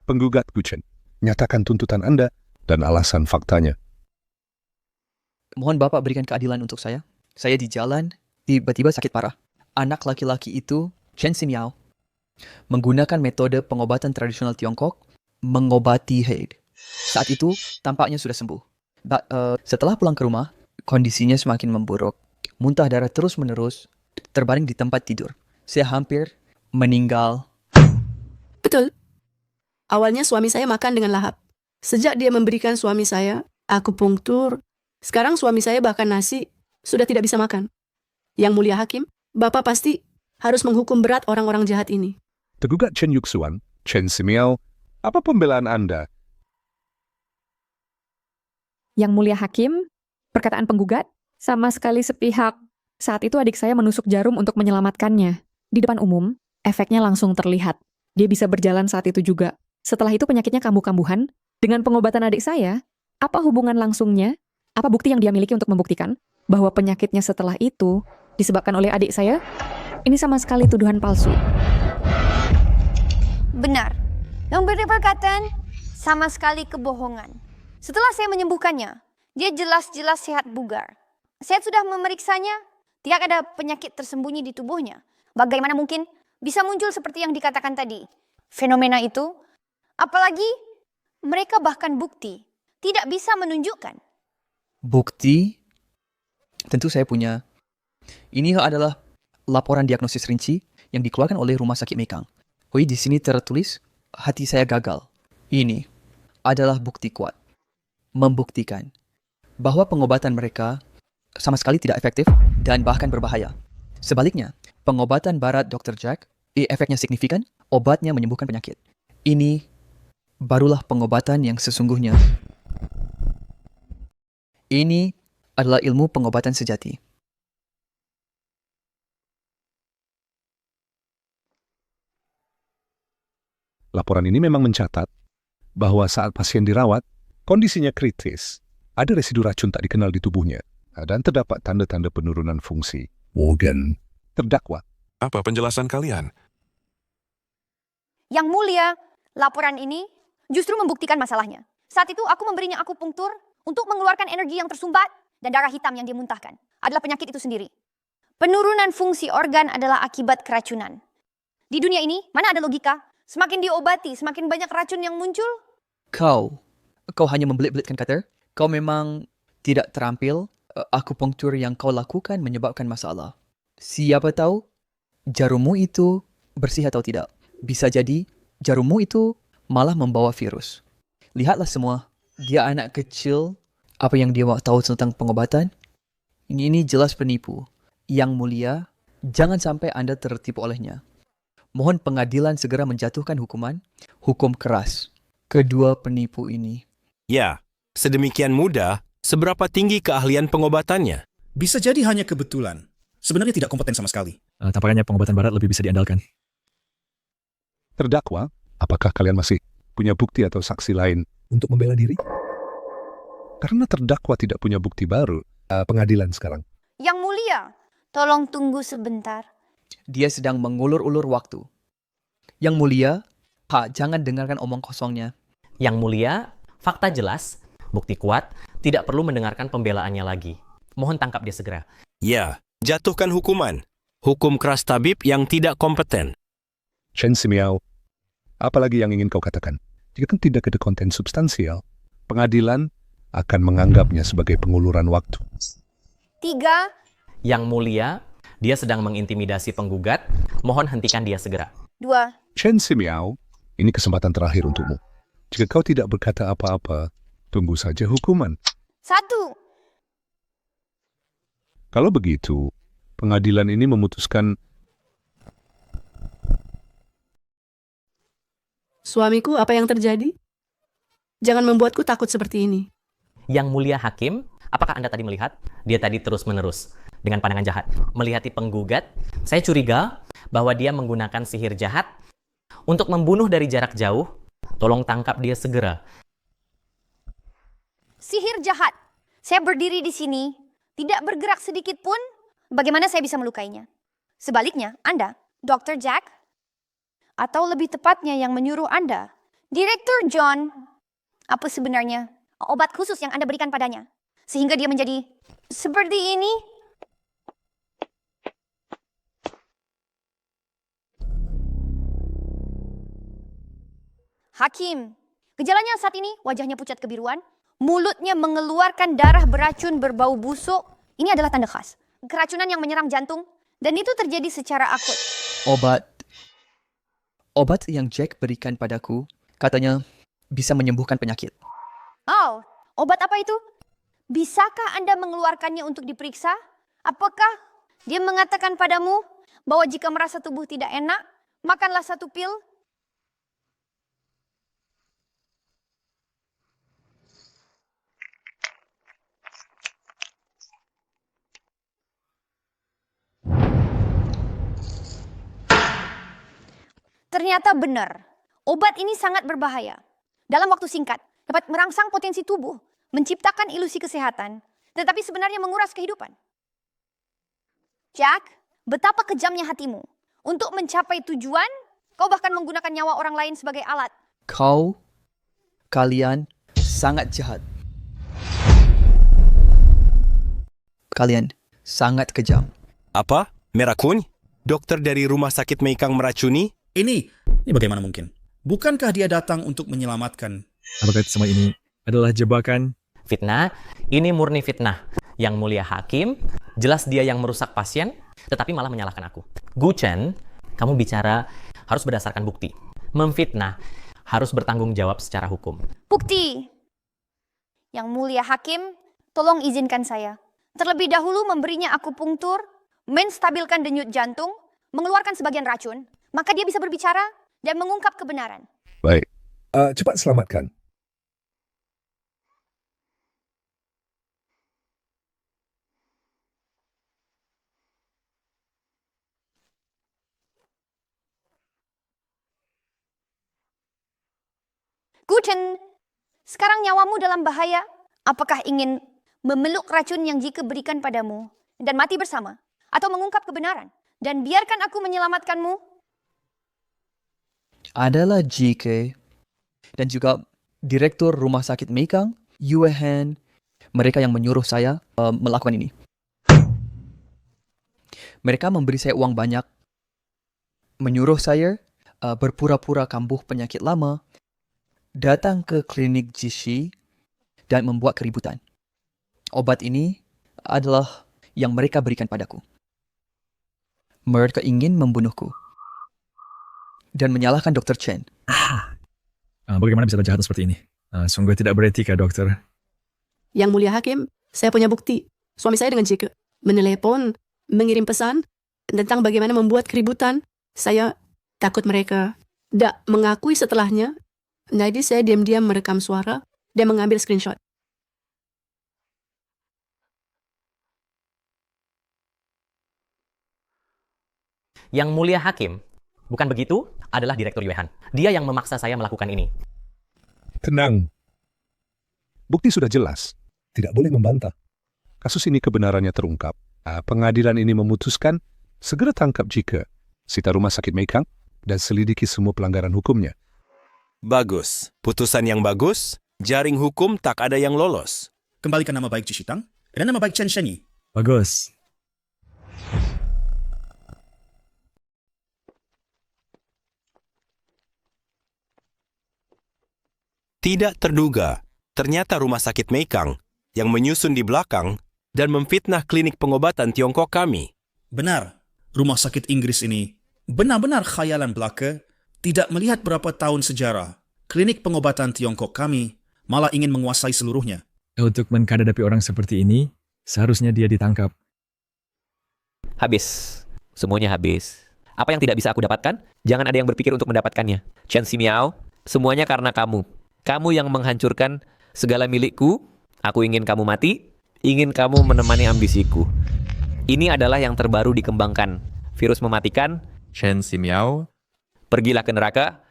Penggugat Gu Chen, nyatakan tuntutan Anda dan alasan faktanya. Mohon Bapak berikan keadilan untuk saya. Saya di jalan, tiba-tiba sakit parah. Anak laki-laki itu, Chen Ximiao, menggunakan metode pengobatan tradisional Tiongkok, mengobati Haid. Saat itu, tampaknya sudah sembuh. Setelah pulang ke rumah, kondisinya semakin memburuk. Muntah darah terus-menerus, terbaring di tempat tidur. Saya hampir meninggal. Betul. Awalnya suami saya makan dengan lahap. Sejak dia memberikan suami saya akupunktur, sekarang suami saya bahkan nasi sudah tidak bisa makan. Yang mulia hakim, Bapak pasti harus menghukum berat orang-orang jahat ini. Tergugat Chen Yuxuan, Chen Ximiao, apa pembelaan Anda? Yang mulia hakim, perkataan penggugat, sama sekali sepihak. Saat itu adik saya menusuk jarum untuk menyelamatkannya. Di depan umum, efeknya langsung terlihat. Dia bisa berjalan saat itu juga. Setelah itu penyakitnya kambuh-kambuhan. Dengan pengobatan adik saya, apa hubungan langsungnya? Apa bukti yang dia miliki untuk membuktikan bahwa penyakitnya setelah itu disebabkan oleh adik saya? Ini sama sekali tuduhan palsu. Benar. Yang berkatan sama sekali kebohongan. Setelah saya menyembuhkannya, dia jelas-jelas sehat bugar. Saya sudah memeriksanya, tidak ada penyakit tersembunyi di tubuhnya. Bagaimana mungkin bisa muncul seperti yang dikatakan tadi? Fenomena itu, apalagi mereka bahkan bukti, tidak bisa menunjukkan. Bukti? Tentu saya punya. Ini adalah laporan diagnosis rinci yang dikeluarkan oleh Rumah Sakit Mekang. Di sini tertulis, hati saya gagal. Ini adalah bukti kuat. Membuktikan bahwa pengobatan mereka sama sekali tidak efektif dan bahkan berbahaya. Sebaliknya, pengobatan barat Dr. Jack, efeknya signifikan, obatnya menyembuhkan penyakit. Ini barulah pengobatan yang sesungguhnya. Ini adalah ilmu pengobatan sejati. Laporan ini memang mencatat bahwa saat pasien dirawat, kondisinya kritis, ada residu racun tak dikenal di tubuhnya, dan terdapat tanda-tanda penurunan fungsi. Morgan, terdakwa. Apa penjelasan kalian? Yang mulia, laporan ini justru membuktikan masalahnya. Saat itu aku memberinya akupunktur untuk mengeluarkan energi yang tersumbat dan darah hitam yang dia muntahkan. Adalah penyakit itu sendiri. Penurunan fungsi organ adalah akibat keracunan. Di dunia ini, mana ada logika? Semakin diobati, semakin banyak racun yang muncul. Kau hanya membelit-belitkan kata. Kau memang tidak terampil. Akupunktur yang kau lakukan menyebabkan masalah. Siapa tahu jarummu itu bersih atau tidak. Bisa jadi jarummu itu malah membawa virus. Lihatlah semua. Dia anak kecil. Apa yang dia tahu tentang pengobatan? Ini jelas penipu. Yang mulia, jangan sampai Anda tertipu olehnya. Mohon pengadilan segera menjatuhkan hukum keras. Kedua penipu ini. Ya, sedemikian mudah, seberapa tinggi keahlian pengobatannya? Bisa jadi hanya kebetulan. Sebenarnya tidak kompeten sama sekali. Tampaknya pengobatan barat lebih bisa diandalkan. Terdakwa, apakah kalian masih punya bukti atau saksi lain untuk membela diri? Karena terdakwa tidak punya bukti baru, pengadilan sekarang. Yang mulia, tolong tunggu sebentar. Dia sedang mengulur-ulur waktu. Yang mulia, Pak, jangan dengarkan omong kosongnya. Yang mulia, fakta jelas, bukti kuat, tidak perlu mendengarkan pembelaannya lagi. Mohon tangkap dia segera. Ya, jatuhkan hukuman. Hukum keras tabib yang tidak kompeten. Chen Simiao, apalagi yang ingin kau katakan? Jika tidak ada konten substansial, pengadilan akan menganggapnya sebagai penguluran waktu. 3, Yang mulia, dia sedang mengintimidasi penggugat. Mohon hentikan dia segera. 2, Chen Simiao, ini kesempatan terakhir untukmu. Jika kau tidak berkata apa-apa, tunggu saja hukuman. 1. Kalau begitu, pengadilan ini memutuskan Suamiku, apa yang terjadi? Jangan membuatku takut seperti ini. Yang mulia hakim, apakah Anda tadi melihat? Dia tadi terus-menerus dengan pandangan jahat melihati penggugat. Saya curiga bahwa dia menggunakan sihir jahat untuk membunuh dari jarak jauh. Tolong tangkap dia segera. Sihir jahat. Saya berdiri di sini, tidak bergerak sedikit pun. Bagaimana saya bisa melukainya? Sebaliknya, Anda, Dr. Jack, atau lebih tepatnya yang menyuruh Anda, Direktur John, apa sebenarnya obat khusus yang Anda berikan padanya? Sehingga dia menjadi seperti ini? Hakim, gejalanya saat ini wajahnya pucat kebiruan, mulutnya mengeluarkan darah beracun berbau busuk. Ini adalah tanda khas keracunan yang menyerang jantung, dan itu terjadi secara akut. Obat yang Jack berikan padaku, katanya bisa menyembuhkan penyakit. Oh, obat apa itu? Bisakah Anda mengeluarkannya untuk diperiksa? Apakah dia mengatakan padamu bahwa jika merasa tubuh tidak enak, makanlah 1 pil? Ternyata benar, obat ini sangat berbahaya. Dalam waktu singkat, dapat merangsang potensi tubuh, menciptakan ilusi kesehatan, tetapi sebenarnya menguras kehidupan. Jack, betapa kejamnya hatimu. Untuk mencapai tujuan, kau bahkan menggunakan nyawa orang lain sebagai alat. Kalian sangat jahat. Kalian sangat kejam. Apa? Merah Kuny? Dokter dari rumah sakit Meikang meracuni? Ini bagaimana mungkin? Bukankah dia datang untuk menyelamatkan? Apakah semua ini adalah jebakan? Fitnah, ini murni fitnah. Yang mulia hakim, jelas dia yang merusak pasien, tetapi malah menyalahkan aku. Gu Chen, kamu bicara harus berdasarkan bukti. Memfitnah harus bertanggung jawab secara hukum. Bukti. Yang mulia hakim, tolong izinkan saya. Terlebih dahulu memberinya akupunktur, menstabilkan denyut jantung, mengeluarkan sebagian racun, maka dia bisa berbicara dan mengungkap kebenaran. baik. Cepat selamatkan. Guten, sekarang nyawamu dalam bahaya. Apakah ingin memeluk racun yang jika berikan padamu dan mati bersama? Atau mengungkap kebenaran dan biarkan aku menyelamatkanmu? Adalah JK dan juga Direktur Rumah Sakit Meikang, Yue Han, mereka yang menyuruh saya melakukan ini. Mereka memberi saya uang banyak, menyuruh saya berpura-pura kambuh penyakit lama, datang ke klinik Jishi, dan membuat keributan. Obat ini adalah yang mereka berikan padaku. Mereka ingin membunuhku dan menyalahkan Dr. Chen. Bagaimana bisa terjahat seperti ini? Sungguh tidak beretika, dokter. Yang mulia hakim, saya punya bukti. Suami saya dengan Jike. menelepon, mengirim pesan tentang bagaimana membuat keributan. Saya takut mereka tidak mengakui setelahnya. Jadi saya diam-diam merekam suara dan mengambil screenshot. Yang mulia hakim, bukan begitu, adalah Direktur Yuehan. Dia yang memaksa saya melakukan ini. Tenang. Bukti sudah jelas. Tidak boleh membantah. Kasus ini kebenarannya terungkap. Pengadilan ini memutuskan segera tangkap Jika, sita rumah sakit Meikang, dan selidiki semua pelanggaran hukumnya. Bagus. Putusan yang bagus, jaring hukum tak ada yang lolos. Kembalikan nama baik Jishitang dan nama baik Chen Shenyi. Bagus. Tidak terduga, ternyata rumah sakit Meikang yang menyusun di belakang dan memfitnah klinik pengobatan Tiongkok kami. Benar, rumah sakit Inggris ini benar-benar khayalan belaka, tidak melihat berapa tahun sejarah. Klinik pengobatan Tiongkok kami malah ingin menguasai seluruhnya. Untuk menghadapi orang seperti ini, seharusnya dia ditangkap. Habis. Semuanya habis. Apa yang tidak bisa aku dapatkan? Jangan ada yang berpikir untuk mendapatkannya. Chen Ximiao, semuanya karena kamu. Kamu yang menghancurkan segala milikku. Aku ingin kamu mati. Ingin kamu menemani ambisiku. Ini adalah yang terbaru dikembangkan. Virus mematikan. Chen Ximiao, pergilah ke neraka.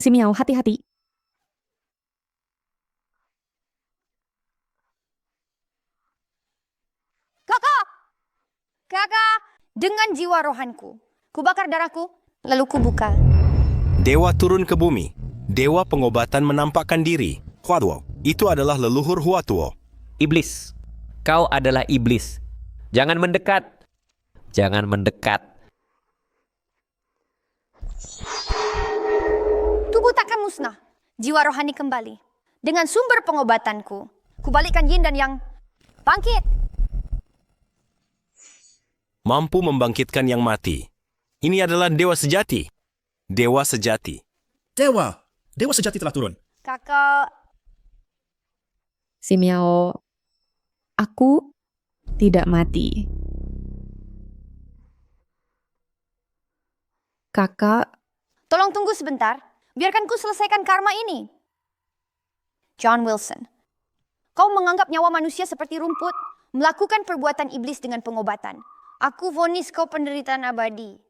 Ximiao, hati-hati. Kakak, dengan jiwa rohanku, kubakar darahku, lalu kubuka. Dewa turun ke bumi. Dewa pengobatan menampakkan diri. Huatuo, itu adalah leluhur Huatuo. Iblis. Kau adalah iblis. Jangan mendekat. Jangan mendekat. Tubuh takkan musnah, jiwa rohani kembali. Dengan sumber pengobatanku, kubalikkan yin dan yang. Bangkit! Mampu membangkitkan yang mati. Ini adalah dewa sejati. Dewa sejati. Dewa sejati telah turun. Kakak, Ximiao, aku tidak mati. Kakak, tolong tunggu sebentar. Biarkan ku selesaikan karma ini. John Wilson, kau menganggap nyawa manusia seperti rumput, melakukan perbuatan iblis dengan pengobatan. Aku vonis kau penderitaan abadi.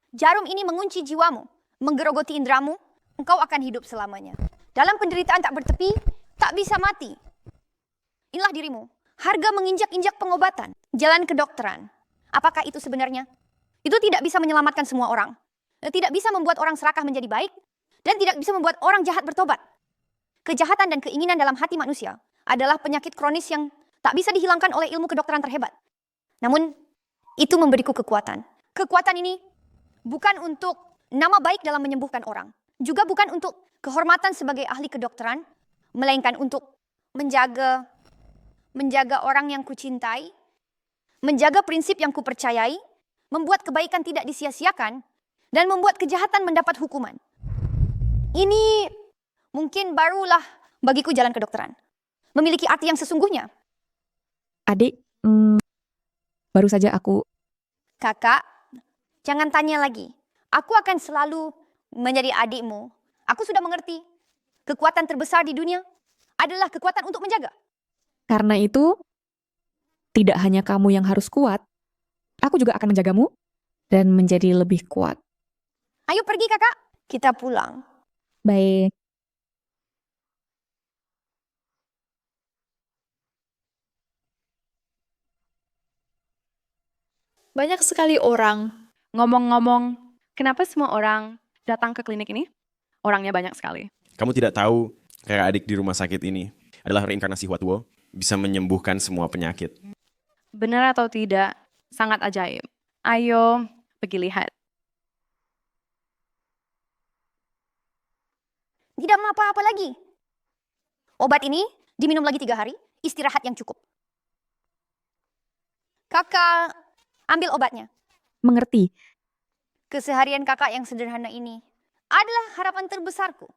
Jarum ini mengunci jiwamu, menggerogoti indramu, engkau akan hidup selamanya. Dalam penderitaan tak bertepi, tak bisa mati. Inilah dirimu, harga menginjak-injak pengobatan, jalan kedokteran. Apakah itu sebenarnya? Itu tidak bisa menyelamatkan semua orang. Tidak bisa membuat orang serakah menjadi baik, dan tidak bisa membuat orang jahat bertobat. Kejahatan dan keinginan dalam hati manusia adalah penyakit kronis yang tak bisa dihilangkan oleh ilmu kedokteran terhebat. Namun, itu memberiku kekuatan. Kekuatan ini bukan untuk nama baik dalam menyembuhkan orang. Juga bukan untuk kehormatan sebagai ahli kedokteran, melainkan untuk menjaga orang yang kucintai, menjaga prinsip yang kupercayai, membuat kebaikan tidak disia-siakan, dan membuat kejahatan mendapat hukuman. Ini mungkin barulah bagiku jalan kedokteran. Memiliki arti yang sesungguhnya. Adik, baru saja aku... Kakak, jangan tanya lagi. Aku akan selalu menjadi adikmu. Aku sudah mengerti. Kekuatan terbesar di dunia adalah kekuatan untuk menjaga. Karena itu, tidak hanya kamu yang harus kuat, aku juga akan menjagamu dan menjadi lebih kuat. Ayo pergi kakak, kita pulang. Baik. Banyak sekali orang. Ngomong-ngomong, kenapa semua orang datang ke klinik ini? Orangnya banyak sekali. Kamu tidak tahu, kakak adik di rumah sakit ini adalah reinkarnasi Huatuo, bisa menyembuhkan semua penyakit. Benar atau tidak, sangat ajaib. Ayo, pergi lihat. Tidak apa-apa lagi. Obat ini diminum lagi 3 hari, istirahat yang cukup. Kakak, ambil obatnya. Mengerti. Keseharian kakak yang sederhana ini adalah harapan terbesarku.